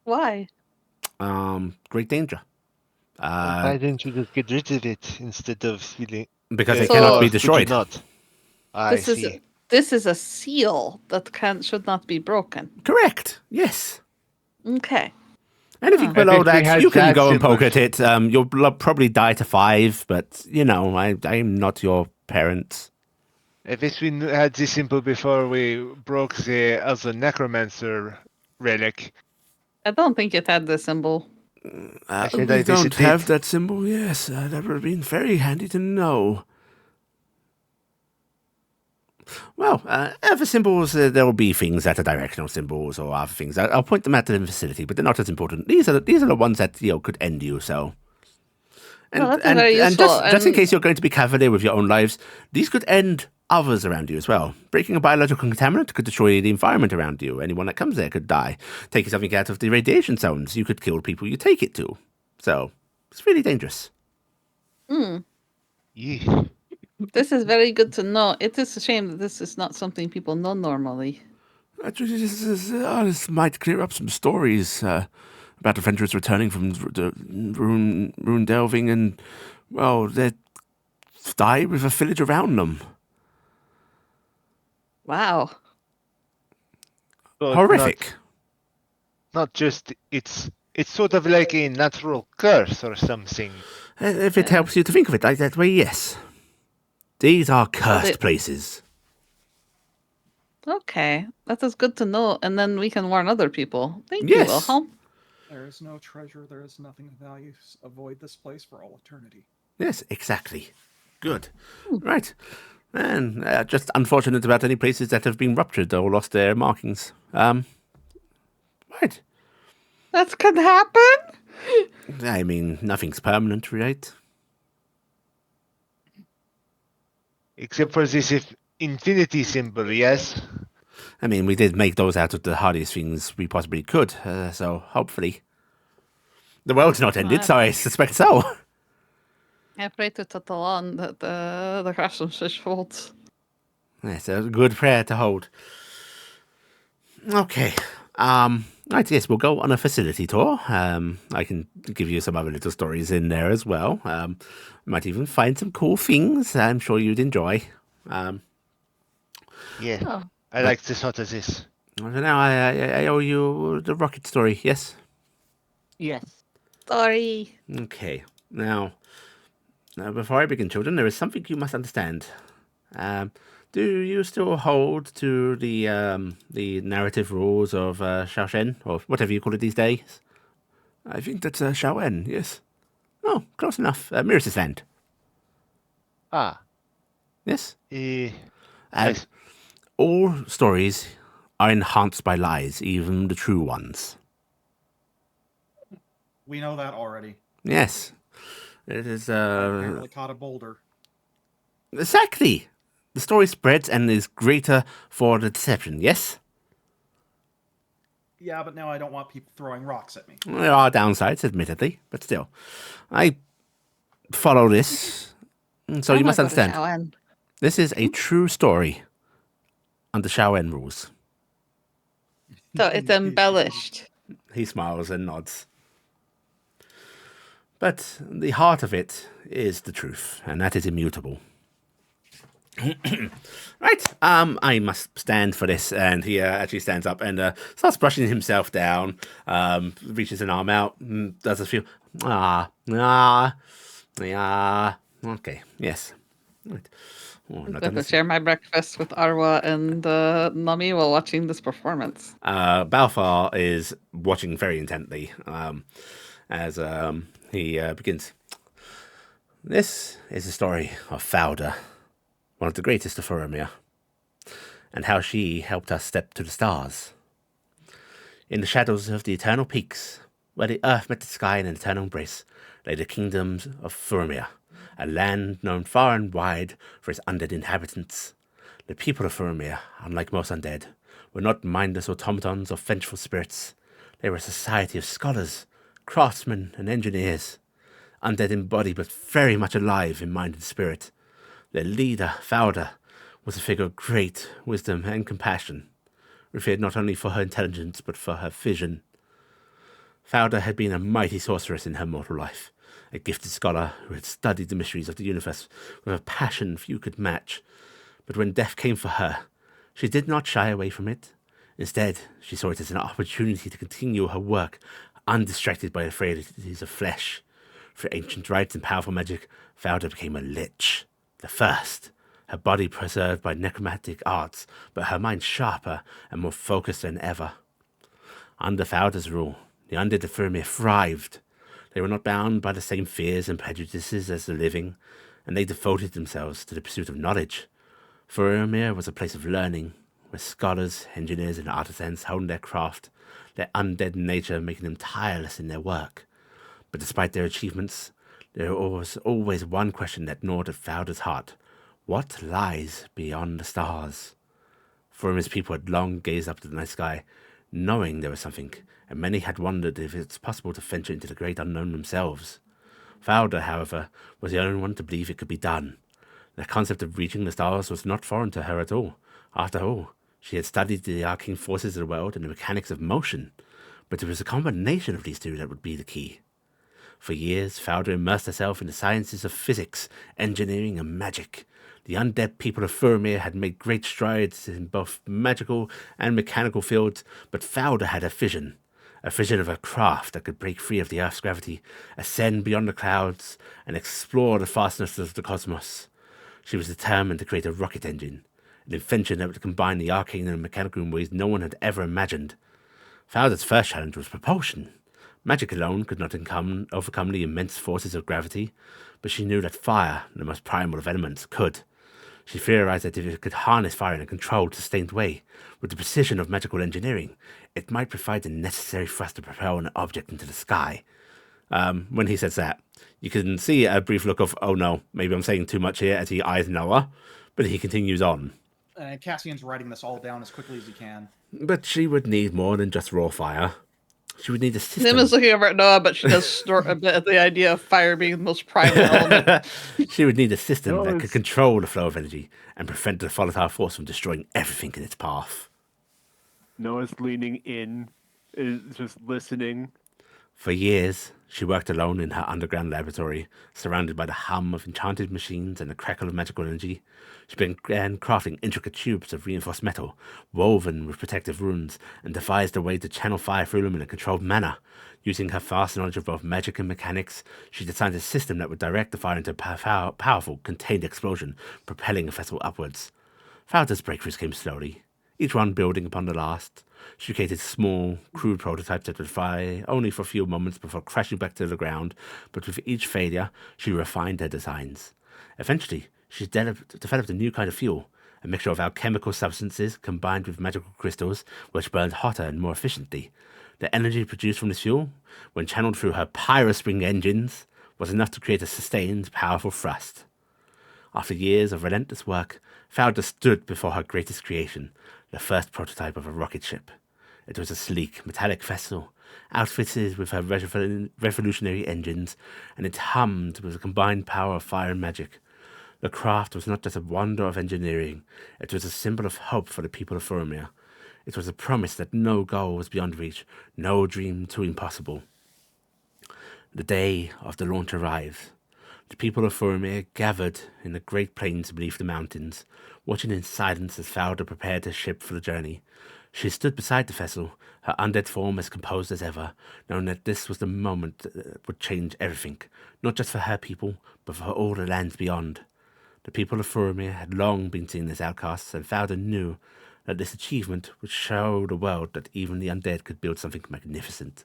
Why? Great danger. Why didn't you just get rid of it instead of sealing? Because they cannot be destroyed. Not. I see. This is a seal that should not be broken. Correct. Yes. Okay. Anything below that, you can go and poke at it. You'll probably die to 5, but, you know, I'm not your parents. I wish we had this symbol before we broke the other necromancer relic. I don't think it had the symbol. We don't have that symbol, yes. That would have been very handy to know. Well, other symbols, there will be things that are directional symbols or other things. I'll point them out to the facility, but they're not as important. These are the ones that could end you. So, and just in case you're going to be cavalier with your own lives, these could end others around you as well. Breaking a biological contaminant could destroy the environment around you. Anyone that comes there could die. Taking something out of the radiation zones, you could kill people you take it to. So it's really dangerous. Yeah. This is very good to know. It is a shame that this is not something people know normally. Actually, this might clear up some stories. about adventurers returning from the rune delving, and well, they died with a village around them. Wow. So it's Horrific. not just it's sort of like a natural curse or something. If it helps you to think of it like that way, yes. These are cursed they- places. Okay, that is good to know, and then we can warn other people. Thank Yes. you, Wilhelm. There is no treasure, there is nothing of value. Avoid this place for all eternity. Yes, exactly. Good. Right. And just unfortunate about any places that have been ruptured or lost their markings. Right. That can happen. I mean, nothing's permanent, right? Except for this infinity symbol, yes? I mean, we did make those out of the hardest things we possibly could, so hopefully. The world's not ended, so I suspect so. I pray to Tatalan that the craftsmanship holds. It's a good prayer to hold. Okay. Right, yes, we'll go on a facility tour. I can give you some other little stories in there as well. Might even find some cool things I'm sure you'd enjoy. Yeah. Oh. I like the thought of this. So now I owe you the rocket story, yes? Yes. Sorry. Okay. Now, before I begin, children, there is something you must understand. Do you still hold to the narrative rules of Shaoshen, or whatever you call it these days? I think that's Shaoen, yes. Oh, close enough. Mirror's Land. Ah. Yes? Nice. All stories are enhanced by lies, even the true ones. We know that already. Yes. It is, Apparently caught a boulder. Exactly! The story spreads and is greater for the deception, yes? Yeah, but now I don't want people throwing rocks at me. There are downsides, admittedly, but still. I follow this, so you must understand. This is a true story under Shaoen rules. So it's embellished. He smiles and nods. But the heart of it is the truth, and that is immutable. Right, I must stand for this, and he actually stands up and starts brushing himself down, reaches an arm out, does a few, okay, yes. Right. Oh, I'm going to share my breakfast with Arwa and Nami while watching this performance. Balfour is watching very intently as he begins. This is the story of Fauda, one of the greatest of Faramir, and how she helped us step to the stars. In the shadows of the eternal peaks, where the earth met the sky in an eternal embrace, lay the kingdoms of Faramir, a land known far and wide for its undead inhabitants. The people of Faramir, unlike most undead, were not mindless automatons or vengeful spirits. They were a society of scholars, craftsmen, and engineers, undead in body but very much alive in mind and spirit. Their leader, Fauda, was a figure of great wisdom and compassion, revered not only for her intelligence but for her vision. Fauda had been a mighty sorceress in her mortal life, a gifted scholar who had studied the mysteries of the universe with a passion few could match. But when death came for her, she did not shy away from it. Instead, she saw it as an opportunity to continue her work, undistracted by the frailties of flesh. Through ancient rites and powerful magic, Fauda became a lich, the first. Her body preserved by necromantic arts, but her mind sharper and more focused than ever. Under Fauda's rule, the undead of Faramir thrived. They were not bound by the same fears and prejudices as the living, and they devoted themselves to the pursuit of knowledge. Faramir was a place of learning, where scholars, engineers, and artisans honed their craft, their undead nature making them tireless in their work. But despite their achievements, there was always one question that gnawed at Fauda's heart. What lies beyond the stars? Faramir's people had long gazed up to the night sky, knowing there was something, and many had wondered if it's possible to venture into the great unknown themselves. Fauda, however, was the only one to believe it could be done. The concept of reaching the stars was not foreign to her at all. After all, she had studied the arcane forces of the world and the mechanics of motion. But it was a combination of these two that would be the key. For years, Fowler immersed herself in the sciences of physics, engineering, and magic. The undead people of Furmir had made great strides in both magical and mechanical fields, but Fowler had a vision of a craft that could break free of the Earth's gravity, ascend beyond the clouds, and explore the vastness of the cosmos. She was determined to create a rocket engine, an invention that would combine the arcane and mechanical in ways no one had ever imagined. Fowler's first challenge was propulsion. Magic alone could not overcome the immense forces of gravity, but she knew that fire, the most primal of elements, could. She theorized that if it could harness fire in a controlled, sustained way, with the precision of magical engineering, it might provide the necessary thrust to propel an object into the sky. When he says that, you can see a brief look of, oh no, maybe I'm saying too much here, as he eyes Noah, but he continues on. And Cassian's writing this all down as quickly as he can. But she would need more than just raw fire. She would need a system. Nim is looking over at Noah, but she does snort a bit at the idea of fire being the most primal element. She would need a system that could Noah's- control the flow of energy and prevent the volatile force from destroying everything in its path. Noah's leaning in, is just listening. For years, she worked alone in her underground laboratory, surrounded by the hum of enchanted machines and the crackle of magical energy. She began crafting intricate tubes of reinforced metal, woven with protective runes, and devised a way to channel fire through them in a controlled manner. Using her vast knowledge of both magic and mechanics, she designed a system that would direct the fire into a powerful, contained explosion, propelling a vessel upwards. Fowler's breakthroughs came slowly, each one building upon the last. She created small, crude prototypes that would fly only for a few moments before crashing back to the ground, but with each failure, she refined her designs. Eventually, she developed a new kind of fuel, a mixture of alchemical substances combined with magical crystals, which burned hotter and more efficiently. The energy produced from this fuel, when channeled through her pyrospring engines, was enough to create a sustained, powerful thrust. After years of relentless work, Fowler stood before her greatest creation, the first prototype of a rocket ship. It was a sleek, metallic vessel, outfitted with her revolutionary engines, and it hummed with the combined power of fire and magic. The craft was not just a wonder of engineering, it was a symbol of hope for the people of Furmir. It was a promise that no goal was beyond reach, no dream too impossible. The day of the launch arrived. The people of Furmir gathered in the great plains beneath the mountains, watching in silence as Fowler prepared her ship for the journey. She stood beside the vessel, her undead form as composed as ever, knowing that this was the moment that would change everything, not just for her people, but for all the lands beyond. The people of Furmir had long been seen as outcasts, and Fowler knew that this achievement would show the world that even the undead could build something magnificent.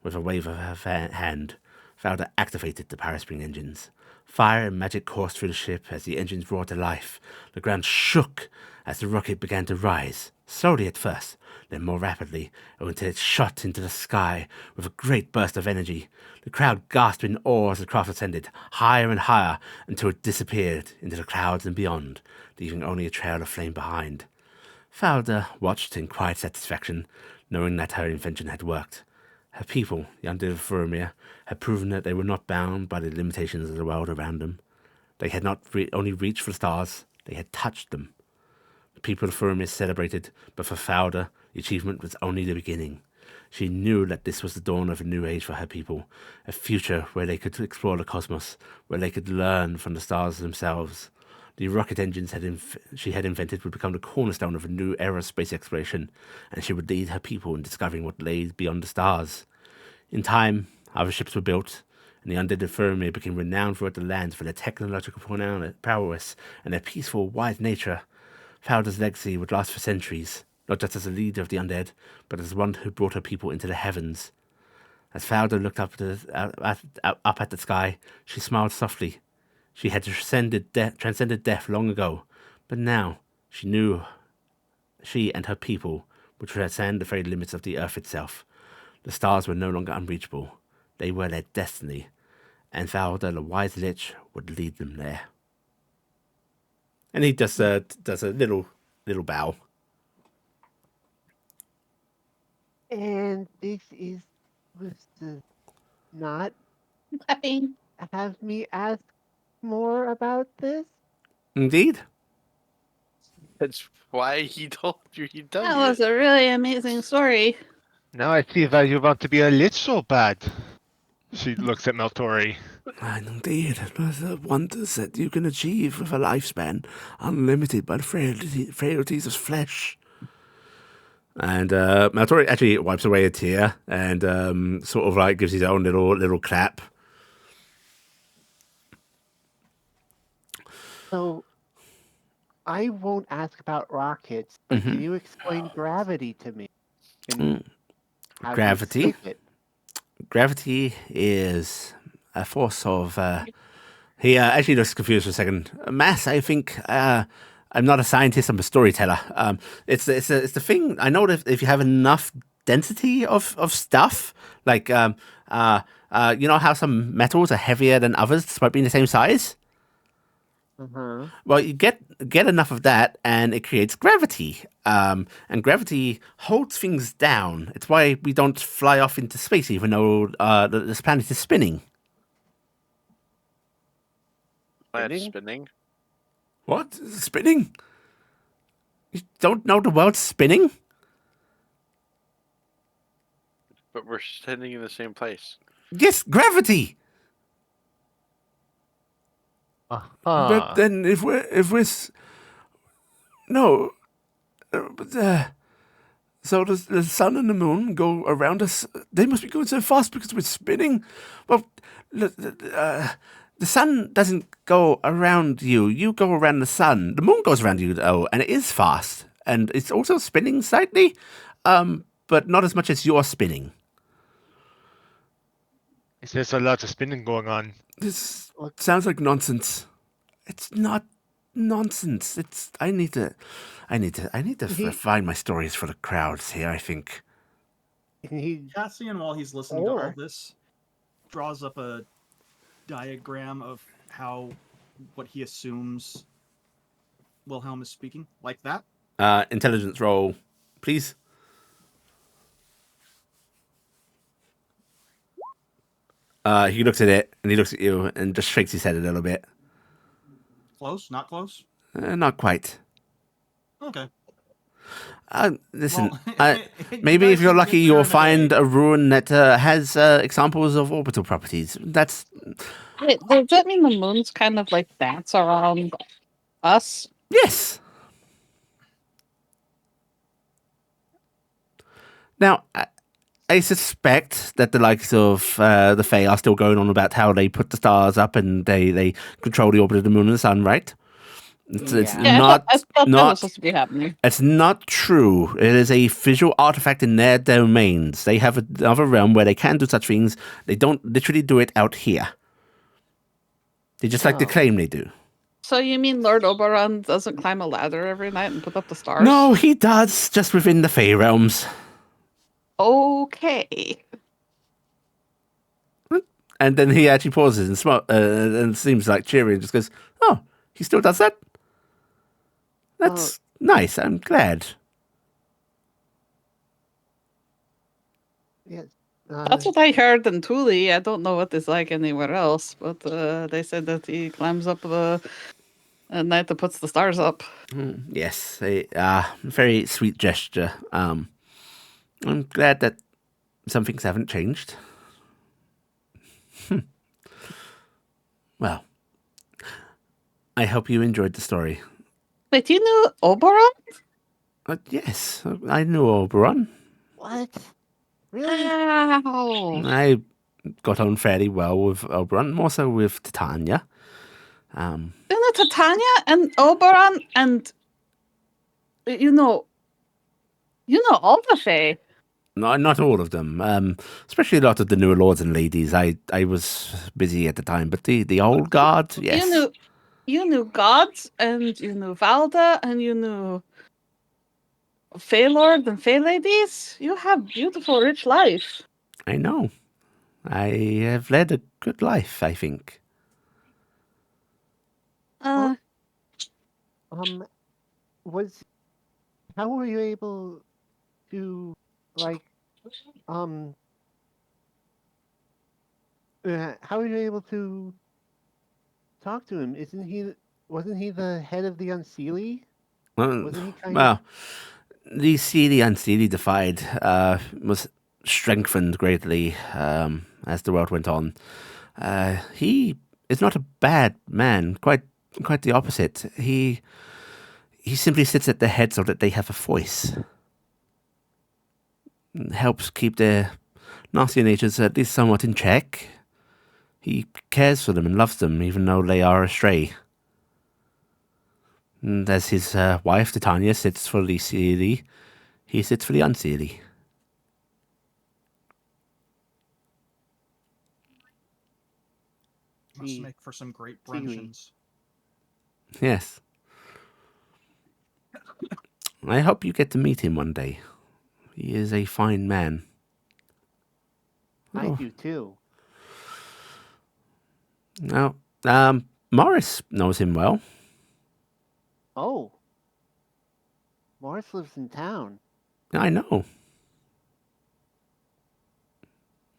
With a wave of her hand, Fowler activated the pyrospring engines. Fire and magic coursed through the ship as the engines roared to life. The ground shook as the rocket began to rise, slowly at first, then more rapidly, until it shot into the sky with a great burst of energy. The crowd gasped in awe as the craft ascended, higher and higher, until it disappeared into the clouds and beyond, leaving only a trail of flame behind. Fowler watched in quiet satisfaction, knowing that her invention had worked. Her people, the undead of Furmir, had proven that they were not bound by the limitations of the world around them. They had not only reached for the stars, they had touched them. The people of Furmir celebrated, but for Fowler, the achievement was only the beginning. She knew that this was the dawn of a new age for her people, a future where they could explore the cosmos, where they could learn from the stars themselves. The rocket engines she had invented would become the cornerstone of a new era of space exploration, and she would lead her people in discovering what lay beyond the stars. In time, other ships were built, and the undead of Furmir became renowned throughout the land for their technological prowess and their peaceful, wise nature. Fowler's legacy would last for centuries, not just as a leader of the undead, but as one who brought her people into the heavens. As Fowler looked up at the sky, she smiled softly. She had transcended death long ago, but now she knew she and her people would transcend the very limits of the earth itself. The stars were no longer unreachable. They were their destiny, and Fowler, the wise lich, would lead them there. And he just does a little bow. And this is supposed to not I mean, have me ask more about this? Indeed. That's why he told you he'd done that it. was a really amazing story. Now I see why you want to be a lich so bad. She looks at Meltori. And indeed, the wonders that you can achieve with a lifespan unlimited by the frailties of flesh. And Maltori actually wipes away a tear and sort of like gives his own little clap. So, I won't ask about rockets, but Mhm. can you explain gravity to me? And how do you Gravity? escape it? Gravity is a force of. He actually looks confused for a second. Mass, I think. I'm not a scientist. I'm a storyteller. It's the thing. I know that if you have enough density of stuff, like you know how some metals are heavier than others despite being the same size. Uh-huh. Well, you get enough of that, and it creates gravity. And gravity holds things down. It's why we don't fly off into space, even though this planet is spinning. That's Spinning? spinning. What? Spinning? You don't know the world's spinning? But we're standing in the same place. Yes, gravity. But Uh-huh. then if no, so the sun and the moon go around us. They must be going so fast because we're spinning. Well, the sun doesn't go around you. You go around the sun. The moon goes around you, though, and it is fast. And it's also spinning slightly, but not as much as you're spinning. There's a lot of spinning going on. This sounds like nonsense. It's not nonsense. It's I need to refine my stories for the crowds here, I think. Cassian, while he's listening to all Or- this, draws up a diagram of what he assumes Wilhelm is speaking, like that. Intelligence roll, please. He looks at it and he looks at you and just shakes his head a little bit. Close? Not close? Not quite. Okay. Listen, Well, you maybe guys if you're seem to lucky, be you'll clearing the find hay. a ruin that has examples of orbital properties. That's Wait, does that mean the moon's kind of like dance around us? yes. Now, I suspect that the likes of the Fae are still going on about how they put the stars up and they control the orbit of the moon and the sun, right? It's Yeah. Yeah, I thought that was not supposed to be happening. it's not true. It is a visual artifact in their domains. They have another realm where they can do such things. They don't literally do it out here. They just like to Oh. claim they do. So you mean Lord Oberon doesn't climb a ladder every night and put up the stars? No, he does, just within the Fae realms. Okay. And then he actually pauses and seems like cheery and just goes, "Oh, he still does that? That's nice. I'm glad." Yes. That's what I heard in Thule. I don't know what it's like anywhere else, but they said that he climbs up at night that puts the stars up. Yes, a very sweet gesture. I'm glad that some things haven't changed. Well, I hope you enjoyed the story. Wait, you knew Oberon? Yes, I knew Oberon. What? Really? Wow. I got on fairly well with Oberon, more so with Titania. Isn't it Titania and Oberon and you know all the Fae? No, not all of them. Especially a lot of the newer lords and ladies. I was busy at the time, but the old guard, yes. You knew gods and you knew Valda and you knew Fae Lord and Fae ladies. You have beautiful, rich life. I know. I have led a good life, I think. Was how were you able to like how were you able to talk to him? Wasn't he the head of the Unseelie? Wasn't he kind Well, the Seelie Unseelie divide was strengthened greatly as the world went on. He is not a bad man. Quite the opposite. He simply sits at their head so that they have a voice. Helps keep their nasty natures at least somewhat in check. He cares for them and loves them, even though they are astray. And as his wife, Titania, sits for the seelie, he sits for the unseelie. Must See- make for some great Sealy. bruncheons. Yes. I hope you get to meet him one day. He is a fine man. I Oh. do too. Now, Morris knows him well. Oh. Morris lives in town. I know.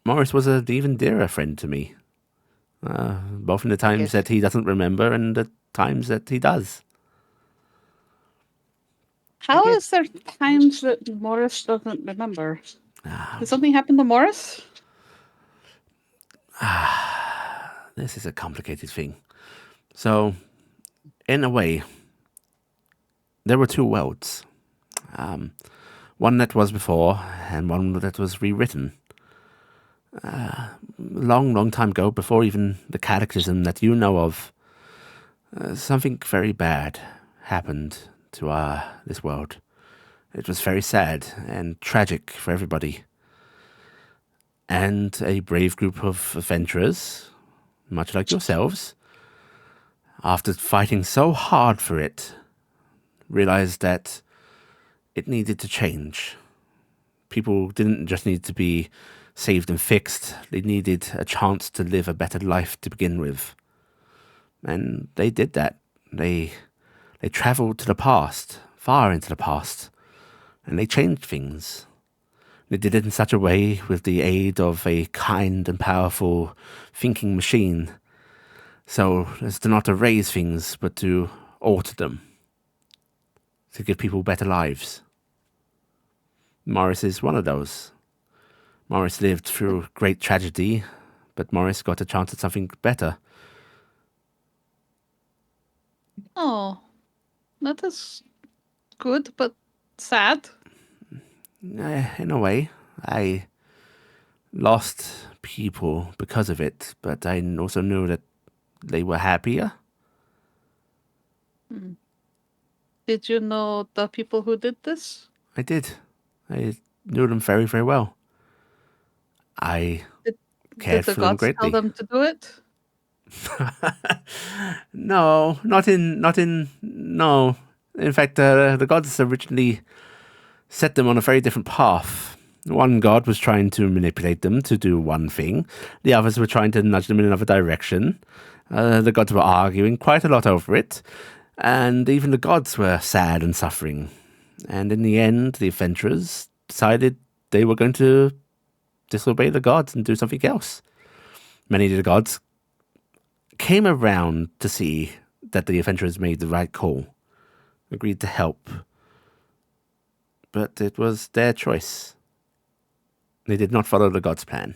Morris was an even dearer friend to me. Both in the times guess- that he doesn't remember and the times that he does. How guess- is there times that Morris doesn't remember? Ah, Did something happen to Morris? this is a complicated thing. So, in a way, there were two worlds. One that was before, and one that was rewritten. Long time ago, before even the cataclysm that you know of, something very bad happened to this world. It was very sad and tragic for everybody. And a brave group of adventurers, much like yourselves, after fighting so hard for it, realized that it needed to change. People didn't just need to be saved and fixed. They needed a chance to live a better life to begin with. And they did that. They traveled to the past, far into the past, and they changed things. They did it in such a way with the aid of a kind and powerful thinking machine, so as to not erase things, but to alter them, to give people better lives. Morris is one of those. Morris lived through great tragedy, but Morris got a chance at something better. Oh, that is good, but sad. In a way, I lost people because of it, but I also knew that they were happier. Did you know the people who did this? I did. I knew them very, very well. I Did cared the for them gods tell greatly. them to do it? No. In fact, the gods originally set them on a very different path. One god was trying to manipulate them to do one thing. The others were trying to nudge them in another direction. The gods were arguing quite a lot over it. And even the gods were sad and suffering. And in the end, the adventurers decided they were going to disobey the gods and do something else. Many of the gods came around to see that the adventurers made the right call, agreed to help. But it was their choice. They did not follow the gods' plan.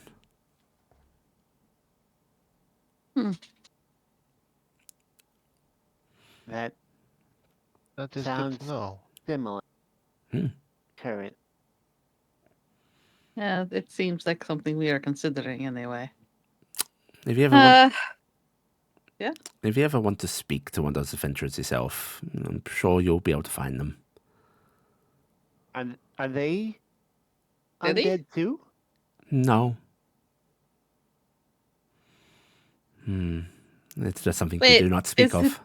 That That is good Sounds- to know. similar. Hmm. Current. Yeah, it seems like something we are considering anyway. If you ever want, Yeah. if you ever want to speak to one of those adventurers yourself, I'm sure you'll be able to find them. Are they Did he? undead too? No. It's just something we Wait, do not speak is of.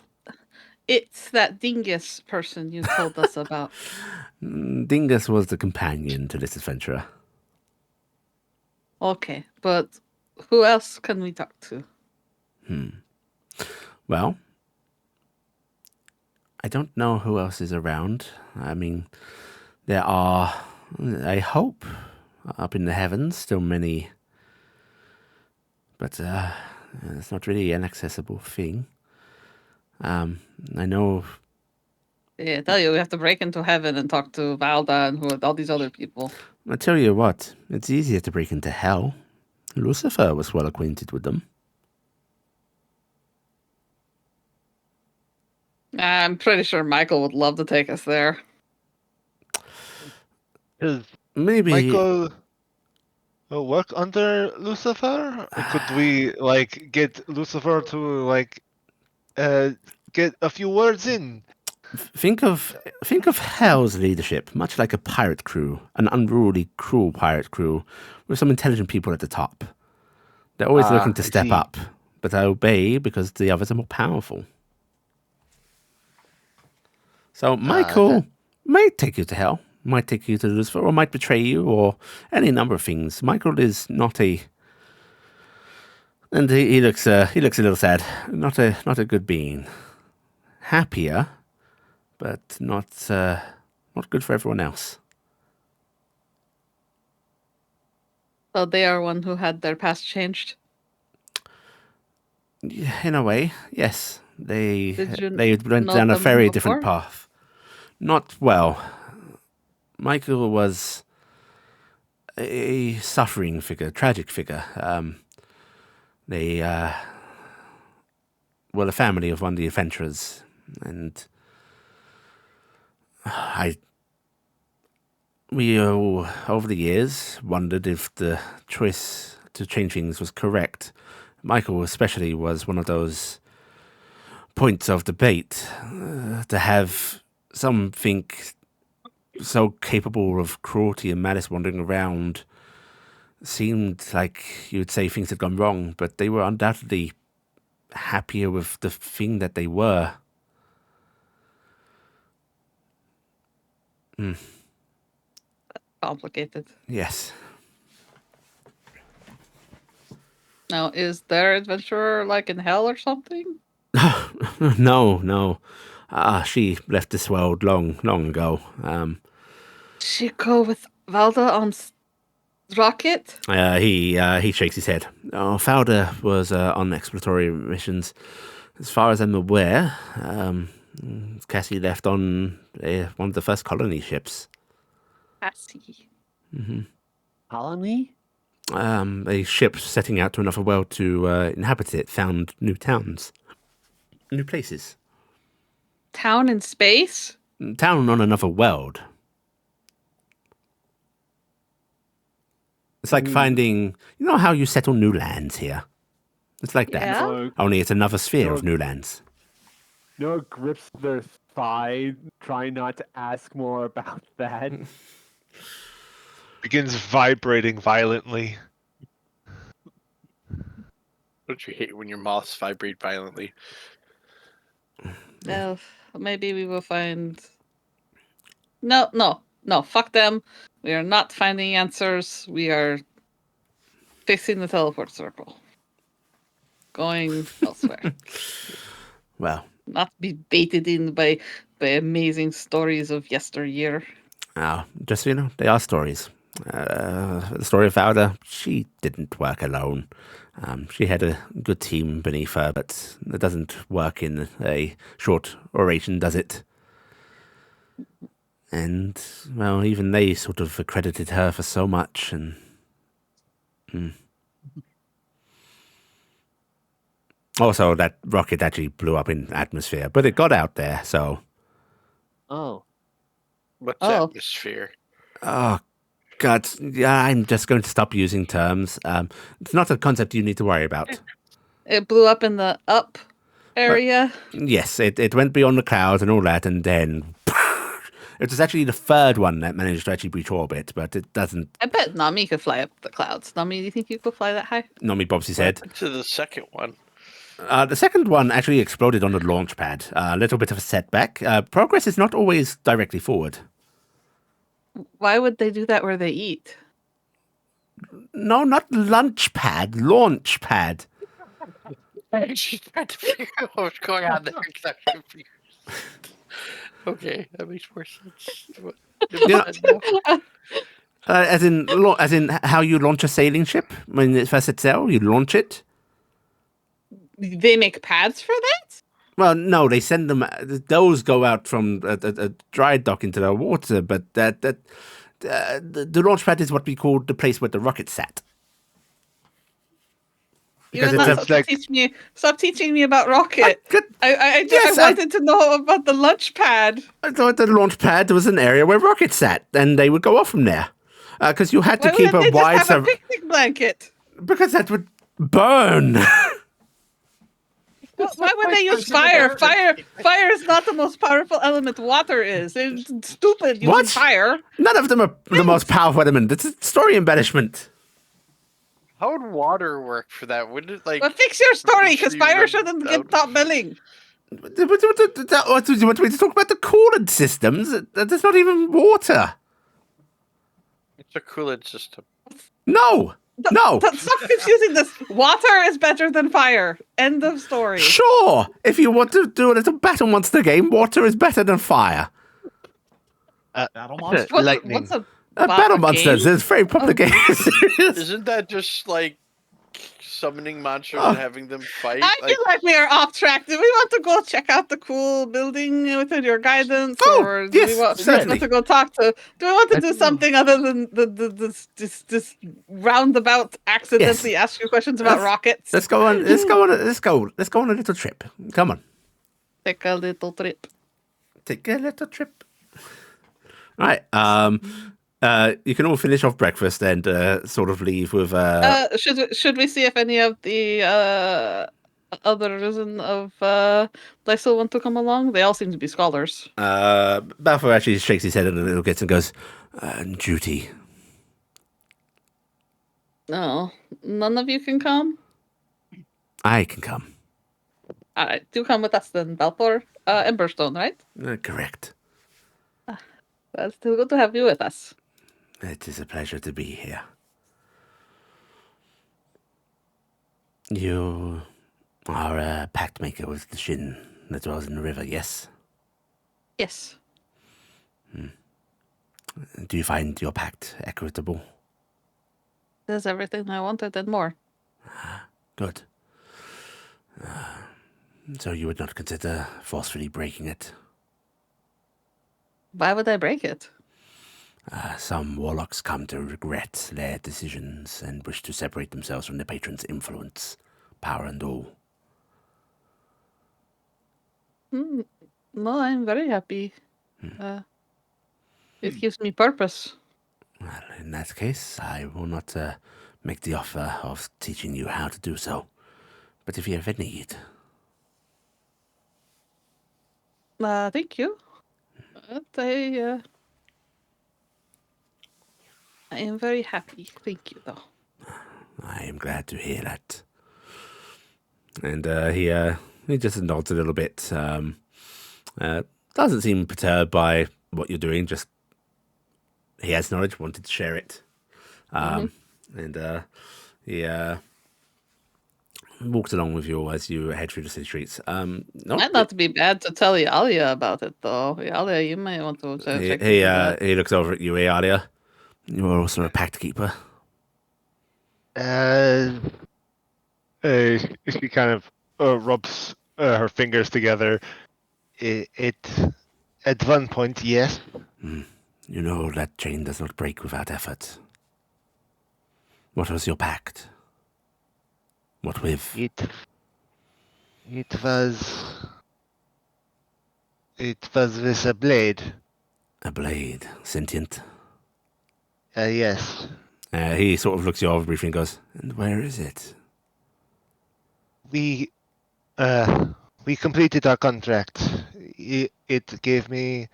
It's that dingus person you told us about. Dingus was the companion to this adventurer. Okay, but who else can we talk to? Well, I don't know who else is around. I mean, there are, I hope, up in the heavens, still many. But it's not really an accessible thing. I know. Yeah, I tell you, we have to break into heaven and talk to Valda and all these other people. I tell you what, it's easier to break into hell. Lucifer was well acquainted with them. I'm pretty sure Michael would love to take us there. Does Maybe Michael work under Lucifer? Could we get Lucifer to get a few words in? think of Hell's leadership, much like a pirate crew, an unruly, cruel pirate crew, with some intelligent people at the top. They're always looking to I step see. up, but I obey because the others are more powerful. So Michael might take you to hell, might take you to Lucifer, or might betray you, or any number of things. Michael is not a, and he looks a little sad. Not a good being. Happier, but not good for everyone else. So they are one who had their past changed. In a way, yes. They Did you went know down a them very before? different path. Not well. Michael was a suffering figure, tragic figure. They were the family of one of the adventurers, and we over the years wondered if the choice to change things was correct. Michael especially was one of those points of debate. To have something so capable of cruelty and malice wandering around seemed like you'd say things had gone wrong, but they were undoubtedly happier with the thing that they were. Complicated. Yes. Now, is their adventurer like in hell or something? No. She left this world long ago. She go with Valda on rocket? He shakes his head. Oh, Fowler was on exploratory missions. As far as I'm aware, Cassie left on one of the first colony ships. Cassie. Colony? A ship setting out to another world to inhabit it found new towns, new places. Town in space? Town on another world. It's like finding, you know how you settle new lands here? It's like that. Yeah. Only it's another sphere of new lands. Noah grips their thigh, trying not to ask more about that. Begins vibrating violently. Don't you hate when your moths vibrate violently? Well, maybe we will find... No, fuck them. We are not finding answers. We are fixing the teleport circle. Going elsewhere. Well, Not be baited in by amazing stories of yesteryear. just so you know, they are stories. The story of Valda, she didn't work alone. She had a good team beneath her, but it doesn't work in a short oration, does it? And, well, even they sort of accredited her for so much, and... Also, that rocket actually blew up in atmosphere, but it got out there, so... Oh. What's Oh. atmosphere? Oh, God. Yeah, I'm just going to stop using terms. It's not a concept you need to worry about. It blew up in the up area. Yes, it went beyond the clouds and all that, and then... It was actually the third one that managed to actually breach orbit, but it doesn't... I bet Nami could fly up the clouds. Nami, do you think you could fly that high? Nami bobs his head. To the second one. The second one actually exploded on the launch pad. A little bit of a setback. Progress is not always directly forward. Why would they do that where they eat? No, not lunch pad. Launch pad. She's trying to figure out what's going on there. Okay, that makes more sense. Yeah. As in how you launch a sailing ship when it first sets out, you launch it. They make pads for that? Well, no, they send them. Those go out from a dry dock into the water, but that the launch pad is what we call the place where the rocket sat. You Because were it's not a- supposed to teach me. Stop teaching me about rocket. I Yes, wanted to know about the lunch pad. I thought the launch pad was an area where rockets sat, and they would go off from there. Because you had to Why keep wouldn't a they just wide... have a picnic blanket? Because that would burn. Why would they use Goes into fire? the- Fire is not the most powerful element. Water is. It's stupid using What? fire. None of them are the most powerful element. It's a story embellishment. How would water work for that? Would it like? But fix your story, because eventually fire run shouldn't out get of- top billing. What do you want me to talk about the coolant systems? There's not even water. It's a coolant system. No. No. Stop confusing this. Water is better than fire. End of story. Sure. If you want to do a little battle monster game, water is better than fire. Battle monster. Lightning. What's a Battle game? monsters is very popular game. Isn't that just like summoning monsters and having them fight? I feel like we are off track. Do we want to go check out the cool building within your guidance, Oh, or do yes, we want certainly. to go talk to? Do we want to do something other than this roundabout accidentally ask you questions about Let's- rockets? Let's go on a little trip. Come on. Take a little trip. Take a little trip. All right. You can all finish off breakfast and sort of leave with Should we see if any of the other risen of Lysel want to come along? They all seem to be scholars. Balfour actually shakes his head a little bit and goes, duty. No, none of you can come. I can come. All right, do come with us then, Balfour. Emberstone, right? Correct. Well, it's still good to have you with us. It is a pleasure to be here. You are a pact maker with the Shin that dwells in the river, yes? Yes. Do you find your pact equitable? There's everything I wanted and more. Good. So you would not consider forcefully breaking it? Why would I break it? Some warlocks come to regret their decisions and wish to separate themselves from their patron's influence, power and all. No, I'm very happy. It gives me purpose. Well, in that case, I will not make the offer of teaching you how to do so. But if you have a need... Thank you. But I am very happy. Thank you, though. I am glad to hear that. And he just nods a little bit. Doesn't seem perturbed by what you're doing. Just he has knowledge, wanted to share it. And he walks along with you as you head through the city streets. Might not be bad to tell Iala about it, though. Iala, you might want to check into that. He looks over at you, Iala. You are also a pact keeper. She kind of rubs her fingers together. It at one point, yes. You know that chain does not break without effort. What was your pact? What with? It was with a blade. A blade, sentient. Yes. He sort of looks you over briefly and goes, "And where is it?" We completed our contract. It gave me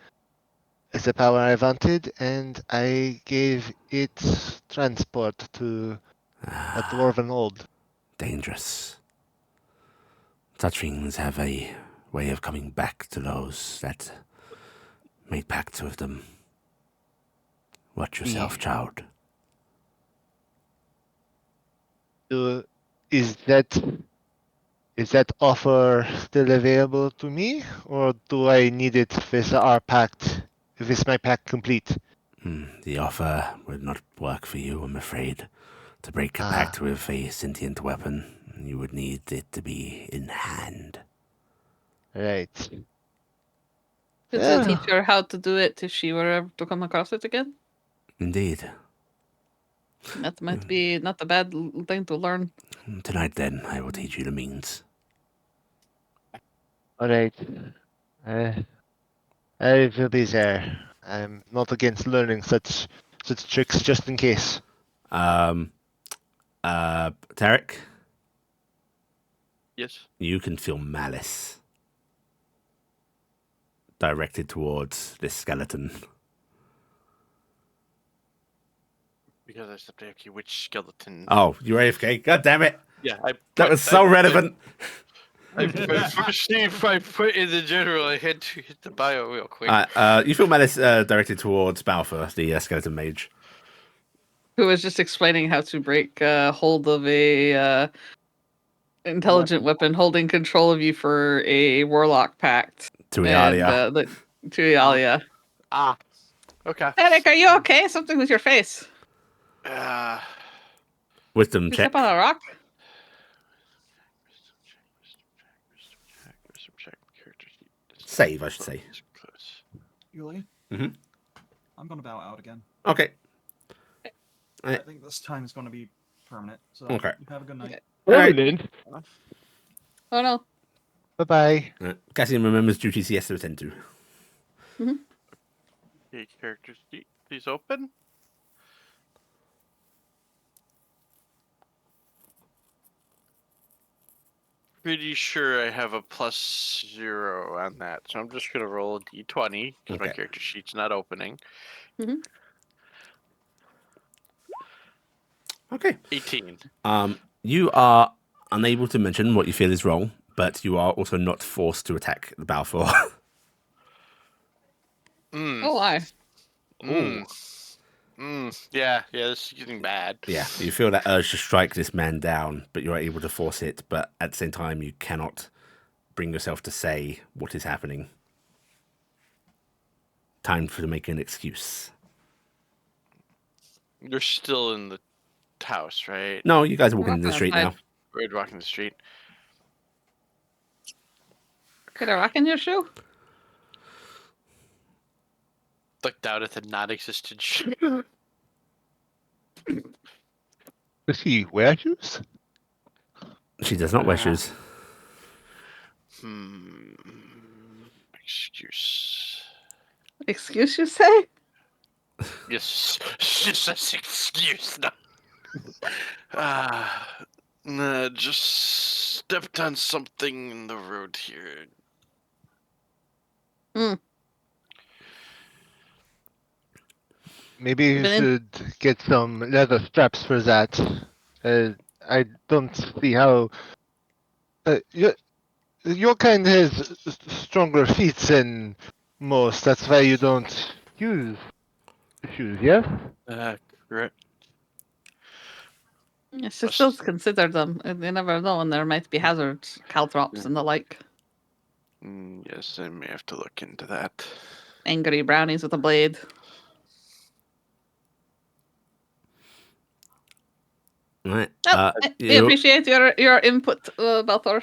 the power I wanted, and I gave it transport to a dwarven old. Dangerous. Such things have a way of coming back to those that made pacts with them. Watch yourself, child. Is that offer still available to me, or do I need it with our pact? With my pact complete? The offer would not work for you, I'm afraid. To break a pact with a sentient weapon, you would need it to be in hand. Right. Could I teach her how to do it if she were ever to come across it again? Indeed. That might be not a bad thing to learn. Tonight, then, I will teach you the means. All right. I will be there. I'm not against learning such tricks just in case. Taryc, Yes. you can feel malice directed towards this skeleton. Because I stepped AFK, which skeleton? Oh, you're AFK. God damn it! Yeah, That was so relevant. I first if I put in the general, I had to hit the bio real quick. You feel malice directed towards Balfour, the skeleton mage. Who was just explaining how to break hold of a intelligent weapon holding control of you for a warlock pact. To And, Iala. to Iala. Okay. Taryc, are you okay? Something with your face. Wisdom You check. step on a rock? Wisdom check. Character sheet. Save, I should say. Close. Yuli? Mhm. I'm going to bow out again. Okay. I think this time is going to be permanent. So Okay. you have a good night. Permanent. Oh no. Bye-bye. Cassian remembers duties he has to attend to. Okay, character sheet. Please open. Pretty sure I have a +0 on that, so I'm just gonna roll a d20 because my Okay. character sheet's not opening. Okay. 18. You are unable to mention what you feel is wrong, but you are also not forced to attack the Balfour. Oh, why? Yeah, this is getting bad. Yeah, you feel that urge to strike this man down, but you're able to force it, but at the same time you cannot bring yourself to say what is happening. Time for to make an excuse. You're still in the house, right? No, you guys are walking We're in the walking street now. outside. We're walking the street. Get a rock in your shoe? Looked out at the non-existent shoe. Does he wear shoes? She does not wear shoes. Excuse. Excuse you say? Yes, just an excuse. No. Just stepped on something in the road here. Maybe you Been in- should get some leather straps for that. I don't see how. Your kind has stronger feet than most. That's why you don't use shoes, yeah? Correct. Yes, you still consider them. You never know, and there might be hazards, caltrops and the like. Yes, I may have to look into that. Angry brownies with a blade. Right. We appreciate your input, Balthor.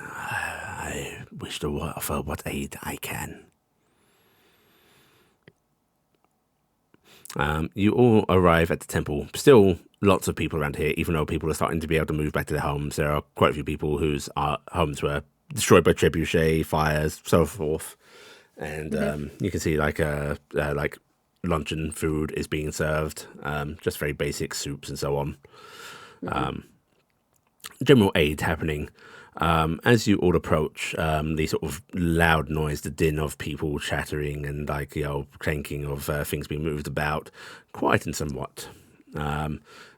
I wish to offer what aid I can. You all arrive at the temple. Still lots of people around here, even though people are starting to be able to move back to their homes. There are quite a few people whose homes were destroyed by trebuchet, fires, so forth. And you can see like luncheon food is being served, just very basic soups and so on. General aid happening. As you all approach, the sort of loud noise, the din of people chattering and like clanking of things being moved about, quieten somewhat.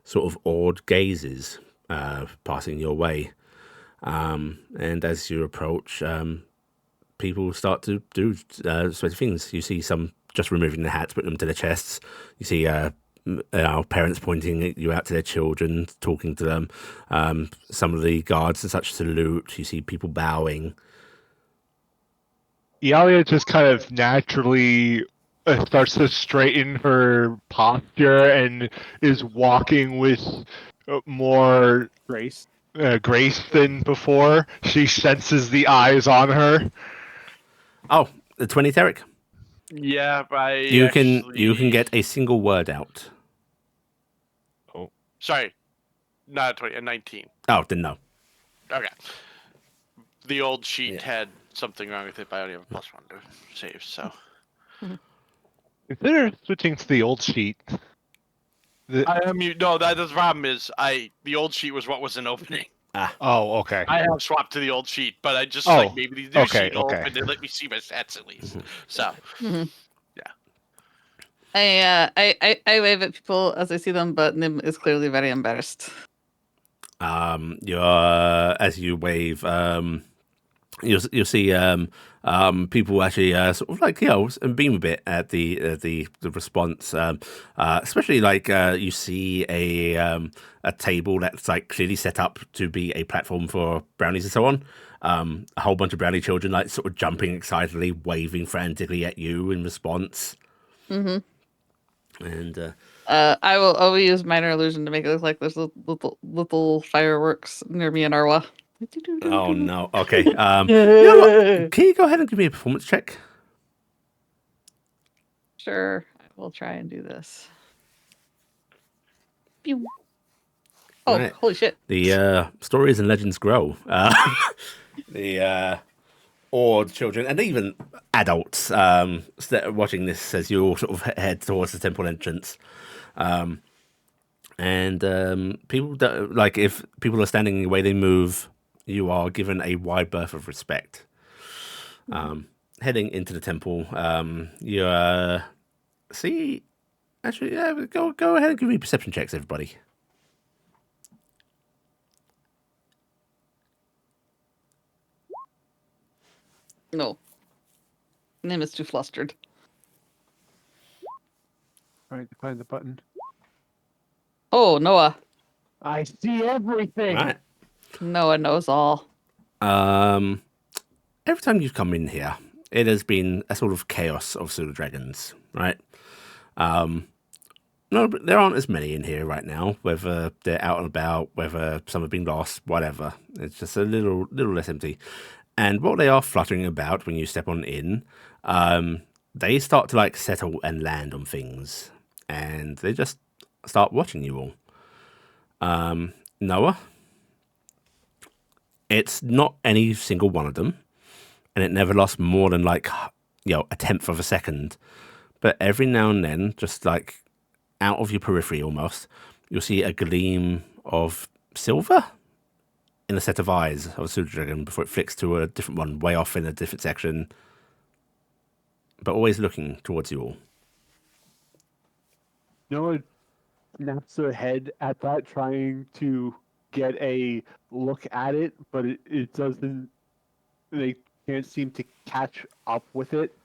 Sort of awed gazes passing your way, and as you approach, people start to do sweaty things. You see some just removing their hats, putting them to their chests. You see our parents pointing you out to their children, talking to them. Some of the guards and such salute. You see people bowing. Iala just kind of naturally starts to straighten her posture and is walking with more Grace. grace than before. She senses the eyes on her. Oh, the 20 Taryc. Yeah, You can get a single word out. Sorry, not 20, 19. Oh, then no. Okay. The old sheet Yeah. had something wrong with it, but I only have a +1 to save, so. Consider switching to the old sheet. No, that's the problem is the old sheet was what wasn't opening. Oh, okay. I have swapped to the old sheet, but I just maybe the new okay, sheet will okay. open and let me see my stats at least. So I wave at people as I see them, but Nim is clearly very embarrassed. As you wave, you'll see people actually sort of like and beam a bit at the response. Especially like you see a table that's like clearly set up to be a platform for brownies and so on. A whole bunch of brownie children like sort of jumping excitedly, waving frantically at you in response. Mm-hmm. And I will use minor illusion to make it look like there's little fireworks near me and Arwa. oh no, okay. You know what? Can you go ahead and give me a performance check? Sure, I will try and do this. Pew. Oh, Right. holy shit. The stories and legends grow. The awed children and even adults watching this as you all sort of head towards the temple entrance. People like if people are standing in the way they move, you are given a wide berth of respect. Heading into the temple, you see. Actually, yeah, go ahead and give me perception checks, everybody. No. Nim is too flustered. Trying to find the button. Oh, Noah. I see everything. Right. Noah knows all. Every time you've come in here, it has been a sort of chaos of pseudo dragons, right? No, but there aren't as many in here right now. Whether they're out and about, whether some have been lost, whatever. It's just a little less empty. And what they are fluttering about when you step on in, they start to like settle and land on things, and they just start watching you all. Noah, it's not any single one of them, and it never lasts more than like a tenth of a second. But every now and then, just like out of your periphery almost, you'll see a gleam of silver in a set of eyes of a pseudo dragon before it flicks to a different one way off in a different section, but always looking towards you all. Noah snaps their head at that, trying to get a look at it, but it doesn't. They can't seem to catch up with it.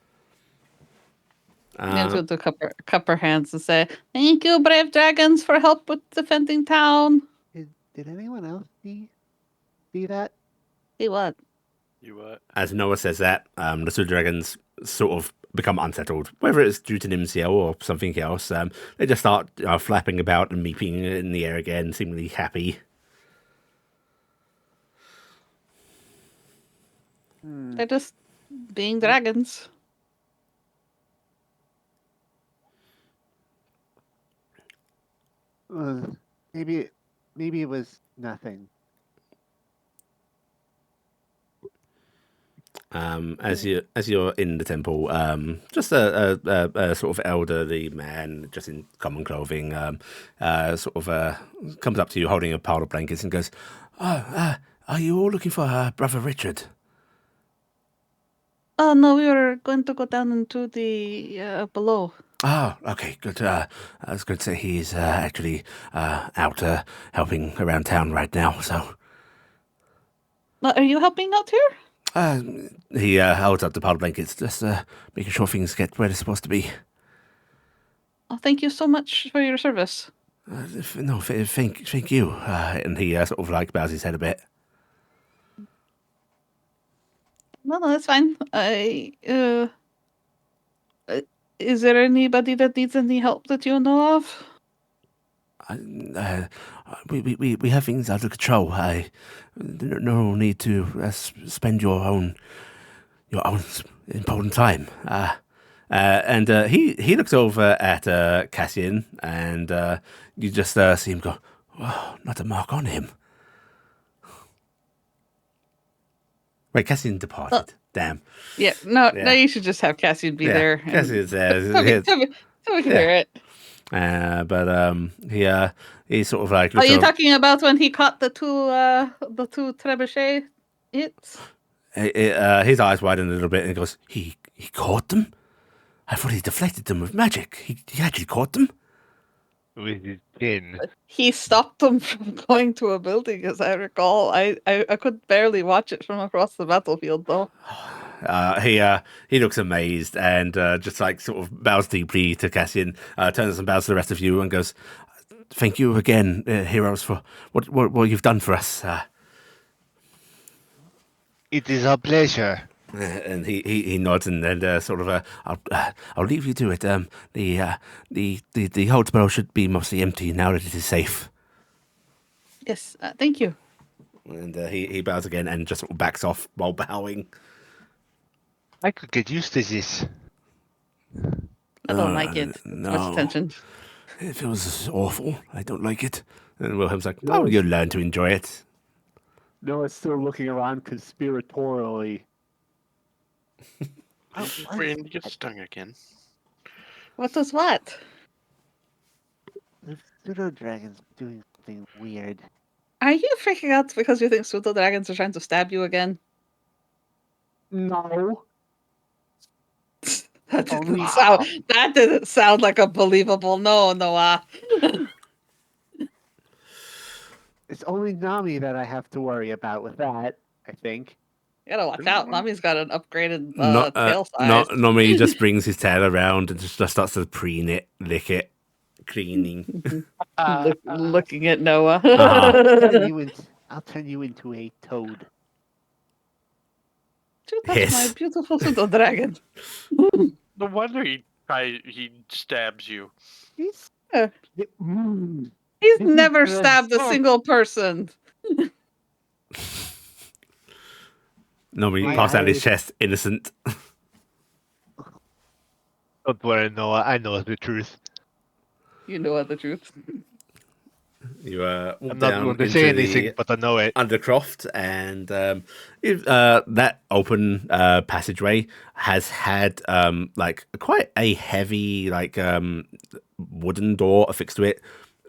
Nim's going to cup her hands and say, "Thank you, brave dragons, for help with defending town." Did anyone else see that? See what? You what? As Noah says that, the pseudo dragons sort of become unsettled, whether it's due to Nim's yell or something else. They just start flapping about and meeping in the air again, seemingly happy. They're just being dragons. Maybe it was nothing. As you're in the temple, just a sort of elderly man, just in common clothing, comes up to you holding a pile of blankets and goes, "Oh, are you all looking for Brother Richard?" Oh, no, we were going to go down into the below. Oh, okay, good. I was going to say he's actually out helping around town right now, so... Are you helping out here? He holds up the pile of blankets, just making sure things get where they're supposed to be. Oh, thank you so much for your service. Thank you. And he sort of like bows his head a bit. No, that's fine. Is there anybody that needs any help that you know of? We have things under control. No need to spend your own important time. And he looks over at Cassian, and you just see him go, "Oh, not a mark on him." Wait, Cassian departed. Damn. Yeah, no, Yeah. you should just have Cassian be Yeah, there. Cassian's there. So we can hear it. But he sort of like. Are you talking about when he caught the two trebuchet hits? His eyes widen a little bit, and he goes, "He caught them? I thought he deflected them with magic. He actually caught them." With his chin. He stopped them from going to a building, as I recall. I could barely watch it from across the battlefield, though. He looks amazed and just like sort of bows deeply to Cassian, turns and bows to the rest of you, and goes, "Thank you again, heroes, for what you've done for us." It is a pleasure. And he nods and then sort of I'll leave you to it. The hold spell should be mostly empty now that it is safe. Yes, thank you. And he bows again and just sort of backs off while bowing. I could get used to this. I don't like it. It's no. much attention. It feels awful. I don't like it. And Wilhelm's like, No, "Oh, you'll learn to enjoy it." Noah's still looking around conspiratorially. Brain gets stung again. What does what? The pseudo dragon's doing something weird. Are you freaking out because you think pseudo dragons are trying to stab you again? No. That didn't sound like a believable no, Noah. It's only Nami that I have to worry about with that, I think. You gotta watch out. Nami's got an upgraded tail size. Normally he just brings his tail around and just starts to preen it, lick it, cleaning. Looking at Noah. I'll turn you into a toad. That's my beautiful pseudo dragon. No wonder he stabs you. He's He's never stabbed a single person. Normally he pops out his chest, innocent. Don't worry, Noah. I know the truth. You know the truth. You I'm not going to say anything, but I know it. Undercroft, and that open passageway has had like quite a heavy wooden door affixed to it.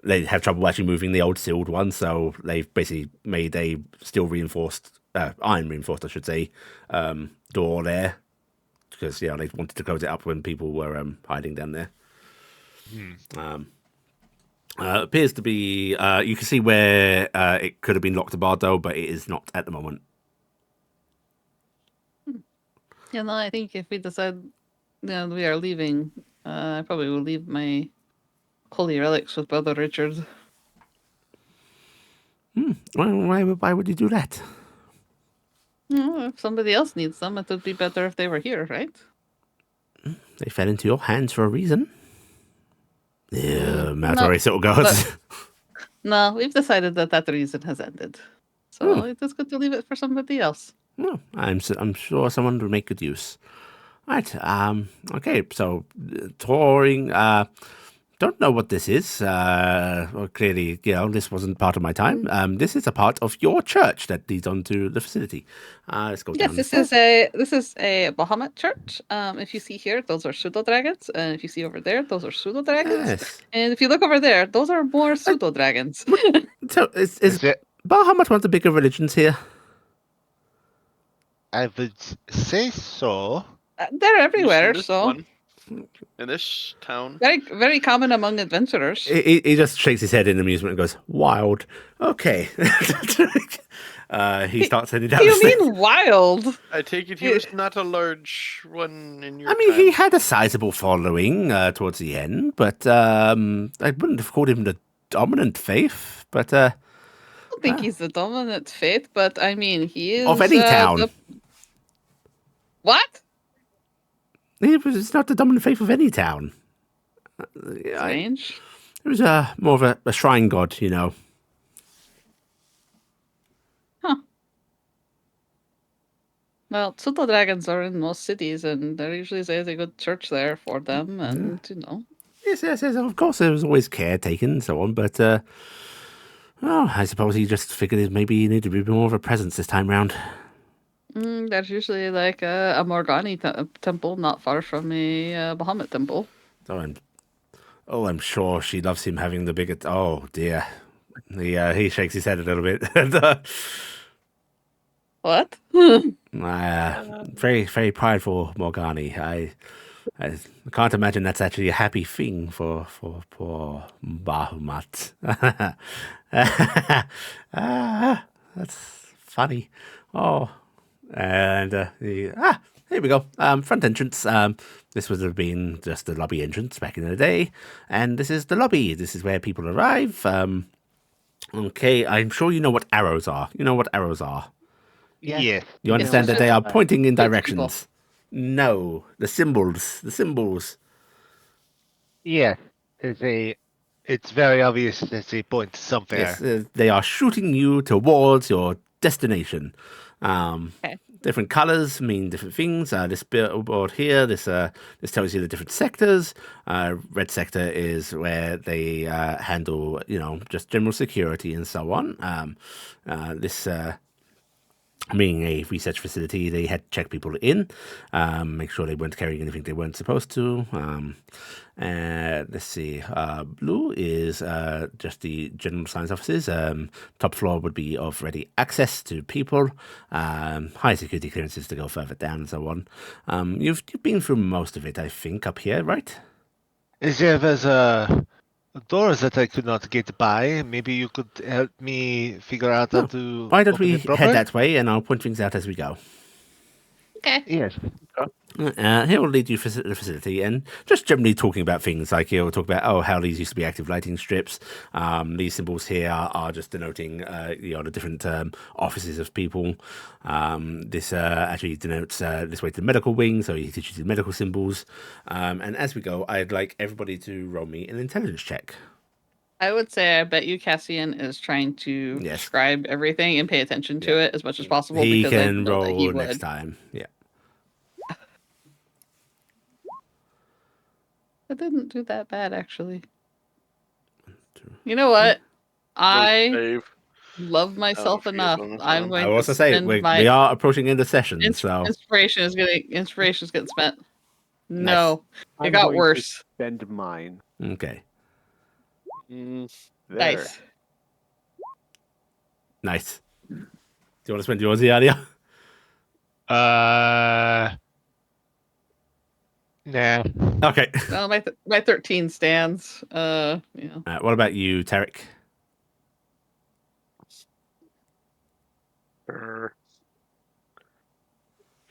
They have trouble actually moving the old sealed one, so they've basically made a steel reinforced, iron reinforced, I should say, door there because they wanted to close it up when people were hiding down there. Appears to be you can see where it could have been locked barred though, but it is not at the moment. I think if we decide we are leaving, I probably will leave my holy relics with Brother Richard. Why would you do that? If somebody else needs them, it would be better if they were here, right? They fell into your hands for a reason. Yeah, Mallory sort of goes. No, we've decided that reason has ended. So it is good to leave it for somebody else. No, I'm sure someone will make good use. Right. Okay. So touring. Don't know what this is. Well, clearly, this wasn't part of my time. This is a part of your church that leads onto the facility. Let's go down. Yes, this is a Bahamut church. If you see here, those are pseudo dragons, and if you see over there, those are pseudo dragons. Yes. And if you look over there, those are more pseudo dragons. So is Bahamut one of the bigger religions here? I would say so. They're everywhere, This so one, in this town. very very common among adventurers. He just shakes his head in amusement and goes, "Wild." Okay. He starts heading down. What do the you stairs. mean wild? I take it he was not a large one in your I mean, time. he had a sizable following towards the end, but I wouldn't have called him the dominant faith. But I don't think he's the dominant faith, but I mean, he is of any town, What? It's not the dominant faith of any town. Strange. It was more of a shrine god, Huh. Well, pseudo dragons are in most cities, and there usually is a good church there for them, and Yes. Of course, there was always care taken and so on, but I suppose he just figured maybe he needed to be more of a presence this time round. there's usually like a Morgani temple not far from a Bahamut temple. I'm sure she loves him having the biggest. Oh dear, he shakes his head a little bit. What? Very, very prideful Morgani. I can't imagine that's actually a happy thing for poor Bahamut. That's funny. Oh, and here we go. Front entrance. This would have been just the lobby entrance back in the day, and this is the lobby. This is where people arrive. Okay, I'm sure you know what arrows are. You know what arrows are. Yes. You understand that they are pointing in It's people. directions. No, the symbols. The symbols. Yes. It's very obvious that they point somewhere. Yes, they are shooting you towards your destination. Okay. Different colors mean different things. This billboard here, this tells you the different sectors. Red sector is where they handle, just general security and so on. This being a research facility, they had to check people in, make sure they weren't carrying anything they weren't supposed to. Let's see. Blue is just the general science offices. Top floor would be of ready access to people. High security clearances to go further down and so on. You've been through most of it, I think, up here, right? There was a door that I could not get by. Maybe you could help me figure out how to. Why don't open we it proper? head that way, and I'll point things out as we go. Okay. Yes. He will lead you to the facility and just generally talking about things like he'll talk about how these used to be active lighting strips. These symbols here are just denoting the different offices of people. This actually denotes this way to the medical wing, so he teaches you the medical symbols. And as we go, I'd like everybody to roll me an intelligence check. I would say I bet you Cassian is trying to Yes. describe everything and pay attention to it as much as possible He because I can know that he roll would. next time. Yeah. I didn't do that bad, actually. You know what? I Save. love myself forget enough. bonus I'm round. going I to also say spend we my are approaching end of session, so inspiration is getting spent. No, it I'm got going to worse. spend mine. okay, Mm, There. nice. Do you want to spend yours, Iala? Nah. Okay. Well, my 13 stands. What about you, Taryc?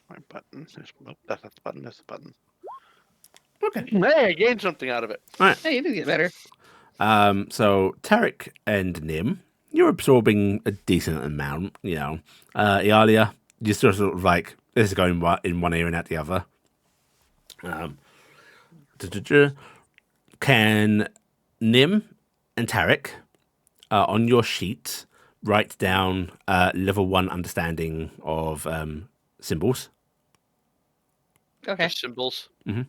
my button. Nope, that's not the button. That's the button. Okay. Hey, I gained something out of it. All right. Hey, you did get better. So Taryc and Nim, you're absorbing a decent amount. Iala, you're sort of like this is going in one ear and out the other. Can Nim and Taryc on your sheet write down level 1 understanding of symbols? Okay. Just symbols. Mhm.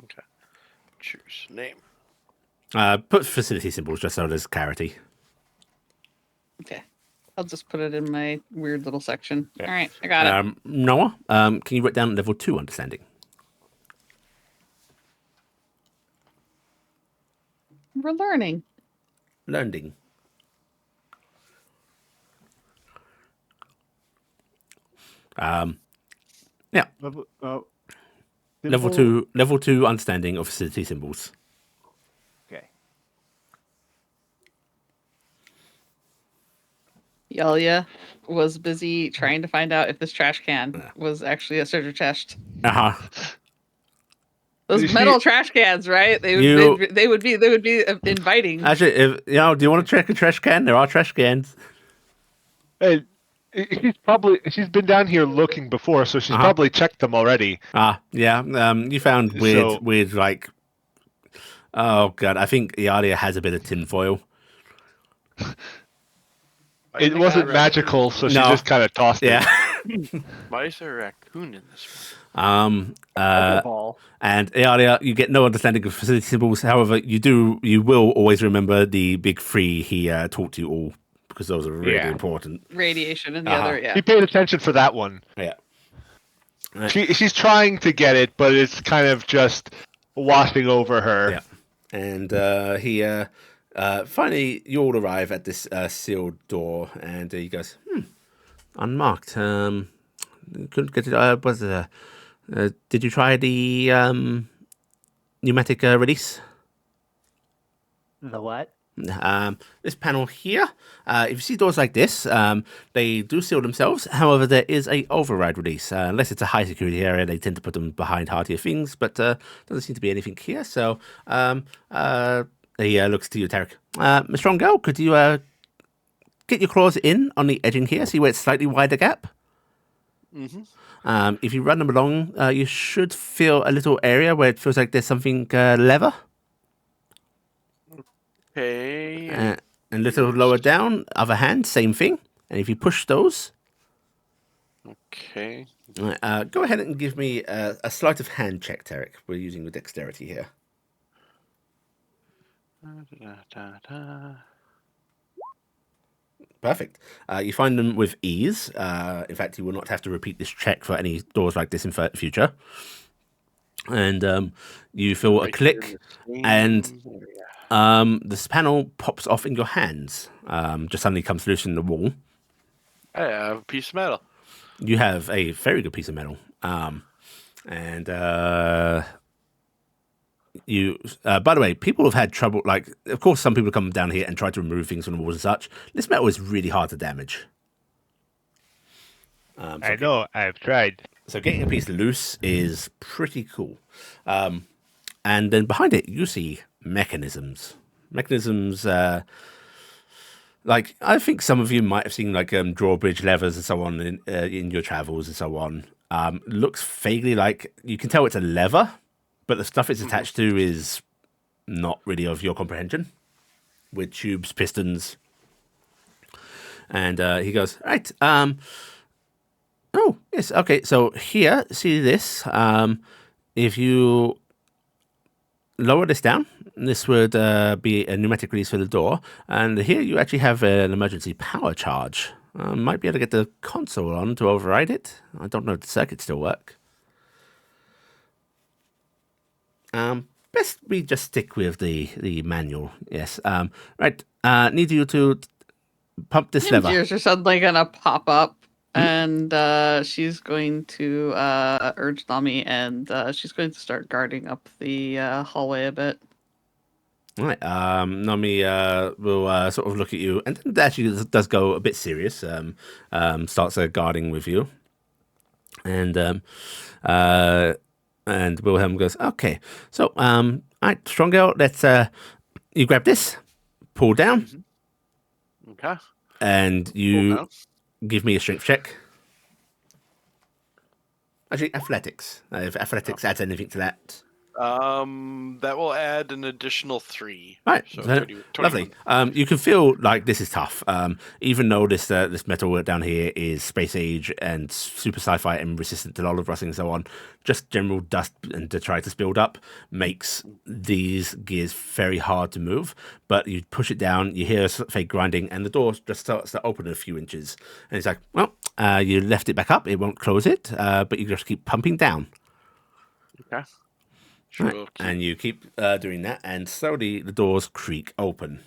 Okay. Choose name. Put facility symbols just so there's clarity. Okay. I'll just put it in my weird little section. Yeah. All right, I got it. Noah, can you write down level 2 understanding? We're learning. Learning. Yeah. Level Symbol- 2 understanding of facility symbols. Okay. Yalia was busy trying to find out if this trash can was actually a treasure chest. Uh-huh. Those metal trash cans, right? They would be inviting. Actually, do you want to check a trash can? There are trash cans. Hey, she's been down here looking before, so she's probably checked them already. Yeah. You found weird, like, oh god, I think Iala has a bit of tinfoil. It wasn't magical, so she just kind of tossed it. Yeah. Why is there a raccoon in this Pokeball. And Iala, you get no understanding of facility symbols. However, you will always remember the big three he taught you all because those are really Yeah. important. Radiation and the Uh-huh. other, yeah. He paid attention for that one. Yeah. Right. She's trying to get it, but it's kind of just washing over her. Yeah. And he finally, you all arrive at this sealed door, and he goes, unmarked. Couldn't get it. Did you try the pneumatic release? The what? This panel here, if you see doors like this, they do seal themselves. However, there is a override release. Unless it's a high security area, they tend to put them behind hardier things, but doesn't seem to be anything here. So he looks to you, Taryc. Miss Strong Girl, could you get your claws in on the edging here, see where it's slightly wider gap? Mm-hmm. If you run them along, you should feel a little area where it feels like there's something leather. Okay. And a little lower down, other hand, same thing. And if you push those, Okay. go ahead and give me a sleight of hand check, Taryc. We're using the dexterity here. Perfect. You find them with ease. In fact, you will not have to repeat this check for any doors like this in future. And you feel a Right click, here in the and same area. this panel pops off in your hands. Just suddenly comes loose in the wall. I have a piece of metal. You have a very good piece of metal. And you, by the way, people have had trouble. Like, of course, some people come down here and try to remove things from the walls and such. This metal is really hard to damage. I know, I've tried. So getting a piece loose is pretty cool. And then behind it, you see mechanisms. Mechanisms, like, I think some of you might have seen, like, drawbridge levers and so on in your travels and so on. Looks vaguely like, you can tell it's a lever, but the stuff it's attached to is not really of your comprehension. With tubes, pistons. And he goes, right, oh, yes, okay, so here, see this? If you lower this down, this would be a pneumatic release for the door, and here you actually have an emergency power charge. Might be able to get the console on to override it. I don't know if the circuits still work. Best we just stick with the manual, yes. Right, need you to pump this lever. Gears are suddenly gonna pop up, and she's going to urge Nami, and she's going to start guarding up the hallway a bit. All right, Nami will sort of look at you, and then actually does go a bit serious. Starts guarding with you, and Wilhelm goes, "Okay, so all right, Strong Girl, let's you grab this, pull down, Okay. and you Cool, give me a strength check. Actually, athletics. If athletics adds anything to that." That will add an additional 3. Right, So so 30, lovely. 21. You can feel like this is tough. Even though this metal work down here is space age and super sci-fi and resistant to olive rusting and so on, just general dust and detritus build up makes these gears very hard to move. But you push it down, you hear a fake grinding, and the door just starts to open a few inches. And it's like, well, you left it back up, it won't close it, but you just keep pumping down. Okay. Sure. Right. We'll keep- And you keep doing that, and slowly the doors creak open.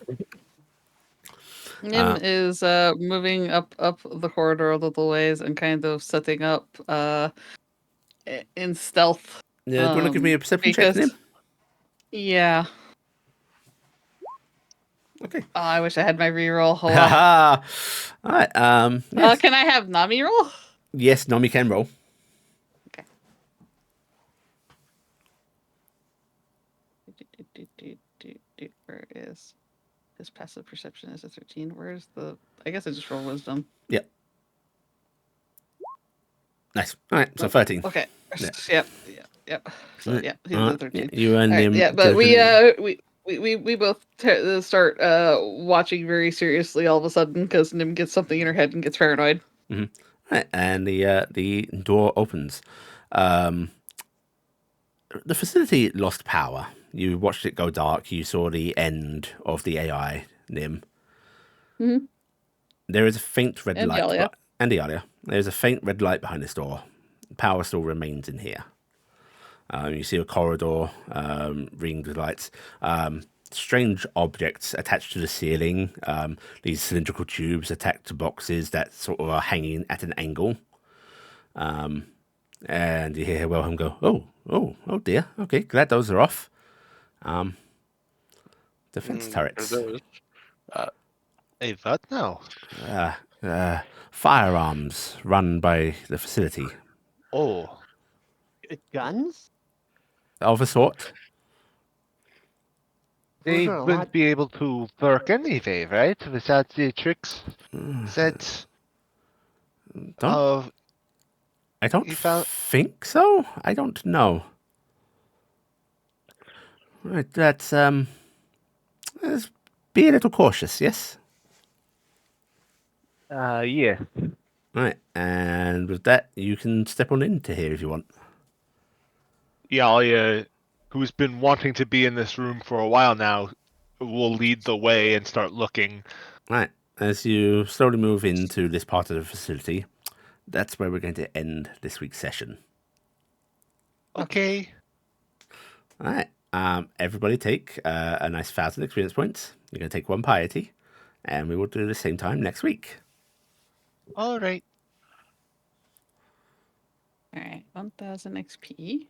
Nim is moving up the corridor a little ways and kind of setting up in stealth. Yeah, do you want to give me a perception check, Nim? Yeah. Okay. Oh, I wish I had my reroll. Hold on. Haha. All right. Yes. Can I have Nami roll? Yes, Nami can roll. Okay. Where is his passive perception? Is a 13? Where's the? I guess I just roll wisdom. Yep. Nice. All right. So 13. Okay. Yeah. Yep. So yeah, he's All a right. 13. You and All right, Nim. yeah, but definitely- we both start watching very seriously all of a sudden because Nim gets something in her head and gets paranoid. All Right, and the door opens. The facility lost power. You watched it go dark. You saw the end of the AI Nim. Mhm. There is a faint red And light. Iala. And Iala. There's a faint red light behind this door. Power still remains in here. You see a corridor ringed with lights. Strange objects attached to the ceiling. These cylindrical tubes attached to boxes that sort of are hanging at an angle. And you hear Wilhelm go, oh dear. Okay, glad those are off. Defense For turrets. those. Hey, what now? Firearms run by the facility. Oh, Guns? Of a sort. they Those are a wouldn't lot. be able to work anyway, right? Without the tricks set Don't of I don't you found. think so. I don't know. Right, let's be a little cautious, yes? Yeah. Right, and with that, you can step on into here if you want. Iala, who's been wanting to be in this room for a while now, will lead the way and start looking. Right, as you slowly move into this part of the facility, that's where we're going to end this week's session. Okay. All right, everybody take a nice 1,000 experience points. You're going to take 1 piety, and we will do the same time next week. All right. All right, 1,000 XP.